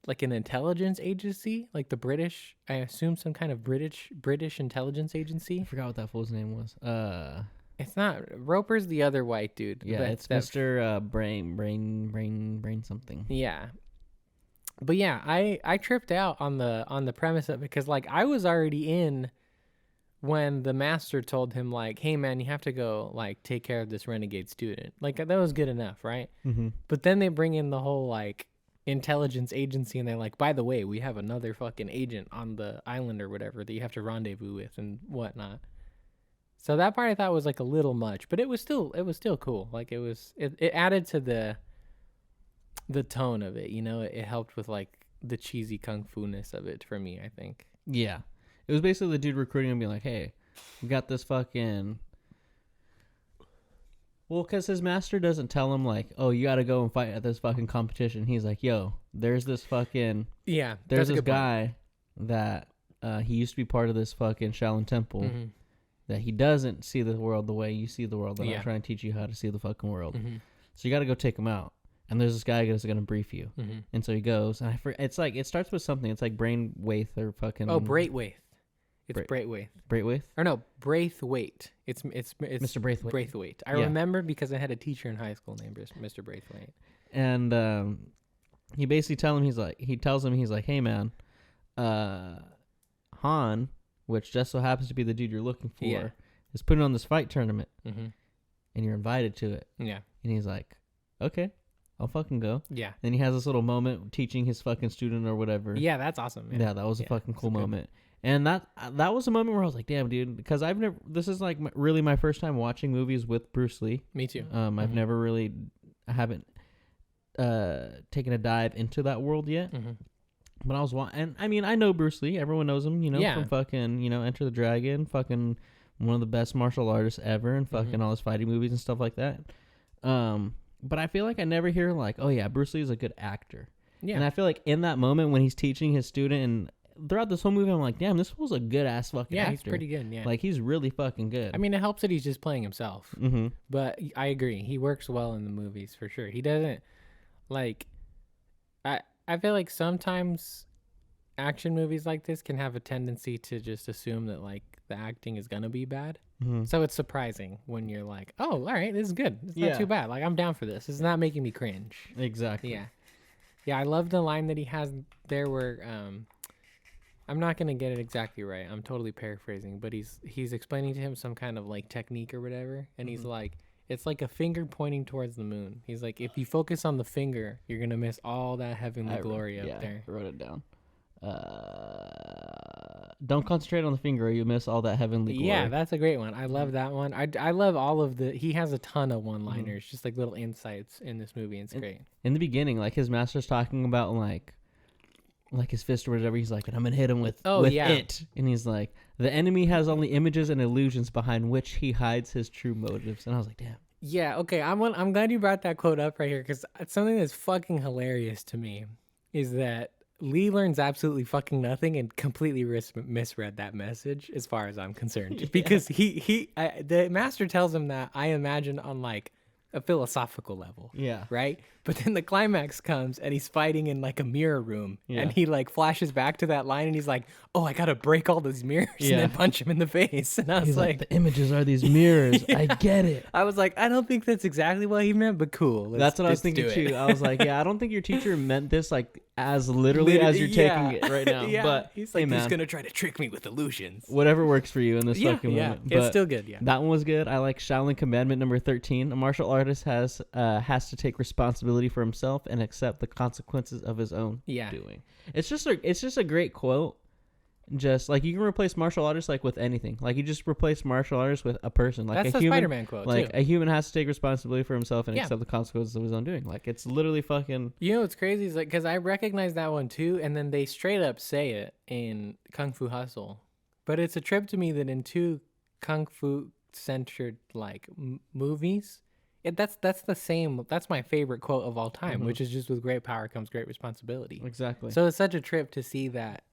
like an intelligence agency, like the British. I assume some kind of British intelligence agency. I forgot what that fool's name was. It's not Roper's the other white dude. Yeah, it's Mr. Brain something. Yeah. But yeah, I tripped out on the premise of it because like I was already in when the master told him like, "Hey man, you have to go like take care of this renegade student." Like that was good enough, right? Mm-hmm. But then they bring in the whole like intelligence agency and they're like, "By the way, we have another fucking agent on the island or whatever that you have to rendezvous with and whatnot." So that part I thought was like a little much, but it was still cool. Like it added to the tone of it, you know. It helped with like the cheesy kung fu-ness of it for me, I think. Yeah. It was basically the dude recruiting him being like, hey, we got this fucking... Well, because his master doesn't tell him, like, oh, you got to go and fight at this fucking competition. He's like, yo, there's this fucking... Yeah, there's this guy that he used to be part of this fucking Shaolin Temple that he doesn't see the world the way you see the world. And I'm trying to teach you how to see the fucking world. So you got to go take him out. And there's this guy that's going to brief you. And so he goes, and it's like, it starts with something. It's like Braithwaite or fucking... Oh, Braithwaite. It's Braithwaite. Braithwaite? Or no, Braithwaite. It's Mr. Braithwaite. Braithwaite. I remember because I had a teacher in high school named Mr. Braithwaite. And he basically tells him, he's like, hey man, Han, which just so happens to be the dude you're looking for, is putting on this fight tournament. And you're invited to it. Yeah. And he's like, okay, I'll fucking go. Yeah. Then he has this little moment teaching his fucking student or whatever. Yeah, that's awesome. Yeah, that was a fucking cool moment. And that was a moment where I was like, damn, dude, because this is like really my first time watching movies with Bruce Lee. Me too. I've never really, I haven't taken a dive into that world yet. But I was and I mean, I know Bruce Lee. Everyone knows him, you know, from fucking, you know, Enter the Dragon, fucking one of the best martial artists ever, and fucking all his fighting movies and stuff like that. But I feel like I never hear like, oh yeah, Bruce Lee is a good actor. Yeah. And I feel like in that moment when he's teaching his student and throughout this whole movie, I'm like, damn, this was a good ass fucking actor. Yeah, he's pretty good. Yeah, like he's really fucking good. I mean, it helps that he's just playing himself. But I agree, he works well in the movies for sure. He doesn't like. I feel like sometimes action movies like this can have a tendency to just assume that like the acting is gonna be bad. So it's surprising when you're like, oh, all right, this is good. It's not too bad. Like I'm down for this. It's not making me cringe. Exactly. Yeah. I love the line that he has there where I'm not gonna get it exactly right. I'm totally paraphrasing, but he's explaining to him some kind of like technique or whatever, and he's like, it's like a finger pointing towards the moon. He's like, if you focus on the finger, you're gonna miss all that heavenly glory up there. I wrote it down. Don't concentrate on the finger or you miss all that heavenly glory. Yeah, that's a great one. I love that one. I love all of he has a ton of one-liners, just like little insights in this movie, and it's great. In the beginning, like his master's talking about like his fist or whatever, he's like, and I'm gonna hit him with it. And he's like, the enemy has only images and illusions behind which he hides his true motives. And I was like, damn. Yeah, okay. I'm glad you brought that quote up right here, because something that's fucking hilarious to me is that Lee learns absolutely fucking nothing and completely misread that message as far as I'm concerned. Because the master tells him that, I imagine, on like a philosophical level. Yeah. Right? But then the climax comes and he's fighting in like a mirror room and he like flashes back to that line and he's like, oh, I gotta break all those mirrors and then punch him in the face. And I was like, the images are these mirrors. I get it. I was like, I don't think that's exactly what he meant, but cool. That's what I was thinking too. I was like, yeah, I don't think your teacher meant this like as literally as you're taking it right now. But he's like, he's gonna try to trick me with illusions. Whatever works for you in this fucking moment. But it's still good. Yeah, that one was good. I like Shaolin Commandment number 13. A martial artist has to take responsibility for himself and accept the consequences of his own doing. It's just a great quote. Just like you can replace martial artists like with anything. Like you just replace martial artists with a person. Like that's a human Spider-Man quote. Like too. A human has to take responsibility for himself and accept the consequences of his own doing. Like it's literally fucking. You know what's crazy is like because I recognize that one too, and then they straight up say it in Kung Fu Hustle. But it's a trip to me that in two kung fu centered like movies. That's the same. That's my favorite quote of all time, which is just with great power comes great responsibility. Exactly. So it's such a trip to see that,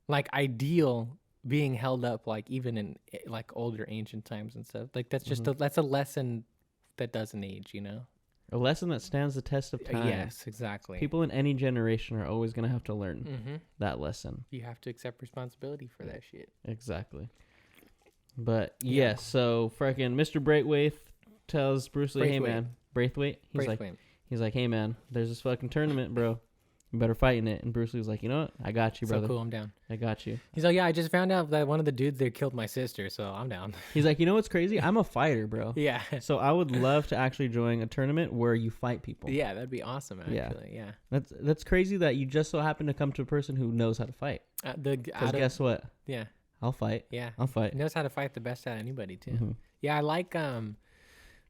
like ideal being held up, like even in like older ancient times and stuff. Like that's just that's a lesson that doesn't age, you know. A lesson that stands the test of time. Yes, exactly. People in any generation are always gonna have to learn that lesson. You have to accept responsibility for that shit. Exactly. But yes, so freaking Mr. Braithwaite tells Bruce Lee, hey man, Braithwaite. He's like, hey man, there's this fucking tournament, bro. You better fight in it. And Bruce Lee was like, you know what? I got you, brother. So cool, I'm down. I got you. He's like, yeah, I just found out that one of the dudes there killed my sister, so I'm down. He's like, you know what's crazy? I'm a fighter, bro. Yeah. So I would love to actually join a tournament where you fight people. Yeah, that'd be awesome, actually. Yeah. That's crazy that you just so happen to come to a person who knows how to fight. Because guess what? Yeah. I'll fight. Yeah. I'll fight. He knows how to fight the best out of anybody, too. Mm-hmm. Yeah, I like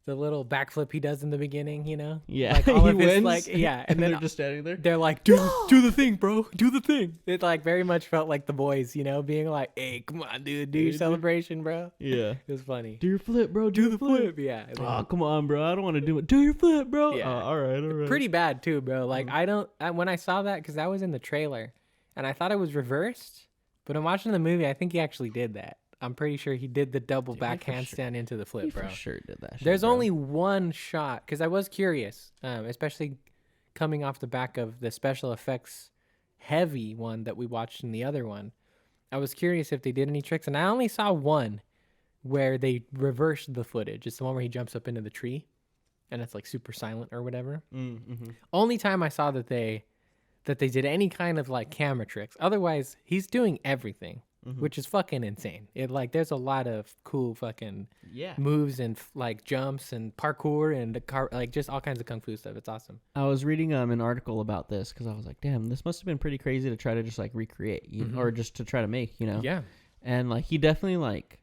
the little backflip he does in the beginning, you know? Yeah. Like all he of his, wins. like, yeah. And then they're just standing there. they're like, do the thing, bro. Do the thing. It like very much felt like the boys, you know, being like, hey, come on, dude. Do your celebration, bro. Yeah. It was funny. Do your flip, bro. Do the flip. Yeah. Oh, come on, bro. I don't want to do it. Do your flip, bro. Yeah. All right. Pretty bad, too, bro. Like, when I saw that, because that was in the trailer, and I thought it was reversed, but I'm watching the movie, I think he actually did that. I'm pretty sure he did the double back handstand into the flip, bro. For sure did that shit, There's bro. only one shot, because I was curious, especially coming off the back of the special effects heavy one that we watched in the other one. I was curious if they did any tricks, and I only saw one where they reversed the footage. It's the one where he jumps up into the tree, and it's like super silent or whatever. Mm-hmm. Only time I saw that they did any kind of like camera tricks. Otherwise, he's doing everything. Mm-hmm. Which is fucking insane. It like there's a lot of cool fucking moves and like jumps and parkour and like just all kinds of kung fu stuff. It's awesome. I was reading an article about this because I was like, damn, this must have been pretty crazy to try to just like recreate, or just to try to make, you know? Yeah. And like he definitely like,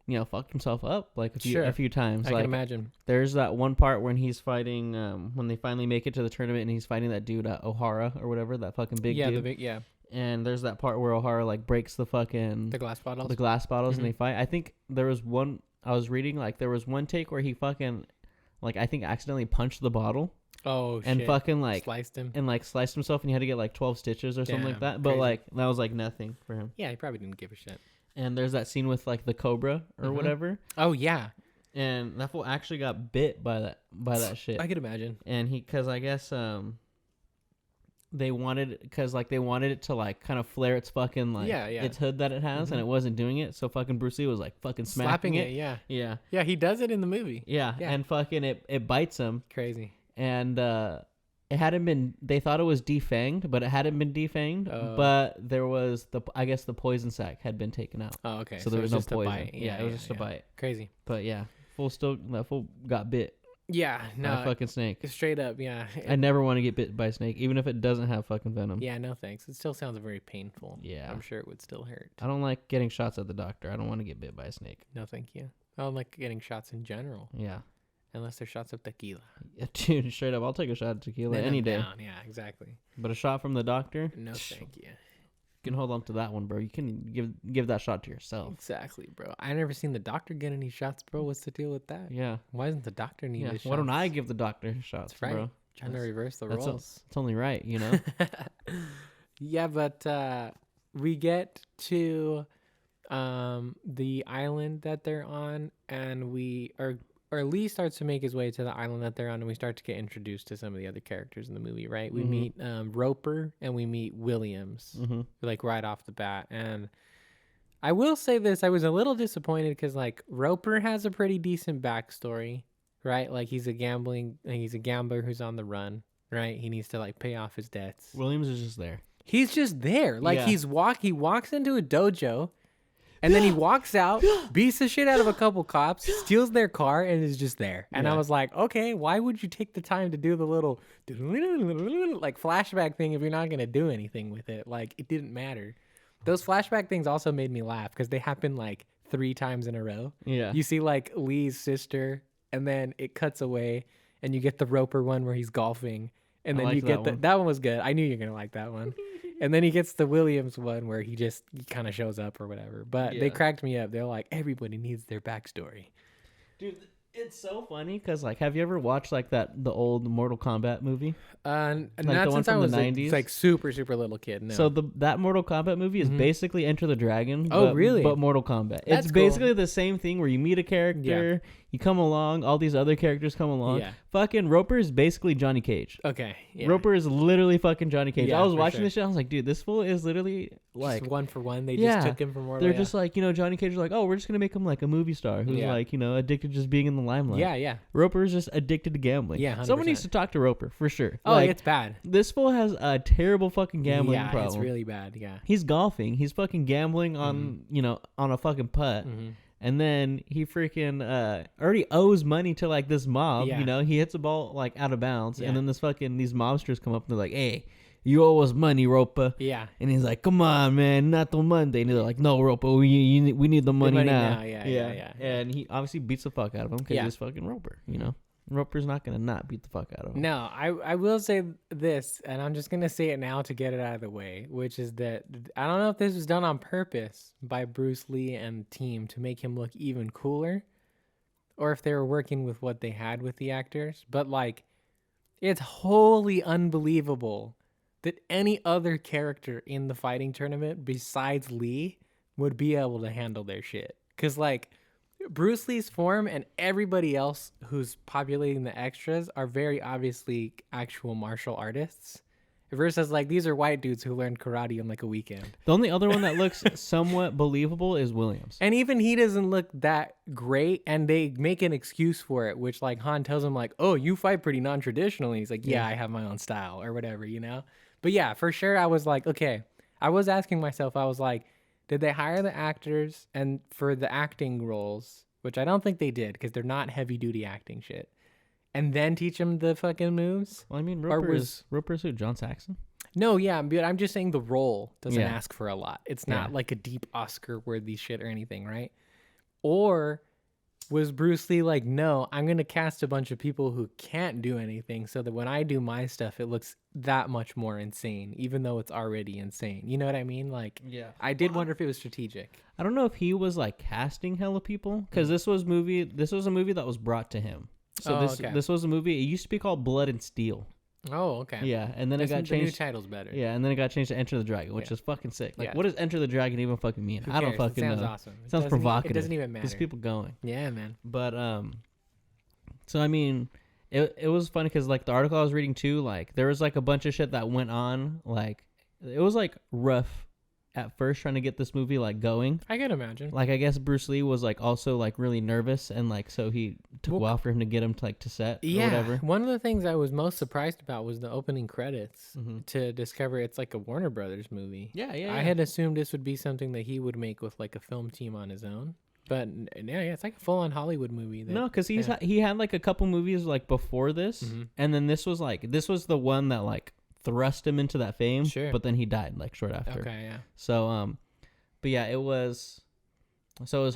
you know, fucked himself up like a few times. I like, can imagine. There's that one part when he's fighting, when they finally make it to the tournament and he's fighting that dude O'Hara or whatever, that fucking big dude. And there's that part where O'Hara like breaks the fucking the glass bottles. And they fight. I think there was one I was reading, like there was one take where he fucking like I think accidentally punched the bottle. Oh shit. And fucking like sliced him. And like sliced himself, and he had to get like 12 stitches or something like that. But crazy. like that was like nothing for him. Yeah, he probably didn't give a shit. And there's that scene with like the cobra or whatever. Oh yeah. And that fool actually got bit by that shit. I could imagine. And because I guess they wanted it to like kind of flare its fucking like its hood that it has, and it wasn't doing it. So fucking Bruce Lee was like fucking slapping it. Yeah. He does it in the movie. Yeah. And fucking it bites him. Crazy. And it hadn't been. They thought it was defanged, but it hadn't been defanged. But there was I guess the poison sac had been taken out. Oh, okay. So there was no poison. A bite. Yeah, it was just a bite. Crazy. But yeah, that fool got bit. Yeah, no. By a fucking snake. Straight up, yeah. I never want to get bit by a snake, even if it doesn't have fucking venom. Yeah, no thanks. It still sounds very painful. Yeah. I'm sure it would still hurt. I don't like getting shots at the doctor. I don't want to get bit by a snake. No, thank you. I don't like getting shots in general. Yeah. Unless they're shots of tequila. Yeah, dude, straight up, I'll take a shot of tequila any day. Yeah, exactly. But a shot from the doctor? No, thank you. You can hold on to that one, bro. You can give that shot to yourself. Exactly, bro. I never seen the doctor get any shots, bro. What's the deal with that? Yeah. Why doesn't the doctor need his shots? Why don't I give the doctor shots, that's right, bro? Trying to reverse the roles. It's only right, you know? Yeah, but we get to the island that they're on, and Lee starts to make his way to the island that they're on, and we start to get introduced to some of the other characters in the movie, right? We meet Roper and we meet Williams, like right off the bat. And I will say this, I was a little disappointed because like Roper has a pretty decent backstory, right? Like he's a gambler who's on the run, right? He needs to like pay off his debts. Williams is just there. He's just there. Like he walks into a dojo. And then he walks out, beats the shit out of a couple cops, steals their car, and is just there. And I was like, okay, why would you take the time to do the little like flashback thing if you're not going to do anything with it? Like, it didn't matter. Those flashback things also made me laugh because they happen like 3 times in a row. Yeah. You see like Lee's sister, and then it cuts away, and you get the Roper one where he's golfing. And then you get that one was good. I knew you were going to like that one. And then he gets the Williams one where he kind of shows up or whatever. But they cracked me up. They're like, everybody needs their backstory. Dude, it's so funny because, like, have you ever watched, like, the old Mortal Kombat movie? Not since I was the 90s? Like, super, super little kid. No. So that Mortal Kombat movie is basically Enter the Dragon. Oh, really? But Mortal Kombat. It's basically the same thing where you meet a character, You come along, all these other characters come along. Yeah. Fucking Roper is basically Johnny Cage. Okay. Yeah. Roper is literally fucking Johnny Cage. Yeah, I was for watching sure. this shit. I was like, dude, this fool is literally like just one for one. They Yeah. just took him from more. they're just like, you know, Johnny Cage is like, oh, we're just gonna make him like a movie star who's Yeah. like, you know, addicted to just being in the limelight. Yeah. Roper is just addicted to gambling. Yeah, Someone 100%. needs to talk to Roper for sure. Oh, Like, it's bad. this fool has a terrible fucking gambling yeah, problem. it's really bad. Yeah. He's golfing. He's fucking gambling on, you know, on a fucking putt. Mm-hmm. And then he freaking already owes money to like this mob. Yeah. You know, he hits a ball like out of bounds, Yeah. and then these mobsters come up and they're like, "Hey, you owe us money, Roper." Yeah. And he's like, "Come on, man, not till Monday." And they're like, "No, Roper, we need the money, money now." now, yeah. And he obviously beats the fuck out of him because Yeah. he's fucking Roper. You know, Roper's not gonna not beat the fuck out of him. No, I will say this, and I'm just gonna say it now to get it out of the way, which is that I don't know if this was done on purpose by Bruce Lee and team to make him look even cooler, or if they were working with what they had with the actors. But like, it's wholly unbelievable that any other character in the fighting tournament besides Lee would be able to handle their shit. Cause like, Bruce Lee's form and everybody else who's populating the extras are very obviously actual martial artists. Versus like these are white dudes who learned karate in like a weekend. The only other one that looks somewhat believable is Williams. And even he doesn't look that great, and they make an excuse for it, which like Han tells him like, "Oh, you fight pretty non-traditionally." He's like, "Yeah, I have my own style," or whatever, you know? But yeah, for sure I was like, okay. I was asking myself, I was like, did they hire the actors and for the acting roles, which I don't think they did because they're not heavy duty acting shit, and then teach them the fucking moves? Well, I mean, Or Roper's who? John Saxon? No, yeah, but I'm just saying the role doesn't Yeah. ask for a lot. It's not Yeah. like a deep Oscar worthy shit or anything, right? Or was Bruce Lee like, no, I'm going to cast a bunch of people who can't do anything so that when I do my stuff, it looks that much more insane, even though it's already insane. You know what I mean? Like, Yeah. I did wonder if it was strategic. I don't know if he was like casting hella people because this was a movie that was brought to him. So okay. this was a movie. It used to be called Blood and Steel. Oh, okay. Yeah, and then it got The new changed. title's better. Yeah, and then it got changed to Enter the Dragon, which is fucking sick. Like, Yeah. what does Enter the Dragon even fucking mean? Who I don't cares? fucking It sounds know. awesome. It sounds provocative. It doesn't even matter. Gets people going. Yeah, man. But so I mean, it was funny because like the article I was reading too, like there was like a bunch of shit that went on. Like it was like rough at first trying to get this movie like going. I can imagine. Like I guess Bruce Lee was like also like really nervous and like so he took a while for him to get him to like to set or whatever. One of the things I was most surprised about was the opening credits Mm-hmm. to discover it's like a Warner Brothers movie. Yeah. I had assumed this would be something that he would make with like a film team on his own. But yeah, it's like a full-on Hollywood movie. No, because he had like a couple movies like before this, and then this was the one that like thrust him into that fame. Sure. But then he died like short after. Okay, yeah. So but yeah, it was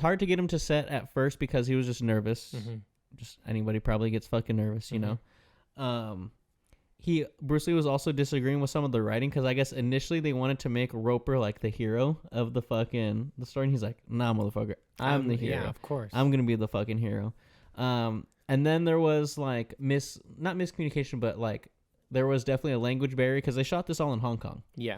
hard to get him to set at first because he was just nervous. Mm-hmm. Just anybody probably gets fucking nervous, you know. Bruce Lee was also disagreeing with some of the writing because I guess initially they wanted to make Roper like the hero of the story, and he's like, "Nah, motherfucker, I'm the hero. Yeah, of course. I'm gonna be the fucking hero." And then there was like not miscommunication, but like there was definitely a language barrier because they shot this all in Hong Kong. Yeah.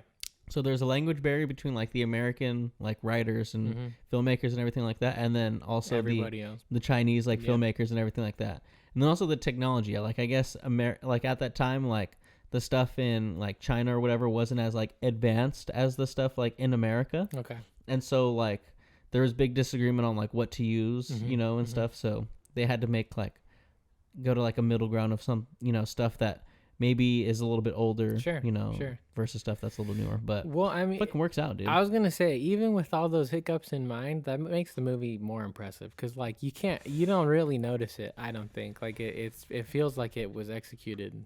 So there's a language barrier between like the American like writers and filmmakers and everything like that, and then also everybody else. the Chinese like filmmakers and everything like that, and then also the technology. Like I guess like at that time like the stuff in like China or whatever wasn't as like advanced as the stuff like in America, Okay. and so like there was big disagreement on like what to use, you know, and stuff. So they had to make like go to like a middle ground of some stuff that maybe is a little bit older, versus stuff that's a little newer. But well, I mean, fucking works out, dude. I was gonna say, even with all those hiccups in mind, that makes the movie more impressive because, like, you don't really notice it. I don't think like it feels like it was executed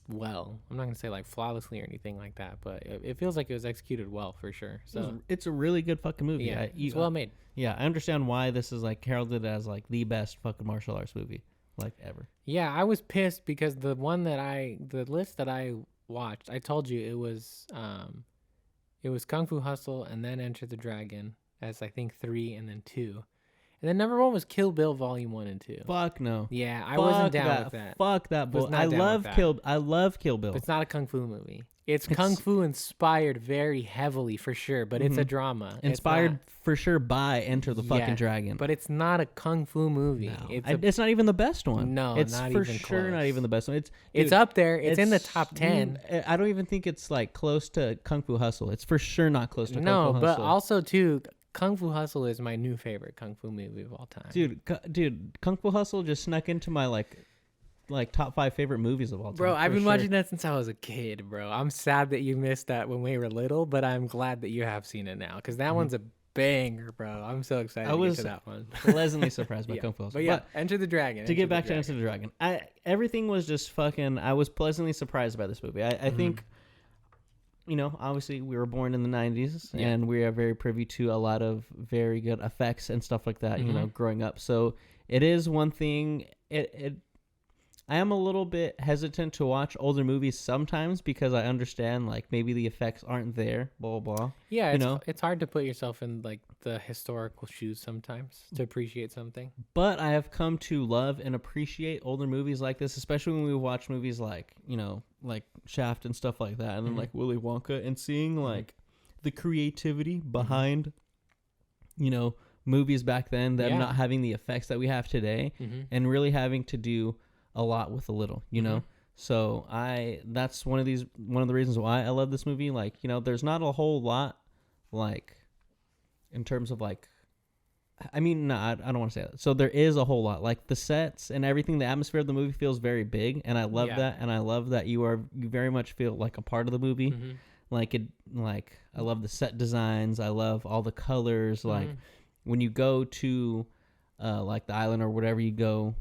well. I'm not gonna say like flawlessly or anything like that, but it feels like it was executed well for sure. So it's a really good fucking movie. yeah, it's well made. Yeah, I understand why this is like heralded as like the best fucking martial arts movie like ever. Yeah, I was pissed because the list that I watched, I told you it was Kung Fu Hustle and then Enter the Dragon as I think 3 and then 2. And then number 1 was Kill Bill Volume 1 and 2. Fuck no. Yeah, I wasn't down with that. Fuck that bull. not I down love with that. Kill Bill. But it's not a kung fu movie. It's kung fu inspired very heavily for sure, but it's a drama. Inspired for sure by Enter the fucking Yeah, Dragon. but it's not a kung fu movie. No, It's it's not even the best one. No, it's not for even sure not close. even the best one. It's dude, up there. It's in the top 10. I don't even think it's like close to Kung Fu Hustle. It's for sure not close to Kung No, Fu but Hustle. also too, Kung Fu Hustle is my new favorite kung fu movie of all time. Dude, Kung Fu Hustle just snuck into my like top 5 favorite movies of all time. Bro, I've been sure. watching that since I was a kid, bro. I'm sad that you missed that when we were little, but I'm glad that you have seen it now because that one's a banger, bro. I'm so excited to get to that one. Pleasantly surprised by Yeah. Kung Fu Hustle. But yeah, Enter the Dragon. To get back to Enter the Dragon, everything was just fucking. I was pleasantly surprised by this movie. I think, obviously we were born in the 90s and we are very privy to a lot of very good effects and stuff like that, growing up. So it is one thing. I am a little bit hesitant to watch older movies sometimes because I understand like maybe the effects aren't there, blah blah blah. Yeah, it's hard to put yourself in like the historical shoes sometimes to appreciate something. But I have come to love and appreciate older movies like this, especially when we watch movies like, like Shaft and stuff like that, and then like Willy Wonka, and seeing like the creativity behind, movies back then, them not having the effects that we have today, and really having to do a lot with a little, So that's one of the reasons why I love this movie. Like, there's not a whole lot, like, in terms of like, I mean, no, I don't want to say that. So there is a whole lot, like the sets and everything. The atmosphere of the movie feels very big, and I love that. And I love that you very much feel like a part of the movie. Like I love the set designs. I love all the colors. Like when you go to like the island or wherever you go,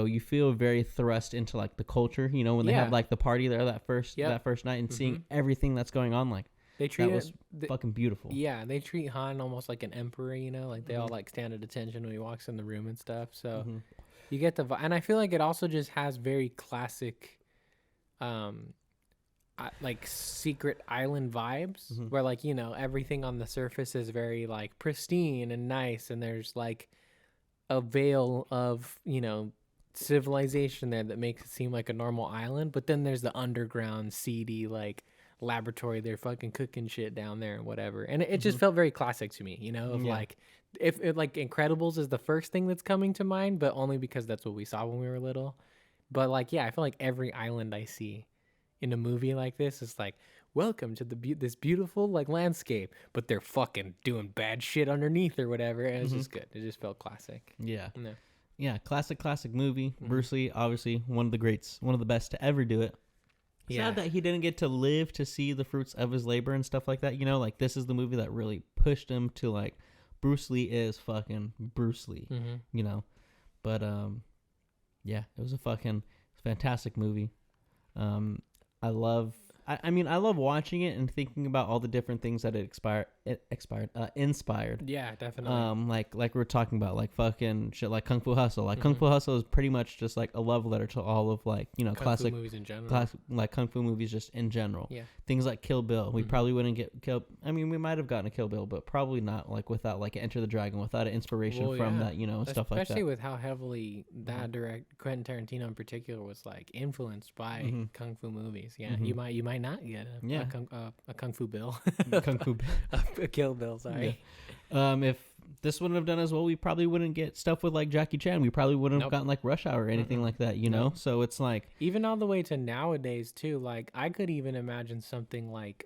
you feel very thrust into like the culture, when they have like the party there that first night, and seeing everything that's going on, like they treat that was fucking beautiful. Yeah, they treat Han almost like an emperor, like they all like stand at attention when he walks in the room and stuff. So you get and I feel like it also just has very classic, like secret island vibes, where like everything on the surface is very like pristine and nice, and there's like a veil of civilization there that makes it seem like a normal island, but then there's the underground seedy like laboratory they're fucking cooking shit down there and whatever, and it just felt very classic to me, of like if it like Incredibles is the first thing that's coming to mind, but only because that's what we saw when we were little. But like I feel like every island I see in a movie like this is like, welcome to this beautiful like landscape, but they're fucking doing bad shit underneath or whatever, and it's just good. It just felt classic. Classic movie. Bruce Lee, obviously one of the greats, one of the best to ever do it. Sad that he didn't get to live to see the fruits of his labor and stuff like that, like this is the movie that really pushed him to like, Bruce Lee is fucking Bruce Lee, but it was a fucking fantastic movie. I love watching it and thinking about all the different things that it inspired. Yeah, definitely. Like we're talking about, like fucking shit, like Kung Fu Hustle. Like Kung Fu Hustle is pretty much just like a love letter to all of like classic movies in general. Like Kung Fu movies just in general. Yeah. Things like Kill Bill. We probably wouldn't get Kill. I mean, we might have gotten a Kill Bill, but probably not like without like Enter the Dragon, without an inspiration from that, and stuff like that. Especially with how heavily that Quentin Tarantino in particular was like influenced by Kung Fu movies. Yeah, you might not get a Kung Fu Bill. Kung Fu Bill. A Kill Bill, sorry. Yeah. If this wouldn't have done as well, we probably wouldn't get stuff with like Jackie Chan. We probably wouldn't have gotten like Rush Hour or anything like that, know? So it's like, even all the way to nowadays too, like I could even imagine something like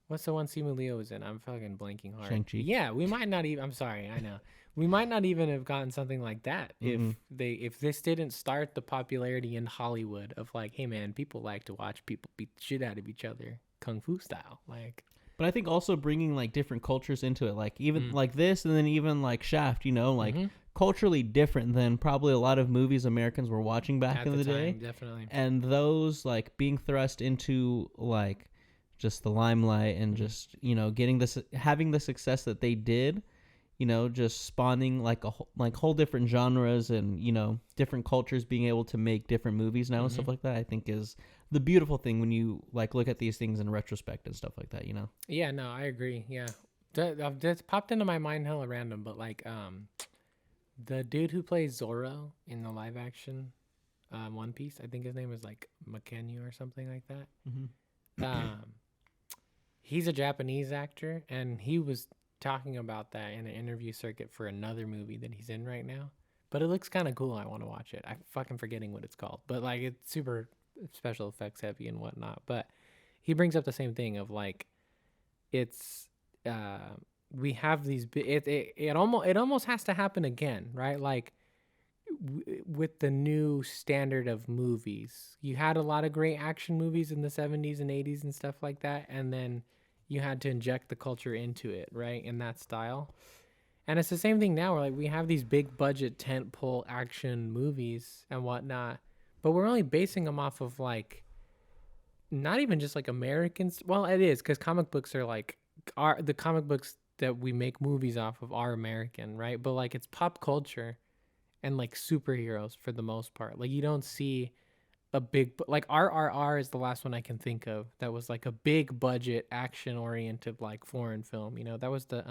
what's the one Simu Liu was in? I'm fucking blanking hard. Shang-Chi. Yeah, we might not even, I'm sorry, I know. We might not even have gotten something like that if this didn't start the popularity in Hollywood of like, hey man, people like to watch people beat the shit out of each other kung fu style, like. But I think also bringing like different cultures into it, like even like this, and then even like Shaft, like culturally different than probably a lot of movies Americans were watching back in the day. Definitely. And those like being thrust into like just the limelight and just having the success that they did, just spawning like whole different genres and different cultures being able to make different movies now and stuff like that, I think is the beautiful thing when you like look at these things in retrospect and stuff like that, Yeah, no, I agree. Yeah, that's popped into my mind hella random, but like the dude who plays Zorro in the live action One Piece. I think his name is like Makenyu or something like that. Mm-hmm. He's a Japanese actor, and he was talking about that in an interview circuit for another movie that he's in right now. But it looks kind of cool. I want to watch it. I'm fucking forgetting what it's called, but like it's super special effects heavy and whatnot. But he brings up the same thing of like, it's we have these. It almost has to happen again, right? Like with the new standard of movies, you had a lot of great action movies in the 70s and 80s and stuff like that, and then you had to inject the culture into it, right, in that style. And it's the same thing now, where like we have these big budget tentpole action movies and whatnot, but we're only basing them off of like not even just like Americans. Well, it is, because comic books are like the comic books that we make movies off of are American, right? But like it's pop culture and like superheroes for the most part. Like you don't see a big, like RRR is the last one I can think of that was like a big budget action oriented like foreign film. You know, that was the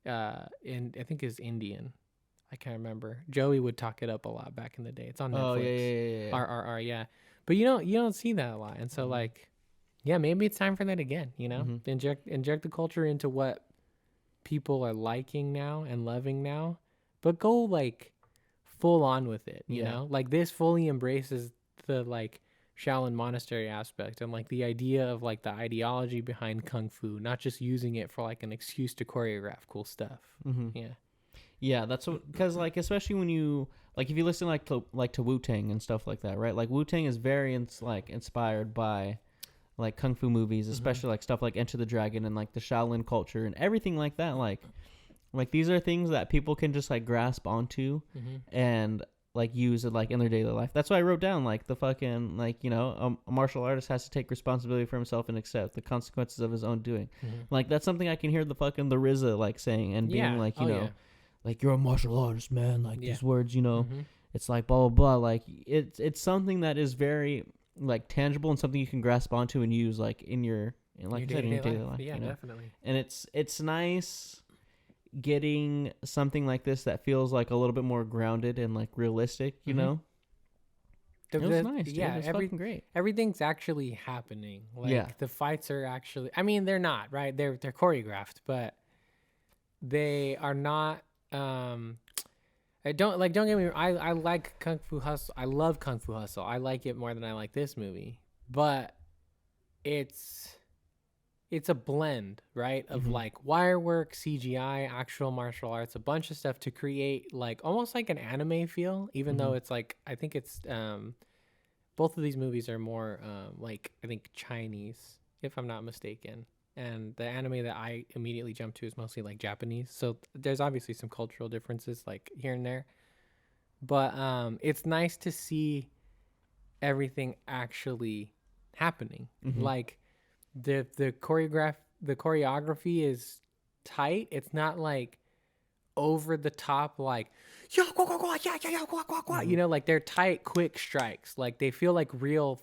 I think it's Indian. I can't remember. Joey would talk it up a lot back in the day. It's on Netflix. Oh yeah. RRR, yeah. But you don't see that a lot. And so like, yeah, maybe it's time for that again, you know? Inject the culture into what people are liking now and loving now, but go like full on with it, you know? Like this fully embraces the like Shaolin monastery aspect and like the idea of like the ideology behind kung fu, not just using it for like an excuse to choreograph cool stuff. Yeah, that's what, because like especially when you like if you listen to Wu-Tang and stuff like that, right? Like Wu-Tang is very inspired by like kung fu movies, especially like stuff like Enter the Dragon and like the Shaolin culture and everything like that. Like these are things that people can just like grasp onto and like use it like in their daily life. That's why I wrote down like the fucking like, you know, a martial artist has to take responsibility for himself and accept the consequences of his own doing. Like that's something I can hear the RZA like saying and being like, you know, like you're a martial artist, man. Like these words, you know, it's like blah blah blah. Like it's something that is very like tangible and something you can grasp onto and use like in your daily life. Yeah, you know? definitely. And it's nice getting something like this that feels like a little bit more grounded and like realistic, you know. It was nice, dude. Yeah, It's fucking great. Everything's actually happening. Like the fights are actually, I mean, they're not, right? They're choreographed, but they are not don't get me wrong, I like Kung Fu Hustle. I love Kung Fu Hustle. I like it more than I like this movie. But it's a blend, right? Of like wire work, CGI, actual martial arts, a bunch of stuff to create like almost like an anime feel, even though it's like, I think it's both of these movies are more like I think Chinese, if I'm not mistaken. And the anime that I immediately jumped to is mostly like Japanese. So there's obviously some cultural differences like here and there. But it's nice to see everything actually happening. Like the choreography is tight. It's not like over the top like you know, like they're tight, quick strikes. Like they feel like real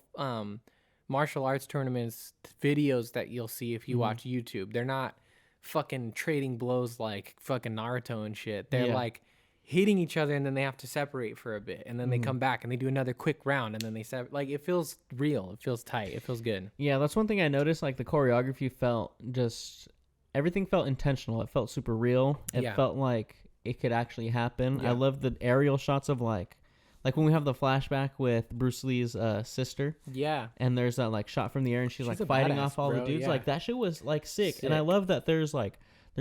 martial arts tournaments videos that you'll see if you watch YouTube. They're not fucking trading blows like fucking Naruto and shit. They're like hitting each other and then they have to separate for a bit and then they come back and they do another quick round and then they like it feels real. It feels tight. It feels good. Yeah, that's one thing I noticed. Like the choreography felt just everything felt intentional. It felt super real. It felt like it could actually happen. I love the aerial shots of like when we have the flashback with Bruce Lee's sister. Yeah. And there's that like shot from the air and she's like fighting off all the dudes. Yeah. Like that shit was like sick. And I love that there's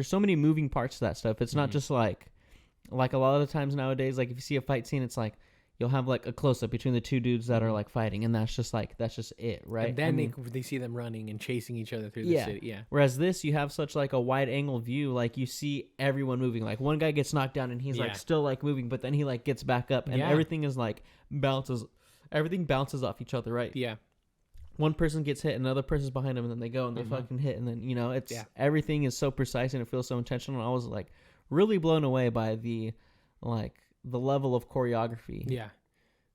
so many moving parts to that stuff. It's not just like a lot of the times nowadays, like if you see a fight scene, it's like you'll have like a close up between the two dudes that are like fighting, and that's just it, right? And then they see them running and chasing each other through the city. Yeah. Whereas this, you have such like a wide angle view, like you see everyone moving. Like one guy gets knocked down and he's like still like moving, but then he like gets back up, and everything is like everything bounces off each other, right? Yeah. One person gets hit, another person's behind him, and then they go and they fucking hit, and then you know it's everything is so precise and it feels so intentional. And I was like really blown away by the level of choreography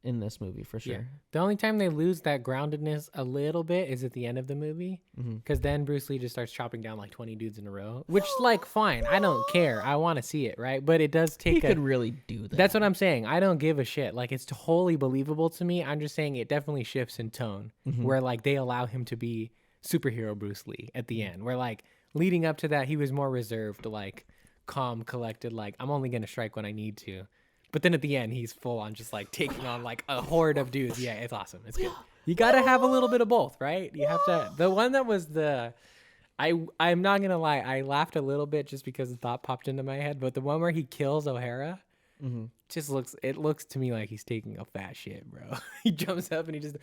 in this movie for sure. Yeah. The only time they lose that groundedness a little bit is at the end of the movie, because then Bruce Lee just starts chopping down like 20 dudes in a row, which like fine, I don't care, I want to see it, right? But it does take He could really do that. That's what I'm saying. I don't give a shit. Like, it's wholly believable to me. I'm just saying it definitely shifts in tone, where like they allow him to be superhero Bruce Lee at the end, where like leading up to that he was more reserved, like calm, collected, like I'm only gonna strike when I need to. But then at the end, he's full on just like taking on like a horde of dudes. Yeah, it's awesome. It's good. You got to have a little bit of both, right? You have to. The one that was I'm not going to lie. I laughed a little bit just because the thought popped into my head. But the one where he kills O'Hara just looks to me like he's taking a fat shit, bro. He jumps up and he just,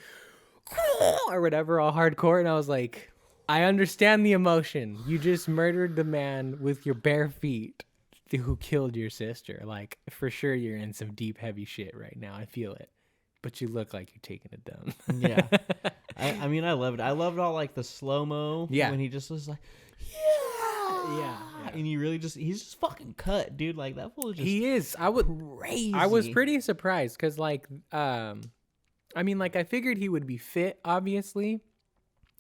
or whatever, all hardcore. And I was like, I understand the emotion. You just murdered the man with your bare feet who killed your sister. Like, for sure you're in some deep heavy shit right now. I feel it, but you look like you're taking it down. Yeah. I mean, I loved it. I loved all like the slow-mo when he just was like, yeah, and he really he's just fucking cut, dude. Like, that fool is just he is crazy. I was pretty surprised because like I mean, like, I figured he would be fit, obviously,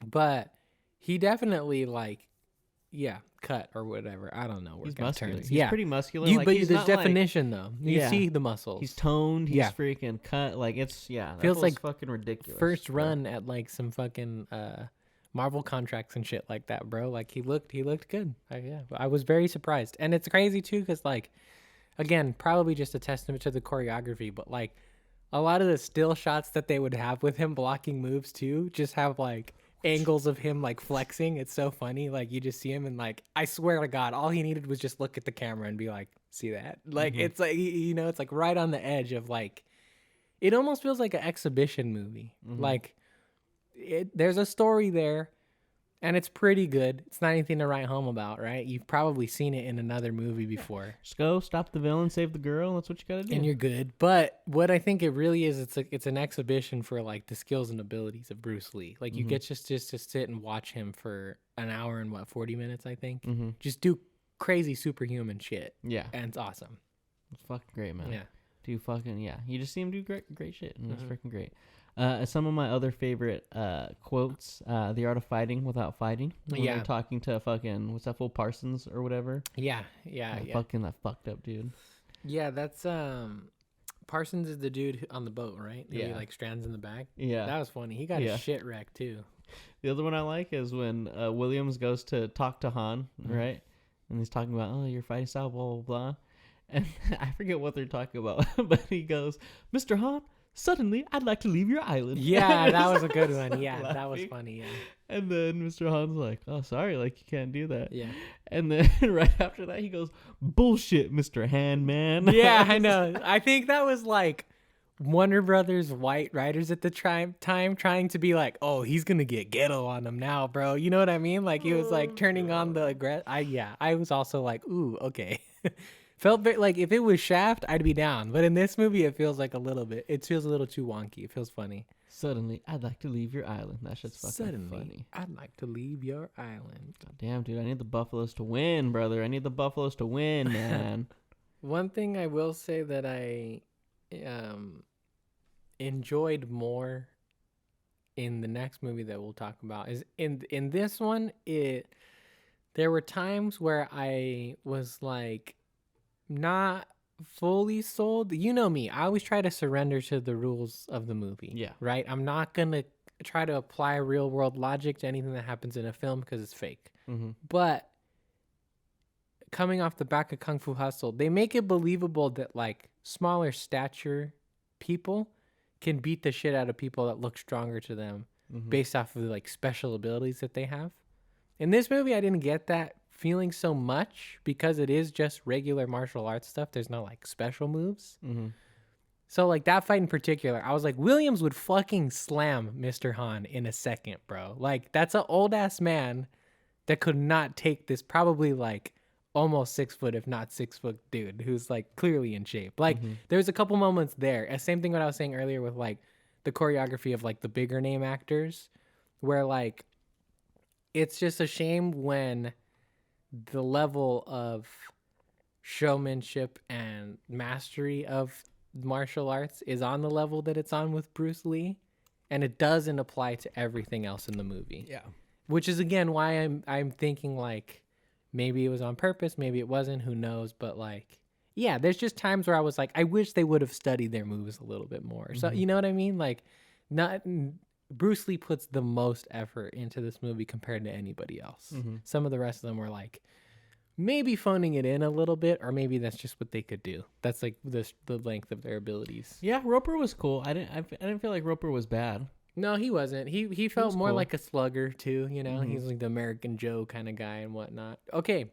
but he definitely like cut or whatever. I don't know. He's muscular. Terms. He's pretty muscular. But he's there's not definition though. You Yeah. see the muscles. He's toned. He's freaking cut. Like, it's that feels fool's like fucking ridiculous. First run at like some fucking Marvel contracts and shit like that, bro. Like, he looked good. I was very surprised, and it's crazy too because like, again, probably just a testament to the choreography, but like a lot of the still shots that they would have with him blocking moves too just have like angles of him like flexing. It's so funny. Like, you just see him and like, I swear to God, all he needed was just look at the camera and be like, see that? Like, it's like, it's like right on the edge of like, it almost feels like an exhibition movie. Like, there's a story there and it's pretty good. It's not anything to write home about, right? You've probably seen it in another movie before. Just go stop the villain, save the girl. That's what you gotta do. And you're good. But what I think it really is, it's an exhibition for like the skills and abilities of Bruce Lee. Like, you get just to sit and watch him for an hour and 40 minutes, I think. Just do crazy superhuman shit. Yeah. And it's awesome. It's fucking great, man. Yeah. You just see him do great shit, and it's freaking great. Some of my other favorite quotes: "The art of fighting without fighting." When they're talking to fucking what's that fool Parsons or whatever. Yeah. Fucking that fucked up dude. Yeah, that's Parsons is the dude on the boat, right? He like strands in the back. Yeah, that was funny. He got his shit wrecked too. The other one I like is when Williams goes to talk to Han, right? And he's talking about, oh, your fighting style, blah blah blah. And I forget what they're talking about, but he goes, "Mr. Han, suddenly I'd like to leave your island." Yeah, that was a good one. Yeah, that was funny. Yeah. And then Mr. Han's like, "Oh, sorry, like, you can't do that." Yeah. And then right after that, he goes, "Bullshit, Mr. Han, man." Yeah, I know. I think that was like Warner Brothers white writers at the time trying to be like, oh, he's gonna get ghetto on him now, bro. You know what I mean? Like, he was like turning on the I was also like, ooh, okay. Felt like if it was Shaft, I'd be down. But in this movie, it feels like it feels a little too wonky. It feels funny. Suddenly, I'd like to leave your island. That shit's fucking funny. I'd like to leave your island. God damn, dude. I need the Buffaloes to win, brother. I need the Buffaloes to win, man. One thing I will say that I enjoyed more in the next movie that we'll talk about is in this one, there were times where I was like, not fully sold. You know me, I always try to surrender to the rules of the movie. Yeah. Right? I'm not gonna try to apply real world logic to anything that happens in a film because it's fake. But coming off the back of Kung Fu Hustle, they make it believable that like smaller stature people can beat the shit out of people that look stronger to them based off of the like special abilities that they have. In this movie, I didn't get that feeling so much because it is just regular martial arts stuff. There's no like special moves. So like that fight in particular, I was like, Williams would fucking slam Mr. Han in a second, bro. Like, that's an old ass man that could not take this probably like almost 6 foot, if not 6 foot dude who's like clearly in shape. Like there's a couple moments there. Same thing what I was saying earlier with like the choreography of like the bigger name actors where like it's just a shame when the level of showmanship and mastery of martial arts is on the level that it's on with Bruce Lee, and it doesn't apply to everything else in the movie. Yeah. Which is again why I'm thinking like maybe it was on purpose, maybe it wasn't, who knows, but like yeah, there's just times where I was like I wish they would have studied their moves a little bit more. So you know what I mean? Like not Bruce Lee puts the most effort into this movie compared to anybody else. Some of the rest of them were like maybe phoning it in a little bit, or maybe that's just what they could do. That's like the length of their abilities. Yeah, Roper was cool. I didn't feel like Roper was bad. No, he wasn't. He felt more cool. like a slugger too, you know? He's like the American Joe kind of guy and whatnot. Okay.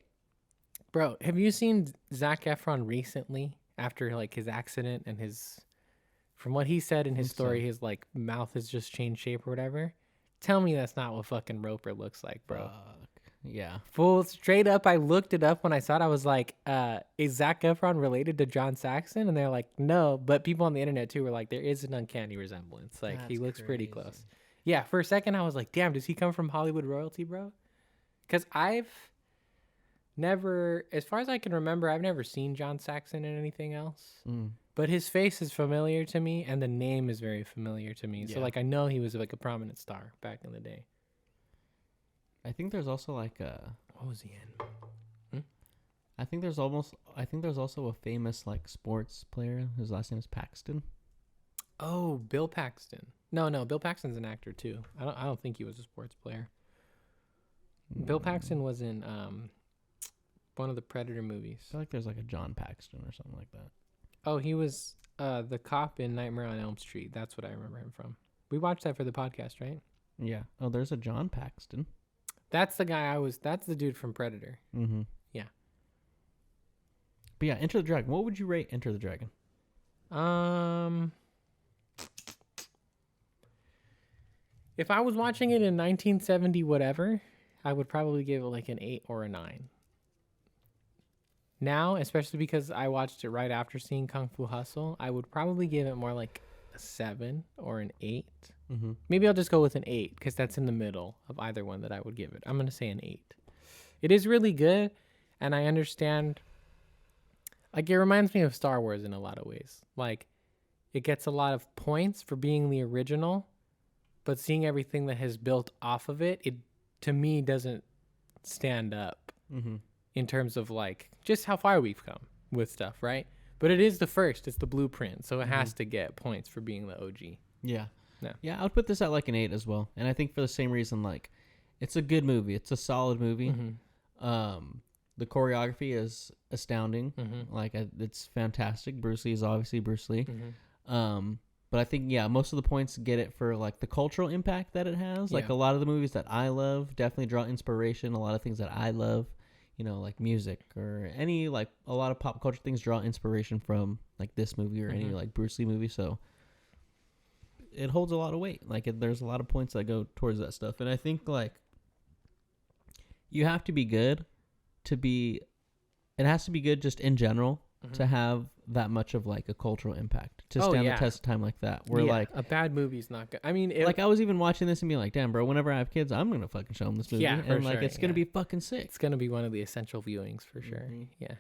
Bro, have you seen Zac Efron recently after like his accident and from what he said in his story, his like mouth has just changed shape or whatever? Tell me that's not what fucking Roper looks like, bro. Yeah. Full straight up, I looked it up when I saw it. I was like, is Zac Efron related to John Saxon? And they're like, no. But people on the internet too were like, there is an uncanny resemblance. Like, he looks pretty close. Yeah, for a second I was like, damn, does he come from Hollywood royalty, bro? Because I've never, as far as I can remember, I've never seen John Saxon in anything else. But his face is familiar to me, and the name is very familiar to me. So, like, I know he was like a prominent star back in the day. I think there's also like what was he in? I think there's also a famous like sports player whose last name is Paxton. Oh, Bill Paxton. No, Bill Paxton's an actor too. I don't think he was a sports player. Bill Paxton was in one of the Predator movies. I feel like there's like a John Paxton or something like that. Oh, he was the cop in Nightmare on Elm Street. That's what I remember him from. We watched that for the podcast, right? Yeah. Oh, there's a John Paxton. That's the guy that's the dude from Predator. Yeah. But yeah, Enter the Dragon. What would you rate Enter the Dragon? If I was watching it in 1970 whatever, I would probably give it like an 8 or a 9. Now, especially because I watched it right after seeing Kung Fu Hustle, I would probably give it more like a 7 or an 8. Maybe I'll just go with an 8 because that's in the middle of either one that I would give it. I'm going to say an 8. It is really good, and I understand. Like, it reminds me of Star Wars in a lot of ways. Like, it gets a lot of points for being the original, but seeing everything that has built off of it, to me, doesn't stand up in terms of, like, just how far we've come with stuff, right? But it is the first. It's the blueprint, so it has to get points for being the OG. Yeah. No. Yeah, I would put this at like an 8 as well. And I think for the same reason, like, it's a good movie. It's a solid movie. The choreography is astounding. Like, it's fantastic. Bruce Lee is obviously Bruce Lee. But I think, yeah, most of the points get it for, like, the cultural impact that it has. Like, a lot of the movies that I love definitely draw inspiration. A lot of things that I love, you know, like music or any, like, a lot of pop culture things draw inspiration from, like, this movie or any, like, Bruce Lee movie. So it holds a lot of weight. Like, there's a lot of points that go towards that stuff. And I think, like, you have to be good it has to be good just in general to have that much of, like, a cultural impact, to stand the test of time like that. Where, like, a bad movie's not good. I mean, like, I was even watching this and being like, damn, bro, whenever I have kids, I'm going to fucking show them this movie. Yeah, and, like, it's going to be fucking sick. It's going to be one of the essential viewings for sure. Yeah.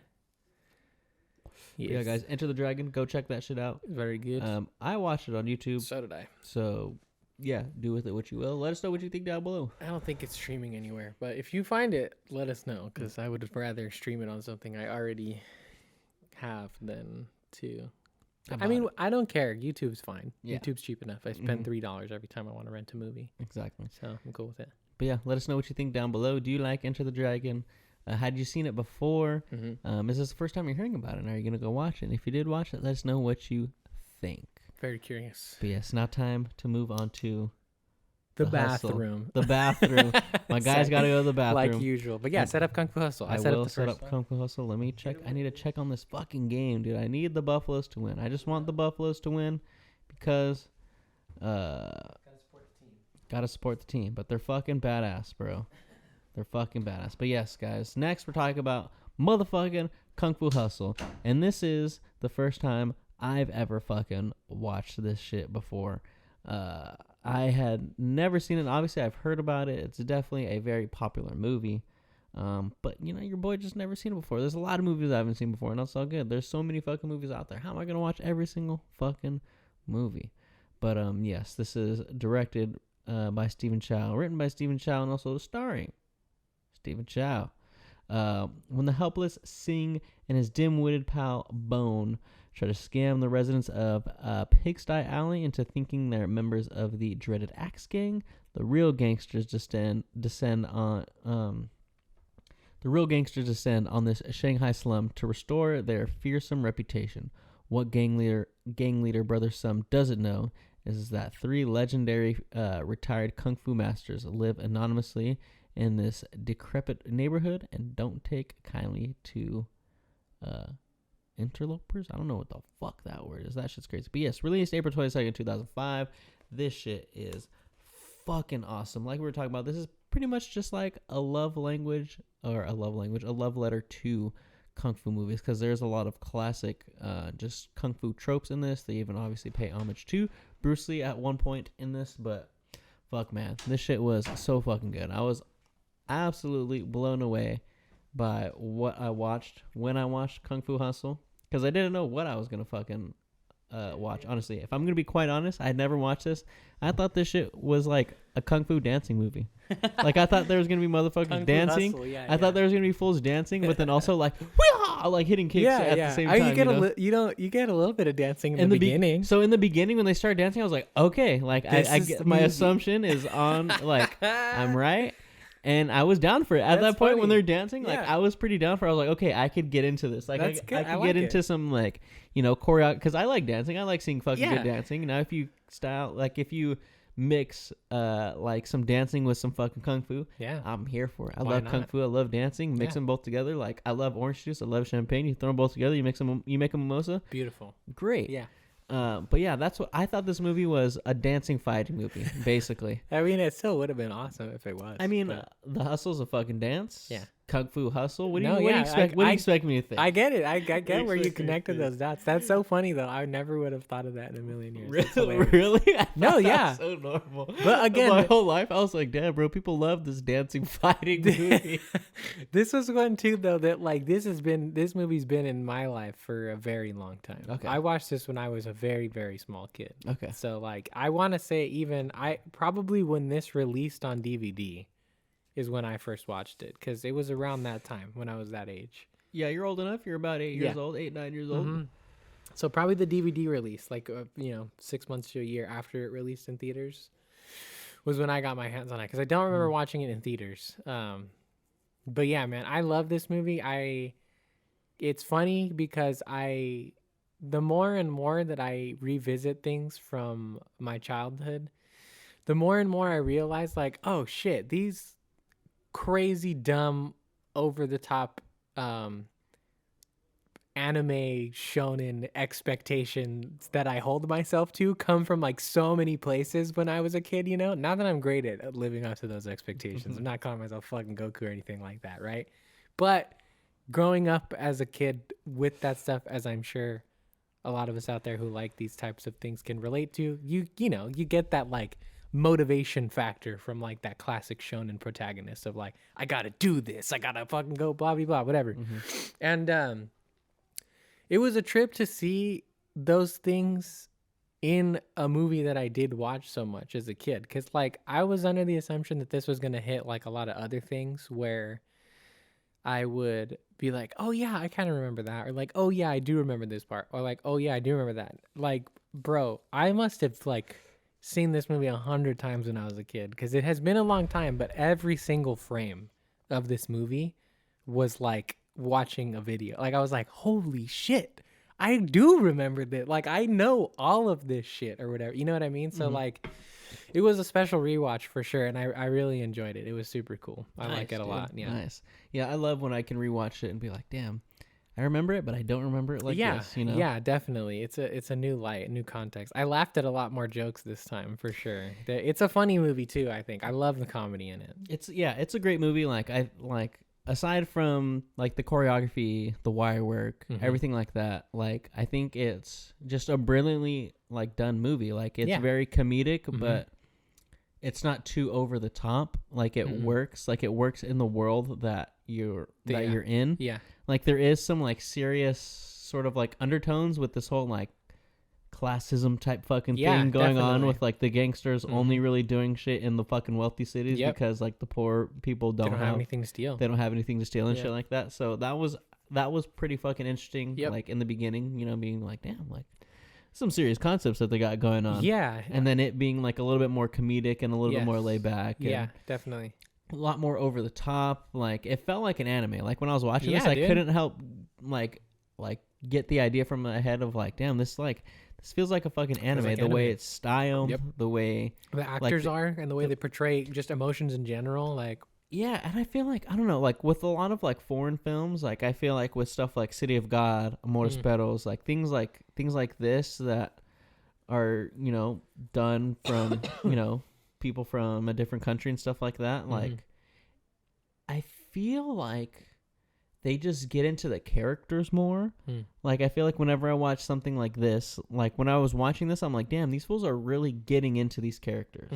Yes. Yeah, guys, Enter the Dragon. Go check that shit out. Very good. I watched it on YouTube. So did I. So, yeah, do with it what you will. Let us know what you think down below. I don't think it's streaming anywhere, but if you find it, let us know, because I would rather stream it on something I already have than to. I mean, I don't care. YouTube's fine. Yeah. YouTube's cheap enough. I spend $3 every time I want to rent a movie. Exactly. So I'm cool with it. But yeah, let us know what you think down below. Do you like Enter the Dragon? Had you seen it before? Is this the first time you're hearing about it? And are you going to go watch it? And if you did watch it, let us know what you think. Very curious. But yes, now time to move on to the bathroom. The bathroom. My guy's got to go to the bathroom. Like usual. But yeah, set up Kung Fu Hustle. I will set up Kung Fu Hustle. Let me check. I need to check on this fucking game, dude. I need the Buffaloes to win. I just want the Buffaloes to win because gotta support the team. But they're fucking badass, bro. They're fucking badass. But yes, guys, next we're talking about motherfucking Kung Fu Hustle. And this is the first time I've ever fucking watched this shit before. I had never seen it. Obviously, I've heard about it. It's definitely a very popular movie. But your boy just never seen it before. There's a lot of movies I haven't seen before, and that's all good. There's so many fucking movies out there. How am I gonna watch every single fucking movie? But yes, this is directed by Stephen Chow, written by Stephen Chow, and also starring Stephen Chow. When the helpless Sing and his dim-witted pal Bone try to scam the residents of Pigsty Alley into thinking they're members of the dreaded Axe Gang, the real gangsters descend on this Shanghai slum to restore their fearsome reputation. What gang leader Brother Sum doesn't know is that 3 legendary retired kung fu masters live anonymously in this decrepit neighborhood and don't take kindly to interlopers. I don't know what the fuck that word is. That shit's crazy. But yes, released April 22nd, 2005. This shit is fucking awesome. Like we were talking about, this is pretty much just like a love letter to kung fu movies, because there's a lot of classic just kung fu tropes in this. They even obviously pay homage to Bruce Lee at one point in this, but fuck, man, this shit was so fucking good. I was absolutely blown away by what I watched when I watched Kung Fu Hustle, because I didn't know what I was gonna fucking watch. Honestly, if I'm gonna be quite honest, I had never watched this. I thought this shit was like a kung fu dancing movie. Like, I thought there was gonna be motherfuckers dancing. I thought there was gonna be fools dancing, but then also like like hitting kicks at the same time. You get a little bit of dancing in the beginning. So in the beginning, when they started dancing, I was like, okay, like I get my assumption is on. Like, I'm right. And I was down for it. At that point, when they're dancing, like, I was pretty down for it. I was like, okay, I could get into this. Like, I could get into some, like, choreo, because I like dancing. I like seeing fucking good dancing. Now, if you mix, like, some dancing with some fucking kung fu, I'm here for it. I love kung fu. I love dancing. Mix them both together. Like, I love orange juice. I love champagne. You throw them both together. You make a mimosa. Beautiful. Great. Yeah. But yeah, that's what I thought. This movie was a dancing fighting movie, basically. I mean, it still would have been awesome if it was. I mean, The Hustle's a fucking dance. Yeah. Kung Fu Hustle. What do you expect me to think? I get it. I get where you connected those dots. That's so funny, though. I never would have thought of that in a million years. Really? No, yeah. So normal. But again, my whole life, I was like, damn, bro, people love this dancing fighting movie. This was one too, though, that like this movie's been in my life for a very long time. Okay. I watched this when I was a very, very small kid. Okay. So like, I want to say probably when this released on DVD is when I first watched it, because it was around that time when I was that age. Yeah, you're old enough. You're about 8 years old, 9 years old. Mm-hmm. So probably the DVD release, like 6 months to a year after it released in theaters, was when I got my hands on it, because I don't remember watching it in theaters. But yeah, man, I love this movie. It's funny because the more and more that I revisit things from my childhood, the more and more I realize, like, oh shit, these crazy, dumb, over the top anime shonen expectations that I hold myself to come from like so many places when I was a kid, not that I'm great at living up to those expectations. I'm not calling myself fucking Goku or anything like that, right? But growing up as a kid with that stuff, as I'm sure a lot of us out there who like these types of things can relate to, you get that like motivation factor from like that classic shonen protagonist of like, I gotta do this, I gotta fucking go blah blah blah, whatever. And it was a trip to see those things in a movie that I did watch so much as a kid, because like I was under the assumption that this was gonna hit like a lot of other things where I would be like, oh yeah, I kind of remember that, or like, oh yeah, I do remember this part, or like, oh yeah, I do remember that. Like, bro, I must have like seen this movie 100 times when I was a kid, because it has been a long time, but every single frame of this movie was like watching a video. Like, I was like, holy shit, I do remember that. Like, I know all of this shit or whatever. You know what I mean? So like, it was a special rewatch for sure, and I really enjoyed it. It was super cool. I like it a lot. Yeah. Nice. Yeah, I love when I can rewatch it and be like, damn, I remember it, but I don't remember it like this, Yeah, definitely. It's a new light, new context. I laughed at a lot more jokes this time, for sure. It's a funny movie too, I think. I love the comedy in it. It's a great movie. Aside from like the choreography, the wire work, everything like that, like I think it's just a brilliantly like done movie. Like, it's very comedic, but it's not too over the top. Like it works. Like it works in the world that you're in. Yeah. Like there is some like serious sort of like undertones with this whole like classism type fucking thing going on with like the gangsters only really doing shit in the fucking wealthy cities because like the poor people don't have anything to steal. They don't have anything to steal and shit like that. So that was pretty fucking interesting. Like in the beginning, you know, being like, damn, like some serious concepts that they got going on. Yeah. And then it being like a little bit more comedic and a little bit more laid back. Yeah, definitely. A lot more over the top. Like it felt like an anime. Like when I was watching this, I couldn't help like get the idea from my head of like, damn, this feels like a fucking anime. Like the way it's styled, the way the actors are, and the way they portray just emotions in general. Like, yeah, and I feel like, I don't know, like with a lot of like foreign films, like I feel like with stuff like City of God, Amores Perros, like things like this that are, you know, done from, you know, people from a different country and stuff like that. Like, I feel like they just get into the characters more. Like, I feel like whenever I watch something like this, like when I was watching this, I'm like, damn, these fools are really getting into these characters.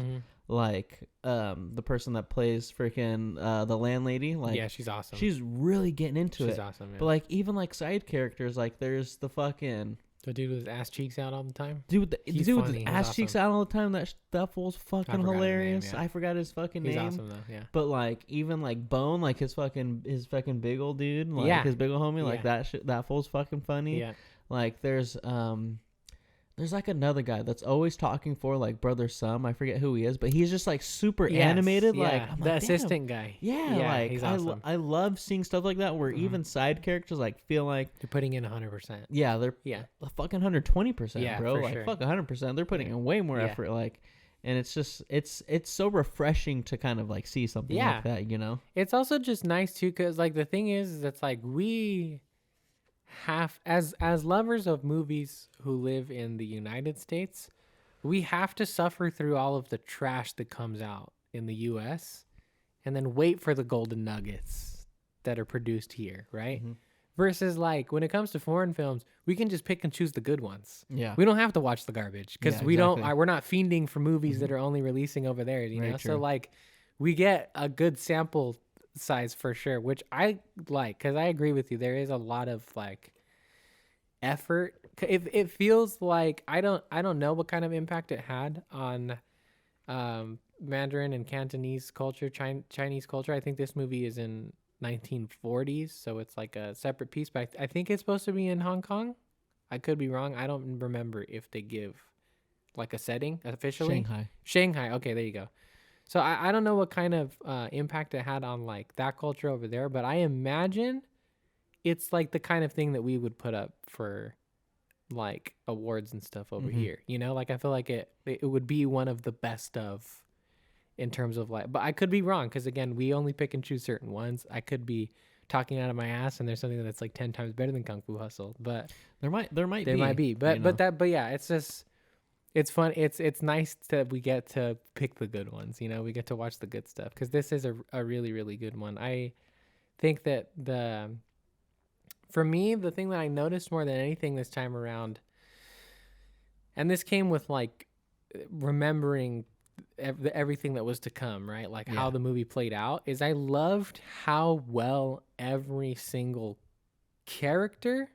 Like, the person that plays freaking the landlady, like, yeah, she's awesome. She's really getting into it. She's awesome, yeah. But like, even like side characters, like there's the fucking the dude with his ass cheeks out all the time. Dude with his ass cheeks out all the time. That fool's fucking hilarious. I forgot his fucking name. He's awesome though, yeah. But like, even like Bone, like his fucking big old dude, like his big old homie, like that fool's fucking funny. Yeah. Like there's like another guy that's always talking for like Brother Sum. I forget who he is, but he's just like super animated. Yeah. Like I'm the assistant guy. Yeah, like he's awesome. I love seeing stuff like that where even side characters like feel like they're putting in 100%. Yeah, they're fucking 120%, bro. Like fuck 100%. They're putting in way more effort. Like, and it's just it's so refreshing to kind of like see something like that. You know, it's also just nice too, because like the thing is it's like we have as lovers of movies who live in the United States, we have to suffer through all of the trash that comes out in the US and then wait for the golden nuggets that are produced here, right? Versus like when it comes to foreign films, we can just pick and choose the good ones. Yeah, we don't have to watch the garbage because we're not fiending for movies that are only releasing over there, you know. So like we get a good sample size for sure, which I like, because I agree with you. There is a lot of like effort. It feels like I don't know what kind of impact it had on Mandarin and Cantonese culture, Chinese culture. I think this movie is in 1940s, so it's like a separate piece, but I think it's supposed to be in Hong Kong. I could be wrong. I don't remember if they give like a setting officially. Shanghai. Okay, there you go. So I don't know what kind of impact it had on like that culture over there, but I imagine it's like the kind of thing that we would put up for like awards and stuff over here. You know, like I feel like it would be one of the best of in terms of like, but I could be wrong because again, we only pick and choose certain ones. I could be talking out of my ass and there's something that's like 10 times better than Kung Fu Hustle, but there might be, but yeah, it's just. It's fun. It's nice that we get to pick the good ones. You know, we get to watch the good stuff because this is a really, really good one. I think that for me, the thing that I noticed more than anything this time around, and this came with like remembering everything that was to come, right? Like how the movie played out, is I loved how well every single character,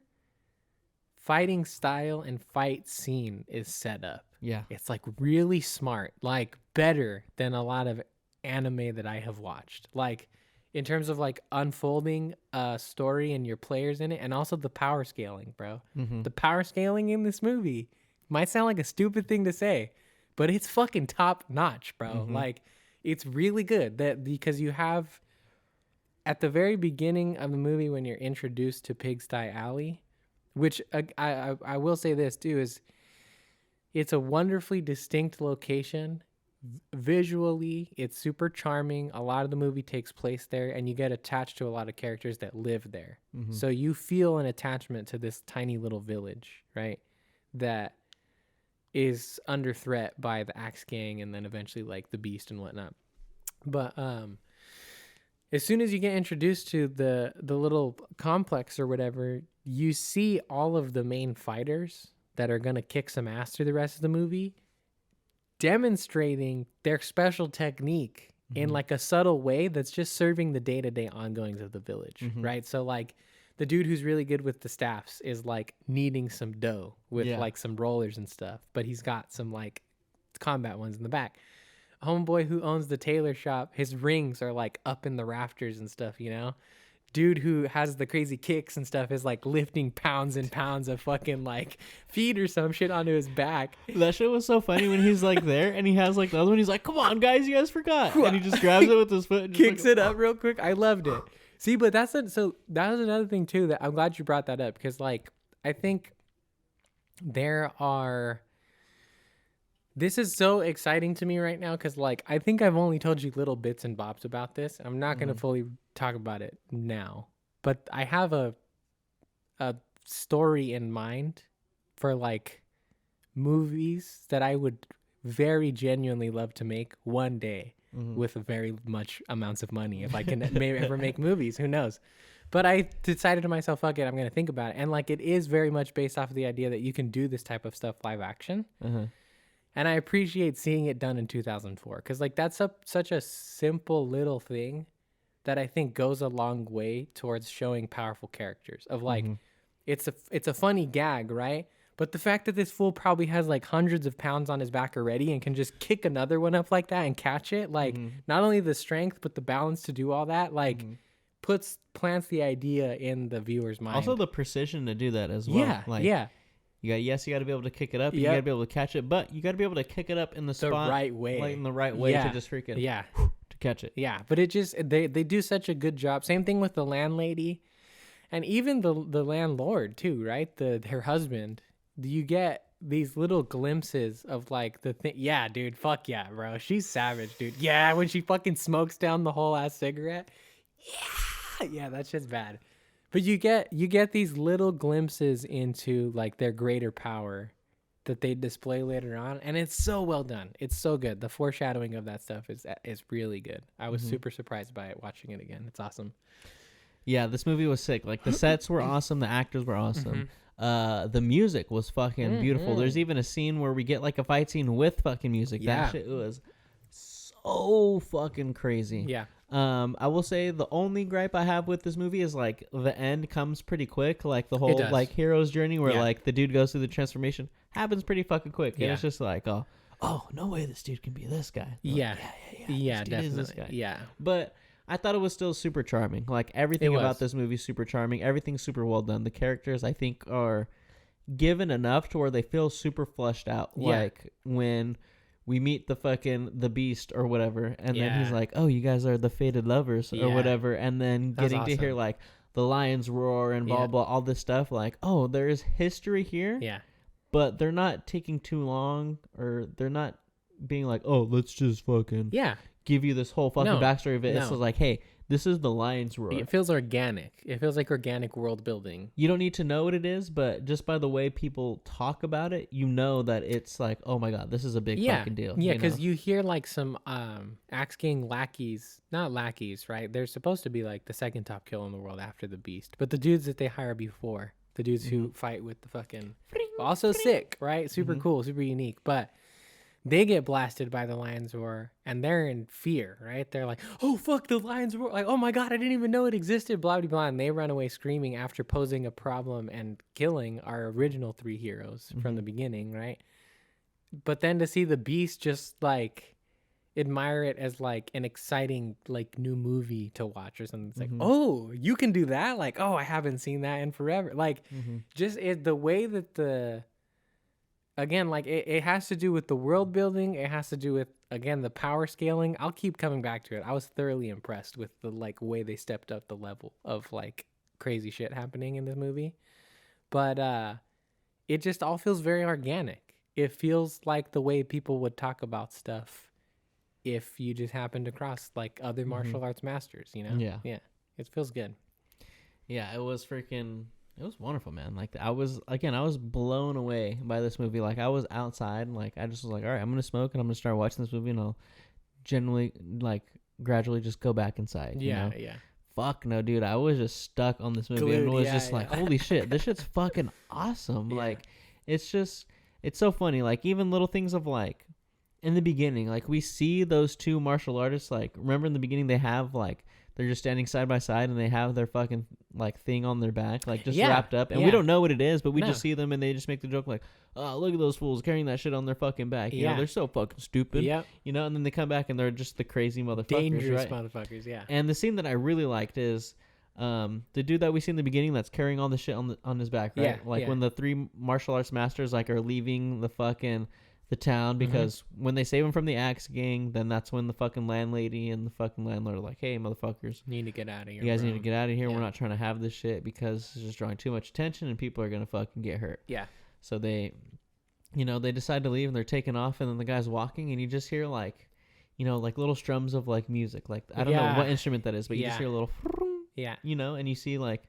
fighting style, and fight scene is set up. Yeah. It's like really smart, like better than a lot of anime that I have watched. Like in terms of like unfolding a story and your players in it, and also the power scaling, bro. The power scaling in this movie might sound like a stupid thing to say, but it's fucking top notch, bro. Like it's really good because you have at the very beginning of the movie when you're introduced to Pigsty Alley, which I will say this too, is it's a wonderfully distinct location. Visually, it's super charming. A lot of the movie takes place there, and you get attached to a lot of characters that live there. So you feel an attachment to this tiny little village, right? That is under threat by the Axe Gang and then eventually like the Beast and whatnot. But as soon as you get introduced to the little complex or whatever, you see all of the main fighters that are going to kick some ass through the rest of the movie demonstrating their special technique in like a subtle way that's just serving the day-to-day ongoings of the village, right? So like the dude who's really good with the staffs is like kneading some dough with like some rollers and stuff, but he's got some like combat ones in the back. Homeboy who owns the tailor shop, his rings are like up in the rafters and stuff, you know? Dude who has the crazy kicks and stuff is like lifting pounds and pounds of fucking like feed or some shit onto his back. That shit was so funny when he's like there and he has like the other one. He's like, "Come on, guys, you guys forgot," and he just grabs it with his foot and kicks it up real quick. I loved it. See, but so that was another thing too that I'm glad you brought that up, because like I think this is so exciting to me right now, because like I think I've only told you little bits and bobs about this. I'm not going to fully talk about it now, but I have a story in mind for like movies that I would very genuinely love to make one day with very much amounts of money. If I can maybe ever make movies, who knows? But I decided to myself, fuck it, I'm going to think about it. And like it is very much based off of the idea that you can do this type of stuff live action. And I appreciate seeing it done in 2004, because like that's such a simple little thing that I think goes a long way towards showing powerful characters. Of like, it's a funny gag, right? But the fact that this fool probably has like hundreds of pounds on his back already and can just kick another one up like that and catch it, like not only the strength but the balance to do all that, like plants the idea in the viewer's mind. Also the precision to do that as well. Yeah, like, yeah. You got to be able to kick it up. You got to be able to catch it, but you got to be able to kick it up in the spot right way, like in the right way to just freaking to catch it. Yeah, but it just they do such a good job. Same thing with the landlady, and even the landlord too, right? Her husband. You get these little glimpses of like the thing. Yeah, dude, fuck yeah, bro. She's savage, dude. Yeah, when she fucking smokes down the whole ass cigarette. Yeah, that's just bad. But you get these little glimpses into like their greater power that they display later on, and it's so well done. It's so good. The foreshadowing of that stuff is really good. I was super surprised by it watching it again. It's awesome. Yeah, this movie was sick. Like the sets were awesome, the actors were awesome. The music was fucking beautiful. There's even a scene where we get like a fight scene with fucking music. Yeah. That shit was so fucking crazy. Yeah. I will say the only gripe I have with this movie is like the end comes pretty quick. Like the whole like hero's journey where like the dude goes through the transformation happens pretty fucking quick. And it's just like, oh, no way this dude can be this guy. Yeah. Like, Yeah, this dude is this definitely. guy. Yeah. But I thought it was still super charming. Like everything about this movie is super charming. Everything's super well done. The characters I think are given enough to where they feel super fleshed out. Yeah. Like when we meet the beast or whatever, and then he's like, "Oh, you guys are the fated lovers or whatever," and then getting to hear like the lions roar and blah blah, all this stuff. Like, oh, there is history here. Yeah. But they're not taking too long, or they're not being like, "Oh, let's just fucking give you this whole fucking backstory of it." It's just like, hey, this is the lion's roar. It feels organic. It feels like organic world building. You don't need to know what it is, but just by the way people talk about it, you know that it's like, oh my god, this is a big fucking deal. Yeah, because you hear like some Axe King lackeys, not lackeys, right? They're supposed to be like the second top kill in the world after the beast. But the dudes that they hire before, the dudes who fight with the fucking... Also sick, right? Super cool, super unique. But... they get blasted by the lion's roar, and they're in fear, right? They're like, oh, fuck, the lion's roar. Like, oh, my God, I didn't even know it existed, blah, blah, blah. And they run away screaming after posing a problem and killing our original three heroes from the beginning, right? But then to see the beast just, like, admire it as, like, an exciting, like, new movie to watch or something. It's like, oh, you can do that? Like, oh, I haven't seen that in forever. Like, just the way that the... Again, like it has to do with the world building. It has to do with, again, the power scaling. I'll keep coming back to it. I was thoroughly impressed with the like way they stepped up the level of like crazy shit happening in this movie. But it just all feels very organic. It feels like the way people would talk about stuff if you just happened across like other martial arts masters, you know? Yeah. It feels good. Yeah, it was wonderful, man. Like I was blown away by this movie. Like I was outside and like I just was like, all right, I'm gonna smoke and I'm gonna start watching this movie and I'll generally like gradually just go back inside. Yeah. Fuck no, dude. I was just stuck on this movie and was just like, holy shit, this shit's fucking awesome. Like it's so funny. Like even little things of like in the beginning, like we see those two martial artists, like remember in the beginning they have like they're just standing side by side and they have their fucking like thing on their back, like just wrapped up, and we don't know what it is, but we just see them and they just make the joke like, oh, look at those fools carrying that shit on their fucking back. You know, they're so fucking stupid. You know, and then they come back and they're just the crazy motherfuckers, dangerous motherfuckers. Yeah. And the scene that I really liked is the dude that we see in the beginning that's carrying all the shit on his back, right? When the three martial arts masters like are leaving the town, because when they save him from the Axe gang, then that's when the fucking landlady and the fucking landlord are like, hey, motherfuckers, need to get out of here. You guys need to get out of here. We're not trying to have this shit because it's just drawing too much attention and people are going to fucking get hurt. Yeah. So they, you know, they decide to leave and they're taking off, and then the guy's walking and you just hear like, you know, like little strums of like music. Like, I don't know what instrument that is, but you just hear a little, you know, and you see like,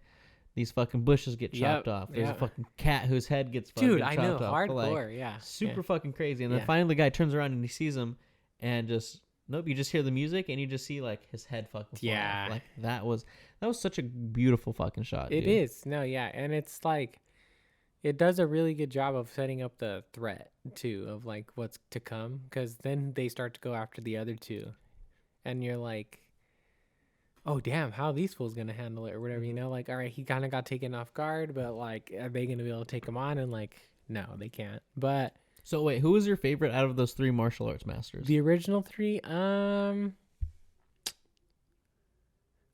these fucking bushes get chopped off. There's a fucking cat whose head gets fucking chopped off. Dude, I know, hardcore, like, super fucking crazy. And then finally the guy turns around and he sees him and just, nope, you just hear the music and you just see like his head fucking fall off. Like that was such a beautiful fucking shot. It is. No, yeah. And it's like, it does a really good job of setting up the threat too, of like what's to come. Because then they start to go after the other two. And you're like, oh damn, how are these fools gonna handle it or whatever, you know? Like, all right, he kind of got taken off guard, but like, are they gonna be able to take him on? And like, no, they can't. But so wait, who was your favorite out of those three martial arts masters? The original three,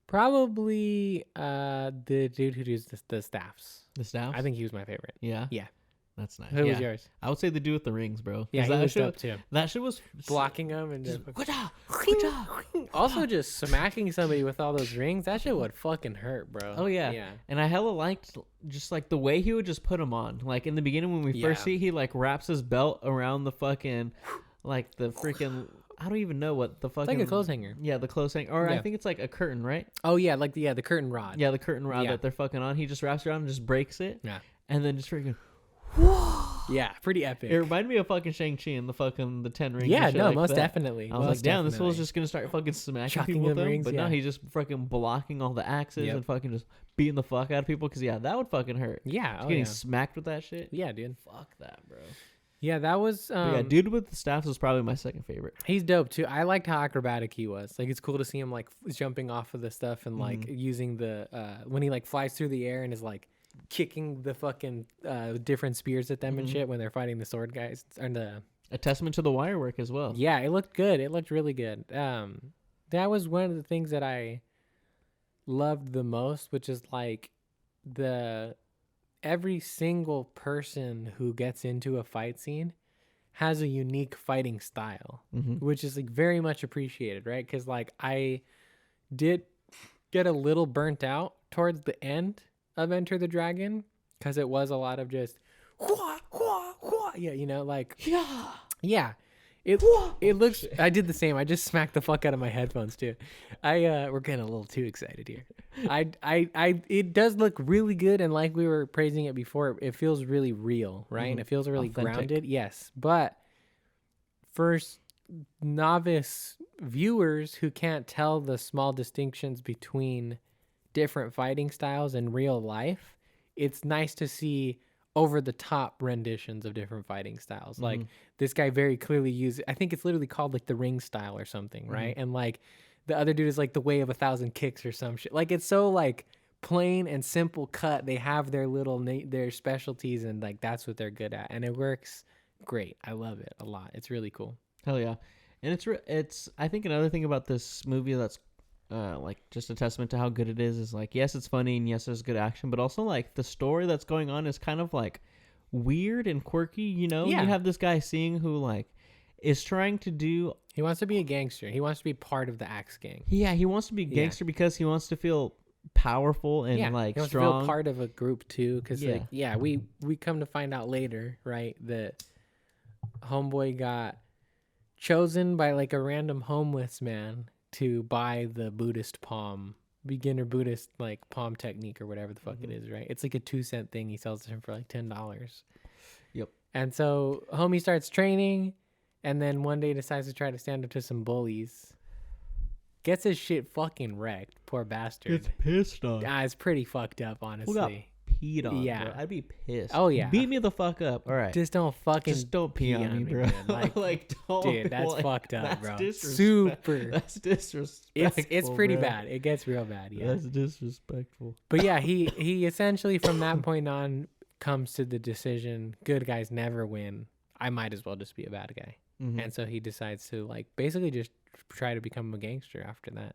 probably the dude who does the staffs. The staffs? I think he was my favorite. Yeah. Yeah. That's nice. Who was yours? I would say the dude with the rings, bro. Yeah, he was dope too. That shit was blocking him and just also just smacking somebody with all those rings. That shit would fucking hurt, bro. Oh yeah. Yeah. And I hella liked just like the way he would just put him on. Like in the beginning when we first see, he like wraps his belt around the fucking like the freaking. I don't even know what the fucking. It's like a clothes hanger. Yeah, the clothes hanger. Or I think it's like a curtain, right? Oh yeah, like the curtain rod. Yeah, the curtain rod that they're fucking on. He just wraps around and just breaks it. Yeah. And then just freaking. Yeah, pretty epic. It reminded me of fucking Shang-Chi and the 10 rings. Yeah, no, like most that. definitely. I was like, damn, this fool's just gonna start fucking smacking people with them. Rings, but no, he's just fucking blocking all the axes and fucking just beating the fuck out of people. Because that would fucking hurt. Yeah, getting smacked with that shit. Yeah, dude. Fuck that, bro. Yeah, that was. Dude with the staffs was probably my second favorite. He's dope too. I liked how acrobatic he was. Like, it's cool to see him like jumping off of the stuff and like using the when he like flies through the air and is like kicking the fucking different spears at them and shit when they're fighting the sword guys. And a testament to the wire work as well. Yeah, it looked good. It looked really good. That was one of the things that I loved the most, which is like every single person who gets into a fight scene has a unique fighting style, which is like very much appreciated, right? Because like I did get a little burnt out towards the end of Enter the Dragon, because it was a lot of just yeah, you know, like yeah. It looks. I did the same. I just smacked the fuck out of my headphones too. We're getting a little too excited here. It does look really good, and like we were praising it before, it feels really real, right? And it feels really grounded. Yes, but for novice viewers who can't tell the small distinctions between different fighting styles in real life, it's nice to see over the top renditions of different fighting styles. Like this guy very clearly used, I think it's literally called like the ring style or something, right? And like the other dude is like the way of 1,000 kicks or some shit. Like it's so like plain and simple cut. They have their little their specialties, and like that's what they're good at, and it works great. I love it a lot. It's really cool. Hell yeah. And it's I think another thing about this movie that's like just a testament to how good it is like, yes, it's funny, and yes, there's good action, but also like the story that's going on is kind of like weird and quirky, you know? You have this guy seeing who like is trying to do, he wants to be a gangster. He wants to be part of the Axe gang. Yeah, he wants to be a gangster because he wants to feel powerful and like he wants strong. to feel part of a group too, because like we come to find out later, right, that homeboy got chosen by like a random homeless man to buy the Buddhist palm, beginner Buddhist like palm technique or whatever the fuck it is, right? It's like a 2-cent thing. He sells it for like $10. Yep. And so homie starts training, and then one day decides to try to stand up to some bullies. Gets his shit fucking wrecked. Poor bastard. Gets pissed off. It's pretty fucked up, honestly. Who got peed on, Yeah. bro. I'd be pissed. Oh, yeah. Beat me the fuck up. All right. Just don't fucking Just don't pee on me, bro. dude. Like, don't. Dude, that's like, fucked up, that's bro. Disrespect. Super. That's disrespectful. It's pretty bro. bad. It gets real bad. Yeah. That's disrespectful. But yeah, he essentially from that point on comes to the decision: good guys never win. I might as well just be a bad guy. Mhm. And so he decides to like basically just try to become a gangster after that.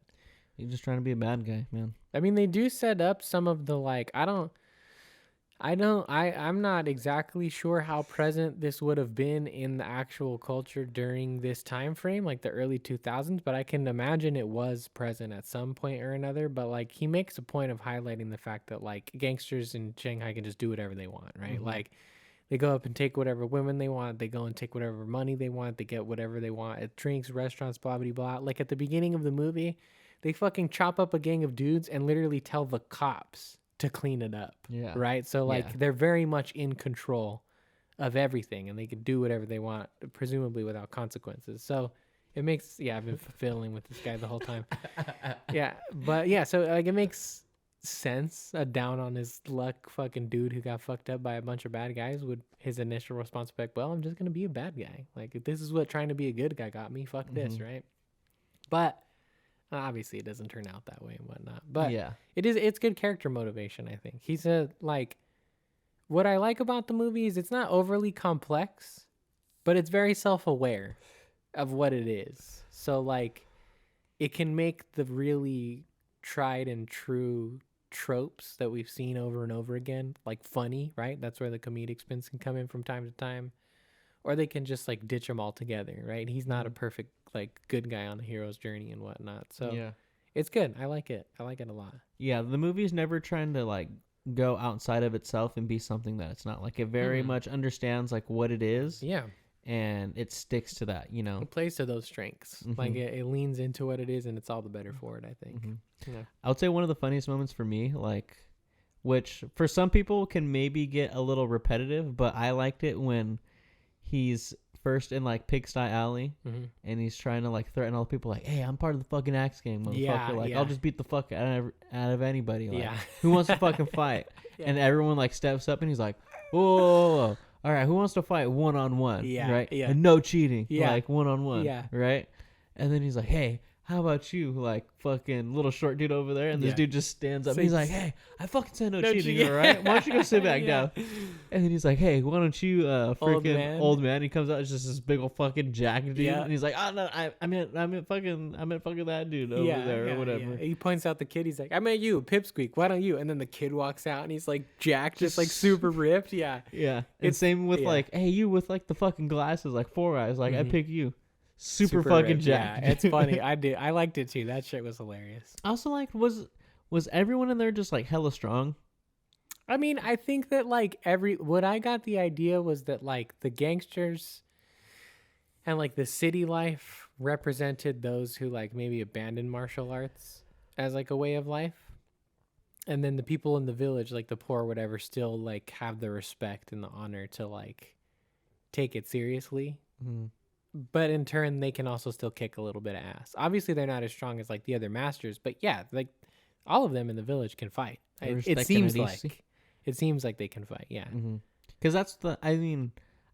He's just trying to be a bad guy, man. I mean, they do set up some of the like I'm not exactly sure how present this would have been in the actual culture during this time frame, like the early 2000s, but I can imagine it was present at some point or another. But like he makes a point of highlighting the fact that like gangsters in Shanghai can just do whatever they want, right? Mhm. Like they go up and take whatever women they want. They go and take whatever money they want. They get whatever they want at drinks, restaurants, blah, blah, blah. Like at the beginning of the movie, they fucking chop up a gang of dudes and literally tell the cops to clean it up. Yeah. Right? So like Yeah. they're very much in control of everything and they can do whatever they want, presumably without consequences. So it makes, I've been fiddling with this guy the whole time. Yeah. But yeah, so like it makes sense. A down on his luck fucking dude who got fucked up by a bunch of bad guys would his initial response be like, well, I'm just gonna be a bad guy. Like if this is what trying to be a good guy got me, fuck this, right? But obviously it doesn't turn out that way and whatnot. But yeah. it's good character motivation, I think. He's a like what I like about the movie is it's not overly complex, but it's very self-aware of what it is. So like it can make the really tried and true tropes that we've seen over and over again like funny, right? That's where the comedic spins can come in from time to time, or they can just like ditch them all together, right? He's not a perfect like good guy on a hero's journey and whatnot. So Yeah. it's good. I like it a lot. Yeah, the movie's never trying to like go outside of itself and be something that it's not. Like it very much understands like what it is. Yeah, And it sticks to that, you know. it plays to those strengths. Like it leans into what it is and it's all the better for it, I think. Yeah. I would say one of the funniest moments for me, like, which for some people can maybe get a little repetitive, but I liked it when he's first in like Pigsty Alley and he's trying to like threaten all the people like, hey, I'm part of the fucking axe gang, motherfucker. Yeah, like, yeah. I'll just beat the fuck out of anybody. Like, Yeah. who wants to fucking fight? Yeah. And everyone like steps up and he's like, whoa, whoa, whoa. All right, who wants to fight one-on-one? Yeah, Right? yeah. And no cheating. Yeah. Like one-on-one. Yeah. Right? And then he's like, hey, how about you? Like fucking little short dude over there. And this Yeah. dude just stands up. So And he's he's- like, hey, I fucking said no No cheating, cheating. all right? Why don't you go sit back Yeah. down? And then he's like, hey, why don't you freaking Old man. old man? He comes out, it's just this big old fucking jacked dude. Yeah. And he's like, oh no, I meant fucking that dude over there or whatever. Yeah. He points out the kid. He's like, I meant you, Pipsqueak. Why don't you? And then the kid walks out and he's like jacked, just like super ripped. Yeah. Yeah. And It's- same with yeah. like, hey, you with like the fucking glasses, like 4 eyes, like I pick you. Super fucking ripped. jacked. Yeah, it's funny. I liked it too. That shit was hilarious. I also like was everyone in there just like hella strong? I mean, I think that like what I got the idea was that like the gangsters and like the city life represented those who like maybe abandoned martial arts as like a way of life. And then the people in the village, like the poor or whatever, still like have the respect and the honor to like take it seriously. But in turn, they can also still kick a little bit of ass. Obviously, they're not as strong as like the other masters, but yeah, like all of them in the village can fight. It seems like they can fight. Yeah. Because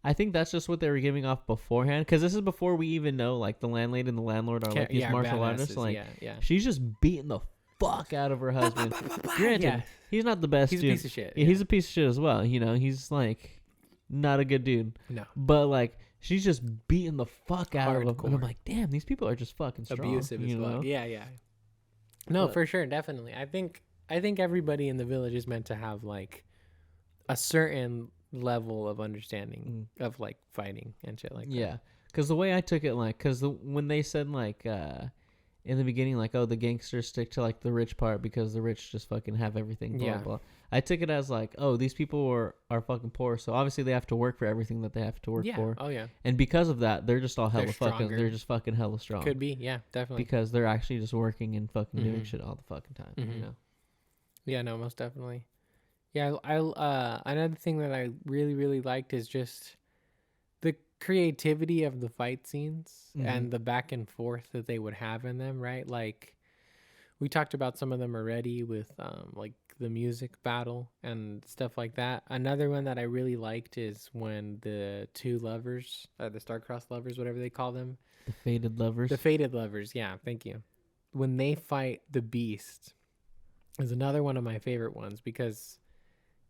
I think that's just what they were giving off beforehand. Because this is before we even know like the landlady and the landlord are like these martial artists. Like she's just beating the fuck out of her husband. Granted, he's not the best He's dude. a piece of shit. Yeah, he's a piece of shit as well. You know, he's like not a good dude. No. But like she's just beating the fuck out of him. Hardcore. And I'm like, damn, these people are just fucking strong. Abusive as you well. know? Yeah. No, But- for sure, definitely. I think everybody in the village is meant to have like a certain level of understanding of like fighting and shit like that. Yeah, because the way I took it, like, when they said like in the beginning, like, oh, the gangsters stick to like the rich part because the rich just fucking have everything. Blah blah. I took it as like, oh, these people are fucking poor, so obviously they have to work for everything that they have to work for. Oh yeah. And because of that, they're just all hella They're fucking. stronger. They're just fucking hella strong. Could be. Yeah, definitely. Because they're actually just working and fucking doing shit all the fucking time. You know. Yeah, no, most definitely. Yeah, I another thing that I really, really liked is just the creativity of the fight scenes and the back and forth that they would have in them, right? Like We talked about some of them already with like the music battle and stuff like that. Another one that I really liked is when the two lovers, the star-crossed lovers, whatever they call them, The Fated Lovers. the fated lovers. Yeah, thank you. When they fight the beast is another one of my favorite ones because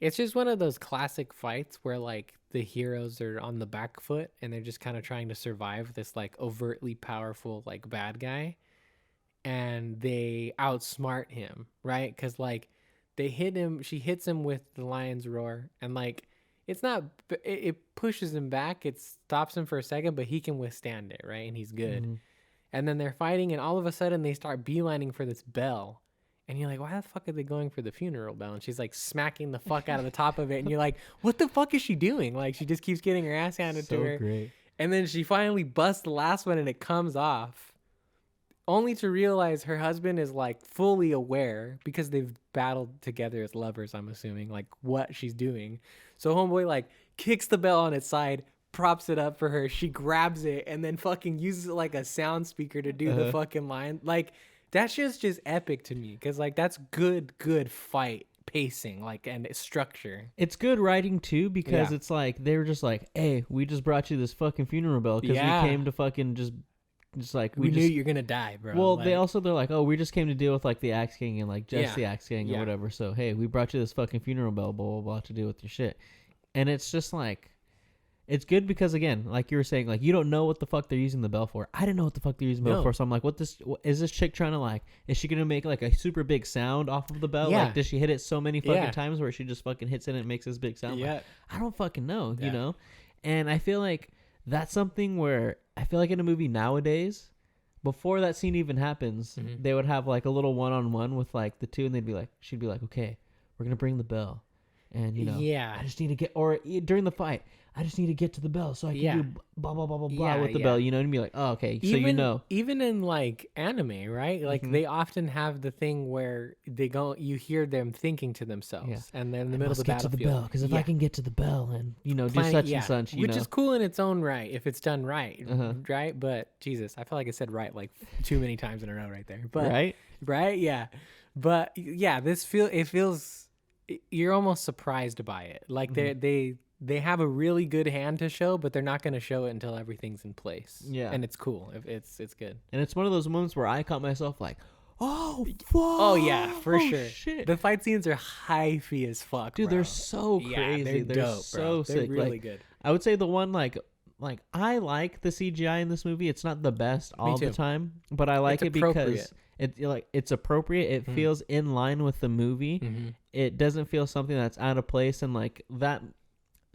it's just one of those classic fights where like the heroes are on the back foot and they're just kind of trying to survive this like overtly powerful like bad guy, and they outsmart him, right? Because like they hit him, she hits him with the lion's roar, and like it's not, it pushes him back, it stops him for a second, but he can withstand it, right? And he's good. Mm-hmm. And then they're fighting, and all of a sudden they start beelining for this bell. And you're like, why the fuck are they going for the funeral bell? And she's like smacking the fuck out of the top of it. And you're like, what the fuck is she doing? Like, she just keeps getting her ass handed to her. Great. And then she finally busts the last one and it comes off. Only to realize her husband is like fully aware because they've battled together as lovers, I'm assuming, like what she's doing. So homeboy like kicks the bell on its side, props it up for her. She grabs it and then fucking uses it like a sound speaker to do the fucking line. Like, that shit's just epic to me because like that's good fight pacing, like, and structure. It's good writing too because it's like they were just like, hey, we just brought you this fucking funeral bell because we came to fucking just like we knew you're gonna die, bro. Well, like, they're like, oh, we just came to deal with like the Axe King and like just the Axe King or whatever. So hey, we brought you this fucking funeral bell, blah blah blah, to deal with your shit. And it's just like, it's good because again, like you were saying, like you don't know what the fuck they're using the bell for. I didn't know what the fuck they're using the bell for. So I'm like, is this chick trying to like? Is she gonna make like a super big sound off of the bell? Yeah. Like, does she hit it so many fucking times where she just fucking hits it and it makes this big sound? Yeah. Like, I don't fucking know, you know. And I feel like that's something where I feel like in a movie nowadays, before that scene even happens, they would have like a little one-on-one with like the two, and she'd be like, okay, we're gonna bring the bell, and you know, I just need to get, or during the fight, I just need to get to the bell so I can do blah blah blah blah blah with the bell, you know, and be like, oh, okay, so you know. Even in like anime, right? Like they often have the thing where you hear them thinking to themselves, and then in the middle of the battlefield, because if I can get to the bell and you know do such and such, which is cool in its own right if it's done right, right? But Jesus, I feel like I said right like too many times in a row right there. But right, yeah. But yeah, it feels you're almost surprised by it. Like they have a really good hand to show, but they're not going to show it until everything's in place. Yeah. And it's cool. It's good. And it's one of those moments where I caught myself like, oh, fuck. Oh, yeah, for sure. Shit. The fight scenes are hyphy as fuck, dude, bro. they're so crazy. Yeah, they're dope, so bro. sick. They're really like, good. I would say the one like I like the CGI in this movie. It's not the best all the time, but I like it because it's appropriate. It feels in line with the movie. It doesn't feel something that's out of place, and like that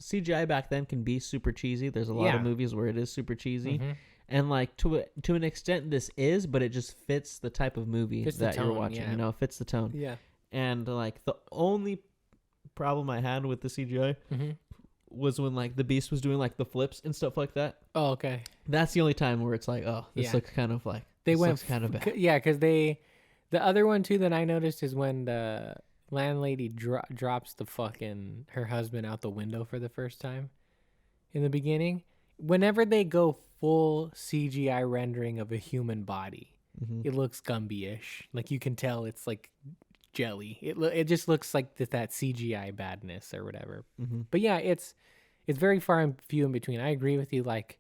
CGI back then can be super cheesy. There's a lot of movies where it is super cheesy, and like to an extent this is, but it just fits the type of movie that you're watching. You know, it fits the tone. Yeah. And like the only problem I had with the CGI was when like the Beast was doing like the flips and stuff like that. Oh, okay. That's the only time where it's like, oh, this looks kind of like looks kind of bad. Yeah, because the other one too that I noticed is when the landlady drops her husband out the window for the first time in the beginning. Whenever they go full CGI rendering of a human body, it looks Gumby-ish. Like you can tell it's like jelly. It just looks like that CGI badness or whatever. But yeah, it's very far and few in between. I agree with you. Like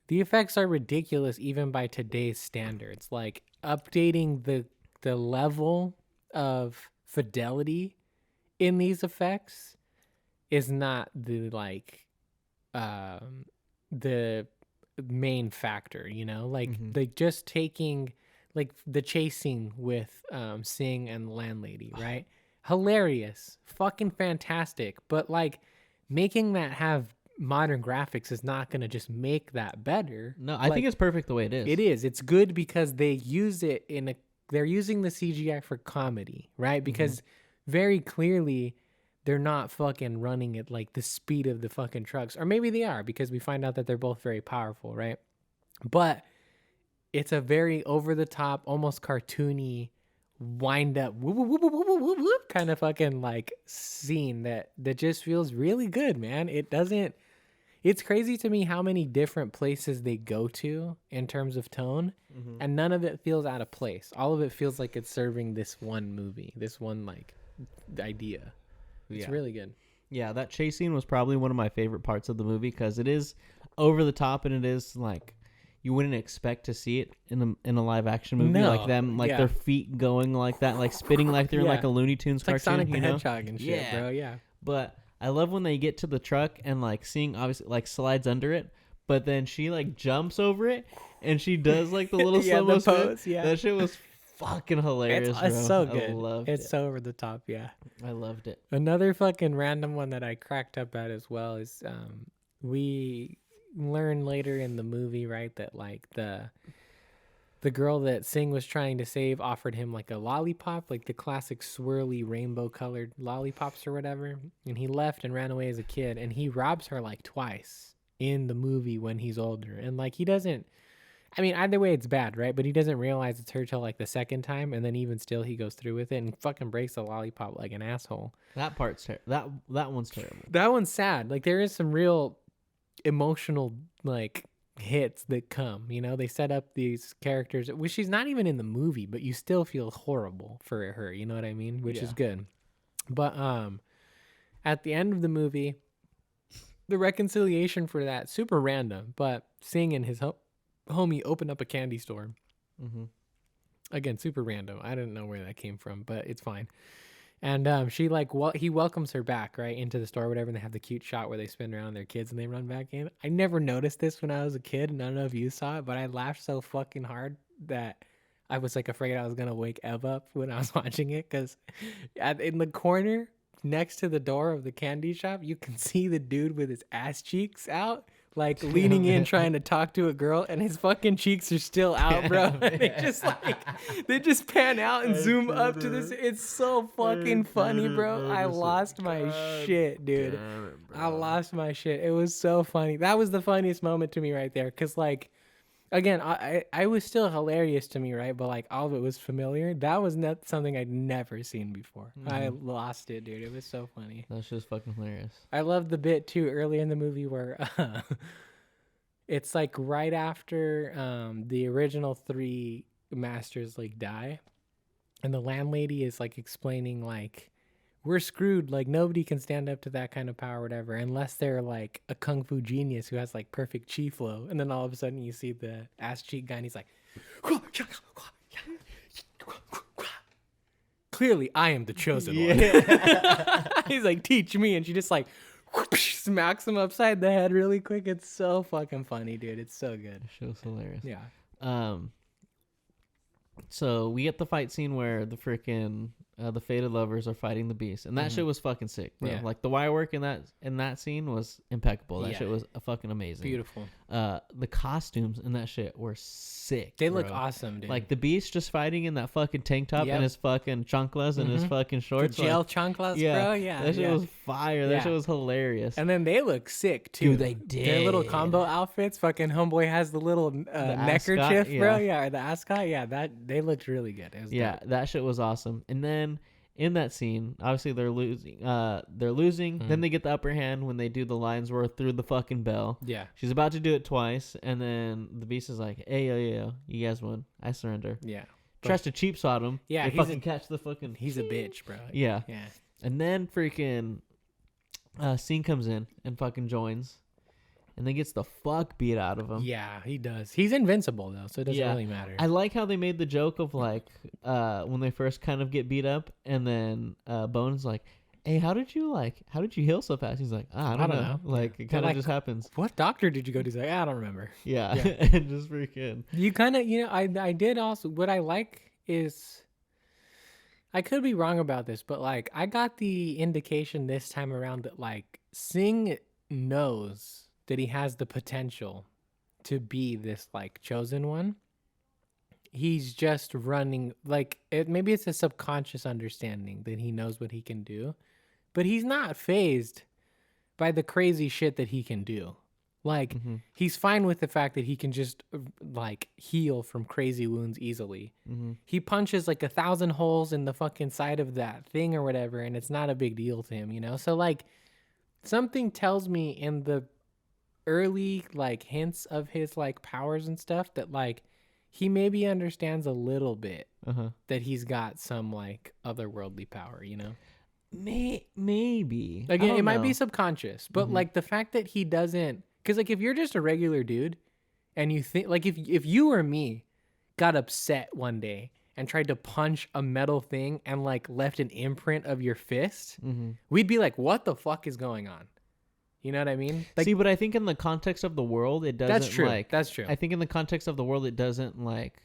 the effects are ridiculous even by today's standards. Like updating the level of fidelity in these effects is not the the main factor, you know, like like just taking like the chasing with Sing and the landlady, right? Hilarious, fucking fantastic, but like making that have modern graphics is not going to just make that better. No, I think it's perfect the way it is. It is. It's good because they use it they're using the CGI for comedy, right? Because very clearly they're not fucking running at like the speed of the fucking trucks. Or maybe they are because we find out that they're both very powerful, right? But it's a very over the top, almost cartoony, wind up whoop, whoop, whoop, whoop, whoop, whoop, kind of fucking like scene that just feels really good, man. It's crazy to me how many different places they go to in terms of tone, and none of it feels out of place. All of it feels like it's serving this one movie, this one like idea. It's really good. Yeah, that chase scene was probably one of my favorite parts of the movie because it is over the top and it is like you wouldn't expect to see it in a live action movie, like them, like their feet going like that, like spitting like they're in like a Looney Tunes cartoon, like Sonic the know? Hedgehog and shit, bro. Yeah, but I love when they get to the truck and like seeing obviously like slides under it, but then she like jumps over it and she does like the little slow mo pose. Yeah, that shit was fucking hilarious. It's so good. I loved it's so over the top. Yeah, I loved it. Another fucking random one that I cracked up at as well is we learn later in the movie, right, that like the girl that Singh was trying to save offered him like a lollipop, like the classic swirly rainbow colored lollipops or whatever, and he left and ran away as a kid, and he robs her like twice in the movie when he's older, and like he doesn't, I mean, either way it's bad, right? But he doesn't realize it's her till like the second time, and then even still he goes through with it and fucking breaks the lollipop like an asshole. That part's that one's terrible. That one's sad. Like there is some real emotional like hits that come, you know. They set up these characters which she's not even in the movie, but you still feel horrible for her, you know what I mean, which is good. But at the end of the movie, the reconciliation for that, super random, but Singh and his homie open up a candy store. Again, super random. I didn't know where that came from, but it's fine. And she like he welcomes her back right into the store or whatever, and they have the cute shot where they spin around their kids and they run back in. I never noticed this when I was a kid, and I don't know if you saw it, but I laughed so fucking hard that I was like afraid I was gonna wake Ev up when I was watching it, because in the corner next to the door of the candy shop, you can see the dude with his ass cheeks out, like leaning in trying to talk to a girl, and his fucking cheeks are still out, bro. They just pan out and zoom up to this. It's so fucking funny, bro. I lost my shit, dude. I lost my shit. It was so funny. That was the funniest moment to me right there, because like, again, I was still hilarious to me, right? But like all of it was familiar. That was not something I'd never seen before. I lost it, dude. It was so funny. That's just fucking hilarious. I love the bit too early in the movie where it's like right after the original three masters like die, and the landlady is like explaining like, we're screwed, like nobody can stand up to that kind of power or whatever unless they're like a kung fu genius who has like perfect chi flow. And then all of a sudden you see the ass cheek guy and he's like, clearly I am the chosen one. He's like, teach me. And she just like smacks him upside the head really quick. It's so fucking funny, dude. It's so good. The show's hilarious. Yeah. So we get the fight scene where the freaking the fated lovers are fighting the beast, and that shit was fucking sick, bro. Yeah. Like the wire work in that scene was impeccable. That shit was fucking amazing. Beautiful. The costumes in that shit were sick. They look awesome, dude. Like the beast just fighting in that fucking tank top and his fucking chanclas and his fucking shorts. The gel chanclas, bro. Yeah. That shit was fire. That shit was hilarious. And then they look sick too. Dude, they did. Their little combo outfits. Fucking homeboy has the little neckerchief, bro. Yeah, or the ascot. Yeah, they looked really good. It was dope. That shit was awesome. And then in that scene, obviously they're losing. Then they get the upper hand when they do the lion's roar through the fucking bell. Yeah. She's about to do it twice, and then the beast is like, "Hey, yo, you guys won. I surrender." Yeah. Tries to cheap shot him. Yeah. They fucking catch the fucking. He's a bitch, bro. Yeah. Yeah. And then freaking, Scene comes in and fucking joins, and then gets the fuck beat out of him. Yeah, he does. He's invincible though, so it doesn't really matter. I like how they made the joke of like when they first kind of get beat up, and then Bone's like, "Hey, how did you heal so fast?" He's like, I don't know. Like it kind of just happens. What doctor did you go to? He's like, I don't remember. Yeah. And just freaking. You kind of, I did also. What I like is, I could be wrong about this, but like I got the indication this time around that like Singh knows that he has the potential to be this like chosen one. He's just running like it. Maybe it's a subconscious understanding that he knows what he can do, but he's not fazed by the crazy shit that he can do. Like he's fine with the fact that he can just like heal from crazy wounds easily. He punches like 1,000 holes in the fucking side of that thing or whatever, and it's not a big deal to him, So like something tells me in the early like hints of his like powers and stuff that like he maybe understands a little bit that he's got some like otherworldly power, you know? Maybe. Like it might be subconscious, but like the fact that he doesn't, because like if you're just a regular dude and you think like if you or me got upset one day and tried to punch a metal thing and like left an imprint of your fist, we'd be like, what the fuck is going on? You know what I mean? Like, see, but I think in the context of the world, it doesn't. That's true. Like, that's true. I think in the context of the world, it doesn't like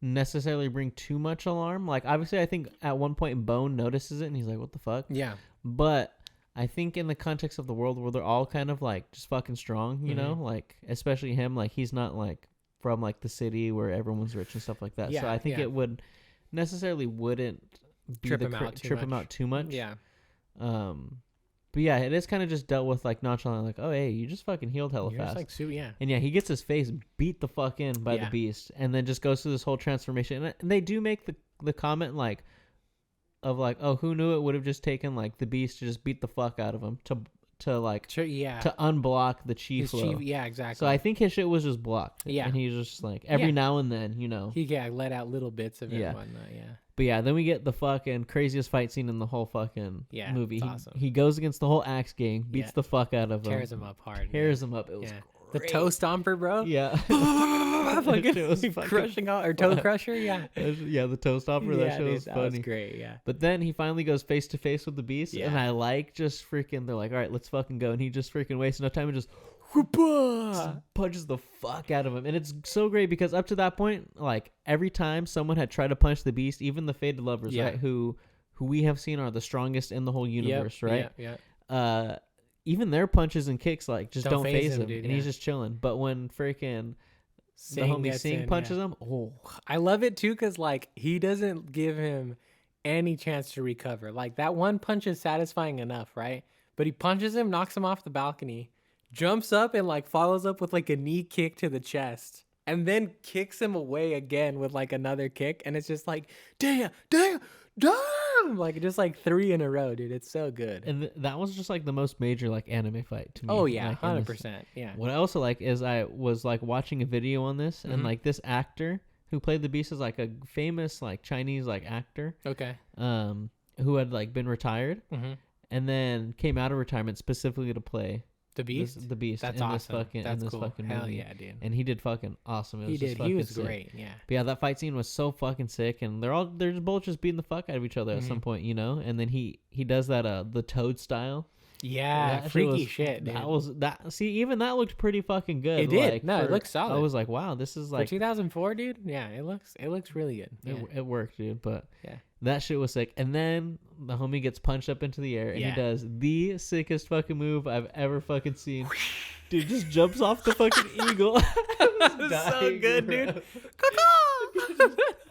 necessarily bring too much alarm. Like, obviously, I think at one point Bone notices it and he's like, "What the fuck?" Yeah. But I think in the context of the world where they're all kind of like just fucking strong, you know, like especially him, like he's not like from like the city where everyone's rich and stuff like that. Yeah, so I think yeah. it wouldn't be Trip him out too much. Yeah. But yeah, it is kind of just dealt with like nonchalant, like, oh hey, you just fucking healed hella You're fast. just, like, yeah. And yeah, he gets his face beat the fuck in by the beast, and then just goes through this whole transformation. And they do make the comment like of like, oh, who knew it would have just taken like the beast to just beat the fuck out of him to unblock the chi flow. Yeah, exactly. So I think his shit was just blocked. Yeah. And he's just like every now and then, you know. He let out little bits of it and whatnot, yeah. But yeah, then we get the fucking craziest fight scene in the whole fucking movie. It's awesome. He goes against the whole Axe gang, beats the fuck out of him. Tears him up hard. Tears him up. It was the toe stomper, bro. Yeah. Fucking was crushing all, or toe crusher, yeah. Yeah, the toe stopper. That shit was funny. That was great, yeah. But then he finally goes face to face with the beast, Yeah. and I like just freaking. They're like, all right, let's fucking go, and he just freaking wastes no time and just punches the fuck out of him. And it's so great because up to that point, like every time someone had tried to punch the beast, even the Fated Lovers, right, who we have seen are the strongest in the whole universe, right? Yeah. Even their punches and kicks like just don't phase him, dude, and he's just chilling. But when freaking the homie Singh punches him, I love it too because like he doesn't give him any chance to recover. Like that one punch is satisfying enough, right? But he punches him, knocks him off the balcony, jumps up and like follows up with like a knee kick to the chest, and then kicks him away again with like another kick, and it's just like damn, like just like 3 in a row, dude. It's so good. And that was just like the most major like anime fight to me. Oh yeah, like, 100%. Yeah. What I also like is I was like watching a video on this, and like this actor who played the beast is like a famous like Chinese like actor. Okay. Who had like been retired, and then came out of retirement specifically to play the beast. The beast. That's in awesome. This fucking Hell movie. yeah, dude. And he did fucking awesome. He did. He was great. Yeah. But yeah, that fight scene was so fucking sick, and they're both just beating the fuck out of each other at some point, you know. And then he does that the Toad style. Yeah, that freaky shit, dude. See, even that looked pretty fucking good. It did. Like, it looks solid. I was like, wow, this is like for 2004, dude. Yeah, it looks really good. Yeah. It worked, dude. But yeah, that shit was sick. And then the homie gets punched up into the air, and he does the sickest fucking move I've ever fucking seen. Dude just jumps off the fucking eagle. So good, dude.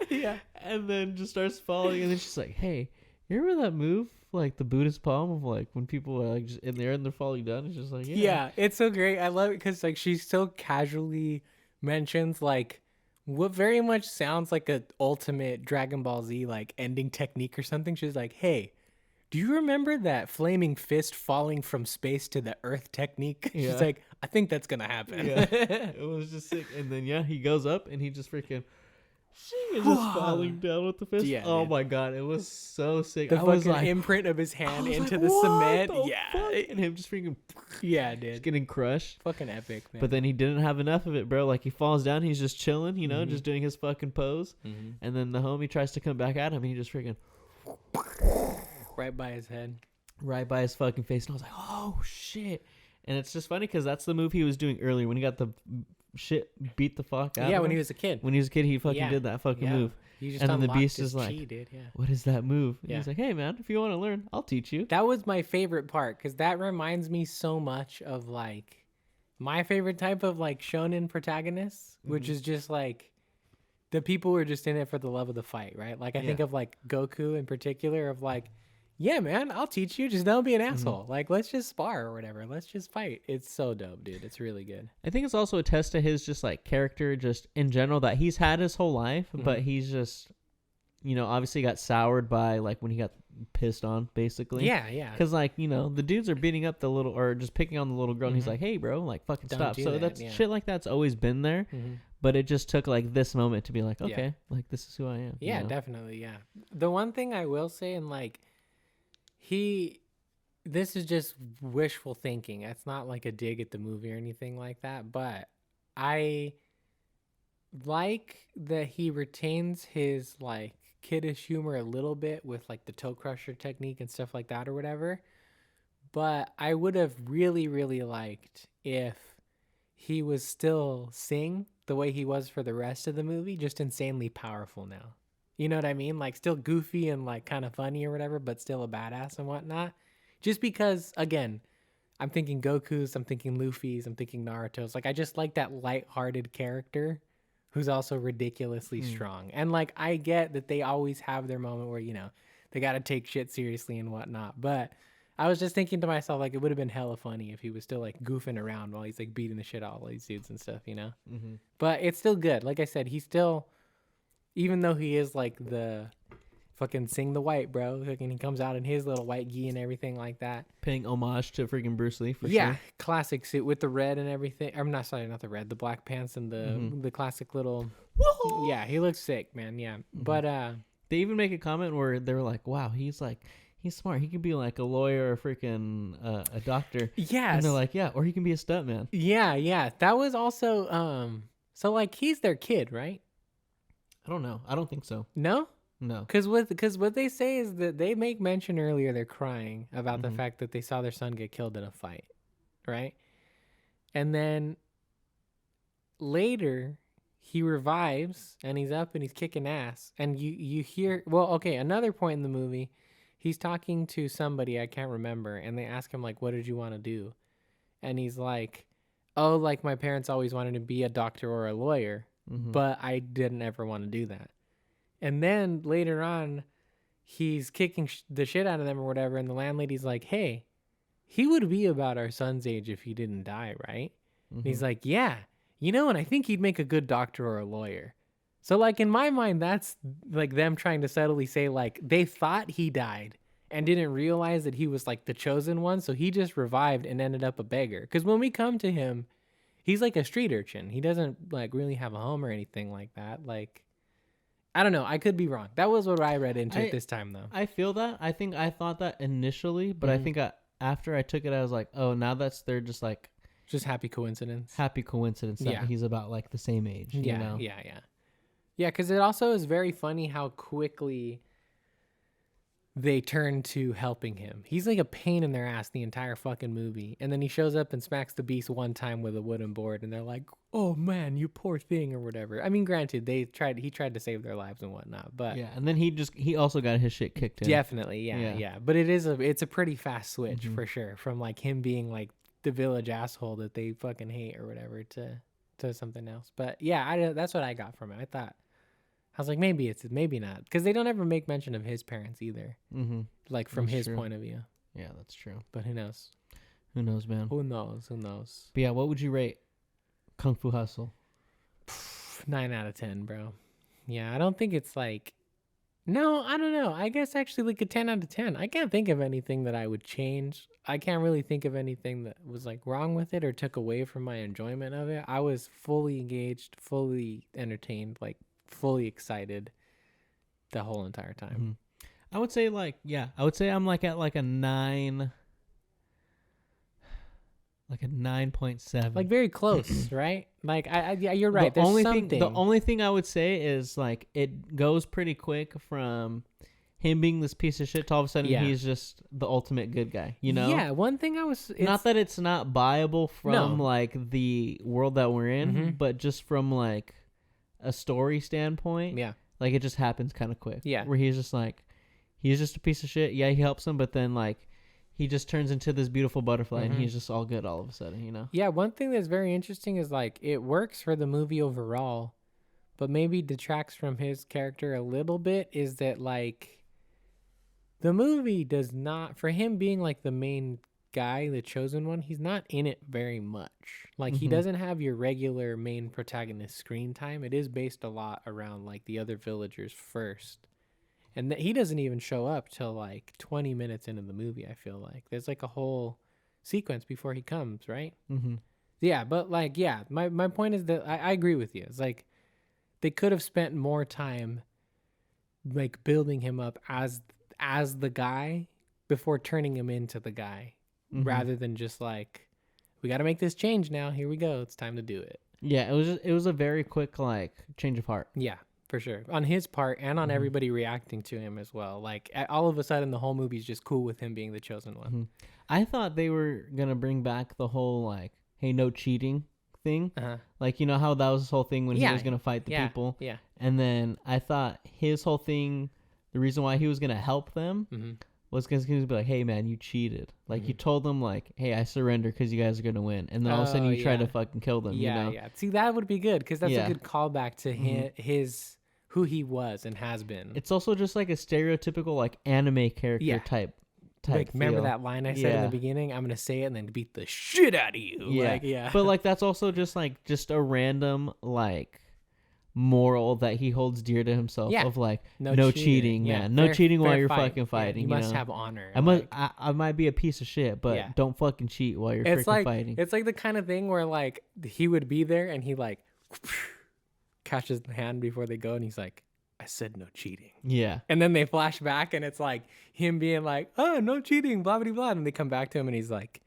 Yeah. And then just starts falling, and then she's like, hey, you remember that move? Like the Buddhist palm of like when people are like just in there and they're falling down. It's just like yeah, it's so great. I love it because like she so casually mentions like what very much sounds like a ultimate Dragon Ball Z like ending technique or something. She's like, hey, do you remember that flaming fist falling from space to the earth technique? Yeah. She's like, I think that's gonna happen. Yeah. It was just sick. And then he goes up and he just freaking is just falling down with the fist. Yeah, oh dude. my god, it was so sick. The I was fucking like, imprint of his hand into like, the cement. the Yeah. fuck? And him just freaking Yeah, just dude. getting crushed. Fucking epic, man. But then he didn't have enough of it, bro. Like he falls down, he's just chilling, you know, just doing his fucking pose. And then the homie tries to come back at him, and he just freaking right by his head. Right by his fucking face. And I was like, oh shit. And it's just funny because that's the move he was doing earlier when he got the shit beat the fuck out of him. Yeah, when he was a kid. When he was a kid, he fucking did that fucking move. He just and then the unlocked beast his is like, chi, dude. Yeah. what is that move? And Yeah. he's like, hey man, if you want to learn, I'll teach you. That was my favorite part because that reminds me so much of like my favorite type of like shonen protagonists, which is just like the people who are just in it for the love of the fight, right? Like I think of like Goku in particular of like, yeah, man, I'll teach you. Just don't be an asshole. Like, let's just spar or whatever. Let's just fight. It's so dope, dude. It's really good. I think it's also a test to his just like character just in general that he's had his whole life, but he's just you know, obviously got soured by like when he got pissed on, basically. Yeah. Because like, you know, the dudes are beating up the little, or just picking on the little girl, and he's Mhm. like, hey, bro, like fucking Don't stop. do So that, that's yeah. shit like that's always been there, Mhm. but it just took like this moment to be like, Yeah. okay, like this is who I am. Yeah, you know? definitely. Yeah. The one thing I will say, and like, this is just wishful thinking. It's not like a dig at the movie or anything like that, but I like that he retains his like kiddish humor a little bit with like the toe crusher technique and stuff like that or whatever. But I would have really, really liked if he was still Sing the way he was for the rest of the movie, just insanely powerful now. You know what I mean? Like still goofy and like kind of funny or whatever, but still a badass and whatnot. Just because, again, I'm thinking Goku's, I'm thinking Luffy's, I'm thinking Naruto's. Like I just like that light-hearted character who's also ridiculously strong. And like I get that they always have their moment where, you know, they got to take shit seriously and whatnot. But I was just thinking to myself, like, it would have been hella funny if he was still like goofing around while he's like beating the shit out of all these dudes and stuff, you know? Mm-hmm. But it's still good. Like I said, he's still, even though he is like the fucking Sing the White, bro, and he comes out in his little white gi and everything like that. Paying homage to freaking Bruce Lee for Yeah, sure. classic suit with the red and everything. I'm not sorry, not the red, the black pants and the classic little. Yeah, he looks sick, man. Yeah, but They even make a comment where they were like, wow, he's smart. He could be like a lawyer or freaking a doctor. yes, And they're like, yeah, or he can be a stuntman. yeah. That was also so like he's their kid, right? I don't know. I don't think so. No, No. because what they say is that they make mention earlier. They're crying about the fact that they saw their son get killed in a fight, right? And then later he revives and he's up and he's kicking ass. And you hear, well, okay, another point in the movie, he's talking to somebody I can't remember, and they ask him like, what did you want to do? And he's like, oh, like my parents always wanted to be a doctor or a lawyer, but I didn't ever want to do that. And then later on, he's kicking the shit out of them or whatever, and the landlady's like, hey, he would be about our son's age if he didn't die, right? And he's like, yeah, you know, and I think he'd make a good doctor or a lawyer. So like in my mind, that's like them trying to subtly say like they thought he died and didn't realize that he was like the chosen one. So he just revived and ended up a beggar. Because when we come to him, he's like a street urchin. He doesn't like really have a home or anything like that. Like, I don't know. I could be wrong. That was what I read into it this time though. I feel that. I think I thought that initially, but I think after I took it, I was like, oh, now they're just like just happy coincidence. Happy coincidence that he's about like the same age. Yeah, you know? yeah. Yeah, because it also is very funny how quickly they turn to helping him. He's like a pain in their ass the entire fucking movie. And then he shows up and smacks the beast one time with a wooden board, and they're like, oh man, you poor thing, or whatever. I mean, granted, he tried to save their lives and whatnot, but yeah, and then he also got his shit kicked in. definitely, yeah. But it's a pretty fast switch for sure, from like him being like the village asshole that they fucking hate or whatever to something else. But yeah, that's what I got from it. I was like, maybe not, because they don't ever make mention of his parents either. Like from his point of view. Yeah, that's true. But who knows? Who knows, man? Who knows? But yeah, what would you rate Kung Fu Hustle? 9 out of 10, bro. Yeah, I don't think it's like. No, I don't know. I guess actually like a 10 out of 10. I can't think of anything that I would change. I can't really think of anything that was like wrong with it or took away from my enjoyment of it. I was fully engaged, fully entertained, like fully excited the whole entire time. I would say I'm like at like a 9, like a 9.7, like very close, right? Like yeah, you're right. The only thing I would say is like it goes pretty quick from him being this piece of shit to all of a sudden he's just the ultimate good guy, you know? Yeah, one thing not that it's not viable from like the world that we're in, but just from like a story standpoint, like it just happens kind of quick. Yeah, where he's just a piece of shit. Yeah, he helps him, but then like he just turns into this beautiful butterfly, and he's just all good all of a sudden, you know? Yeah, one thing that's very interesting is like it works for the movie overall, but maybe detracts from his character a little bit. Is that like the movie does not, for him being like the main guy, the chosen one, he's not in it very much. Like he doesn't have your regular main protagonist screen time. It is based a lot around like the other villagers first, And he doesn't even show up till like 20 minutes into the movie. I feel like there's like a whole sequence before he comes, right? Mm-hmm. Yeah, but like, yeah, my point is that I agree with you. It's like they could have spent more time like building him up as the guy before turning him into the guy, rather than just like, we got to make this change now. Here we go. It's time to do it. Yeah, it was a very quick like change of heart. Yeah, for sure. On his part and on everybody reacting to him as well. Like all of a sudden the whole movie's just cool with him being the chosen one. I thought they were gonna bring back the whole like, hey, no cheating thing. Like, you know how that was his whole thing when he was gonna fight the people. Yeah. And then I thought his whole thing, the reason why he was gonna help them was because he was be like, hey man, you cheated. Like you told them like, hey, I surrender because you guys are gonna win. And then all of a sudden you try to fucking kill them. Yeah, you know? yeah. See, that would be good because that's a good callback to his who he was and has been. It's also just like a stereotypical like anime character type. Like, remember feel. that line I said in the beginning? I'm gonna say it and then beat the shit out of you. Yeah, like, But like that's also just a random like moral that he holds dear to himself of like no cheating, man. No cheating while you're fucking fighting. You must have honor. I might be a piece of shit, but don't fucking cheat while you're freaking fighting. It's like the kind of thing where like he would be there and he like catches the hand before they go and he's like, I said no cheating. Yeah. And then they flash back and it's like him being like, oh, no cheating, blah, blah, blah. And they come back to him and he's like,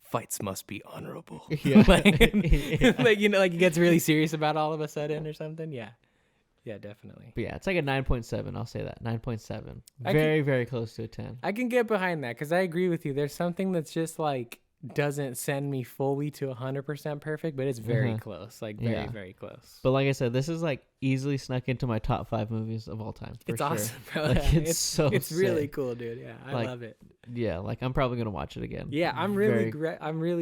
fights must be honorable. Yeah. like, you know, like he gets really serious about all of a sudden or something. Yeah. Yeah, definitely. But yeah, it's like a 9.7. I'll say that. 9.7. Very close to a 10. I can get behind that because I agree with you. There's something that's just like doesn't send me fully to 100% perfect, but it's very close. Like very close. But like I said, this is like easily snuck into my top 5 movies of all time. It's awesome, bro. Like, it's really sick. cool, dude. Yeah, I love it. Yeah, like I'm probably gonna watch it again. Yeah, I'm really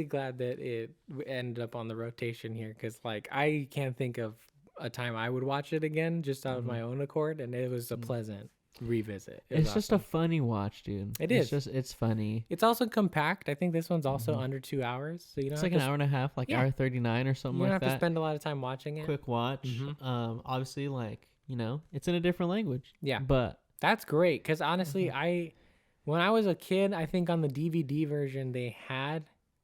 glad that it ended up on the rotation here because like I can't think of a time I would watch it again just out of my own accord, and it was a pleasant revisit. It's just a funny watch, dude. It's funny. It's also compact. I think this one's also under 2 hours, so you don't. It's like an hour and a half, like hour 39 or something like that. You don't have to spend a lot of time watching it. Quick watch. Obviously, like it's in a different language. Yeah, but that's great because honestly, when I was a kid, I think on the DVD version they had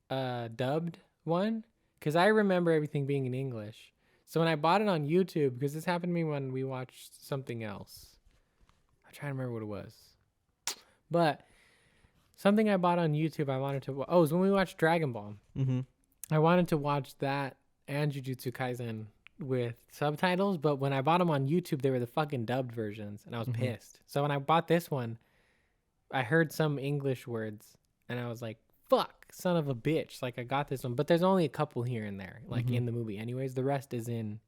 a dubbed one because I remember everything being in English. So when I bought it on YouTube, because this happened to me when we watched something else. I'm trying to remember what it was. But something I bought on YouTube, I wanted to... Oh, it was when we watched Dragon Ball. I wanted to watch that and Jujutsu Kaisen with subtitles, but when I bought them on YouTube, they were the fucking dubbed versions, and I was pissed. So when I bought this one, I heard some English words, and I was like, fuck, son of a bitch. Like, I got this one, but there's only a couple here and there, like in the movie. Anyways, the rest is in,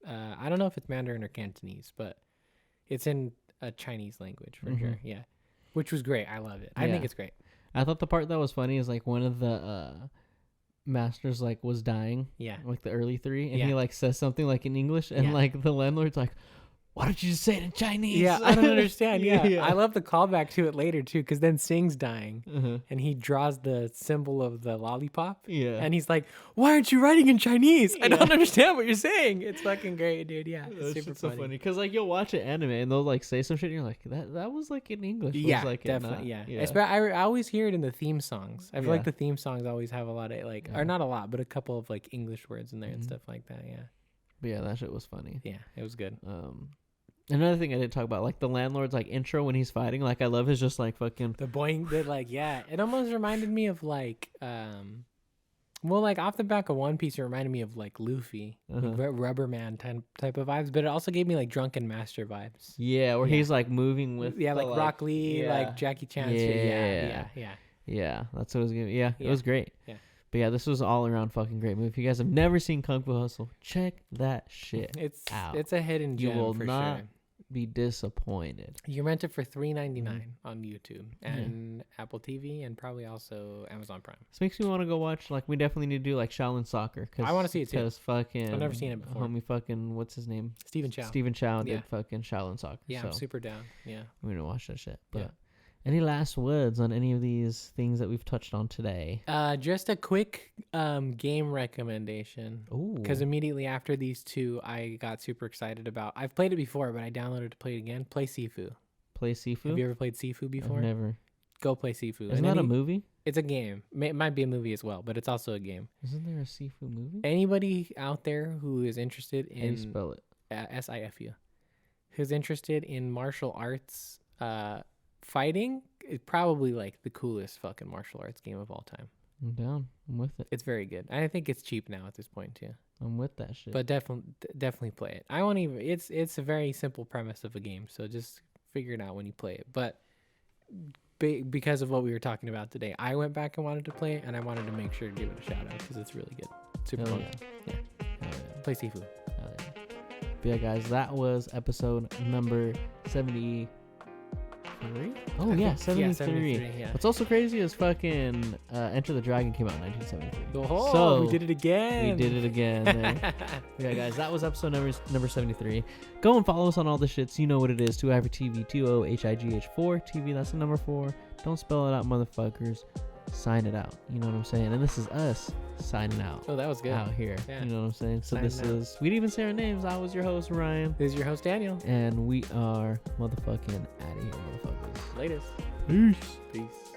I don't know if it's Mandarin or Cantonese, but it's in a Chinese language for sure. Yeah. Which was great. I love it. I think it's great. I thought the part that was funny is like one of the masters like was dying. Yeah. Like the early 3. And he like says something like in English and like the landlord's like, why don't you just say it in Chinese? Yeah, I don't understand. Yeah. I love the callback to it later, too, because then Sing's dying, and he draws the symbol of the lollipop. Yeah. And he's like, why aren't you writing in Chinese? I don't understand what you're saying. It's fucking great, dude. Yeah, it's super funny. So funny. Because, like, you'll watch an anime, and they'll, like, say some shit, and you're like, that was, like, in English. Yeah, like definitely, I always hear it in the theme songs. I feel like the theme songs always have a lot of, like, or not a lot, but a couple of, like, English words in there and stuff like that, But, yeah, that shit was funny. Yeah, it was good. Another thing I didn't talk about, like the landlord's like intro when he's fighting, like I love his just like fucking the boing that like it almost reminded me of like well like off the back of One Piece it reminded me of like Luffy, like Rubber Man type of vibes, but it also gave me like Drunken Master vibes. Yeah, where he's like moving with like Rock Lee, like Jackie Chan. Yeah, that's what it was giving. Yeah, it was great. Yeah. But yeah, this was all around fucking great movie. If you guys have never seen Kung Fu Hustle, check that shit out. It's a hidden gem. You will for not sure. be disappointed. You rent it for $3.99 on YouTube and Apple TV and probably also Amazon Prime. This makes me want to go watch. Like, we definitely need to do like Shaolin Soccer. I want to see it too. Because fucking, I've never seen it before. Homie, fucking, what's his name? Stephen Chow. Stephen Chow did fucking Shaolin Soccer. Yeah, so I'm super down. Yeah, we're gonna watch that shit. But any last words on any of these things that we've touched on today? Just a quick game recommendation. Ooh. Because immediately after these two, I got super excited about. I've played it before, but I downloaded to play it again. Play Sifu. Play Sifu? Have you ever played Sifu before? I've never. Go play Sifu. Isn't that a movie? It's a game. It might be a movie as well, but it's also a game. Isn't there a Sifu movie? Anybody out there who is interested in... How do you spell it? SIFU. Who's interested in martial arts fighting, is probably like the coolest fucking martial arts game of all time. I'm down. I'm with it. It's very good. I think it's cheap now at this point too. I'm with that shit. But definitely play it. I won't even. It's a very simple premise of a game, so just figure it out when you play it. But because of what we were talking about today, I went back and wanted to play it, and I wanted to make sure to give it a shout out because it's really good. Super Hell fun. yeah. Yeah. Play Sifu. Hell yeah. But yeah, guys, that was episode number 73. Oh yeah, 73. 73, yeah. What's also crazy is fucking Enter the Dragon came out in 1973. Oh, so we did it again. We did it again. Yeah, guys, that was episode number 73. Go and follow us on all the shits. You know what it is. 2HIGH4TV, 2OHIGH4TV. That's the number 4. Don't spell it out, motherfuckers. Sign it out. You know what I'm saying? And this is us signing out. Oh, that was good. Out here. Yeah. You know what I'm saying? So Signing this out. is... We didn't even say our names. I was your host, Ryan. This is your host, Daniel. And we are motherfucking out of here, motherfuckers. Latest. Peace. Peace.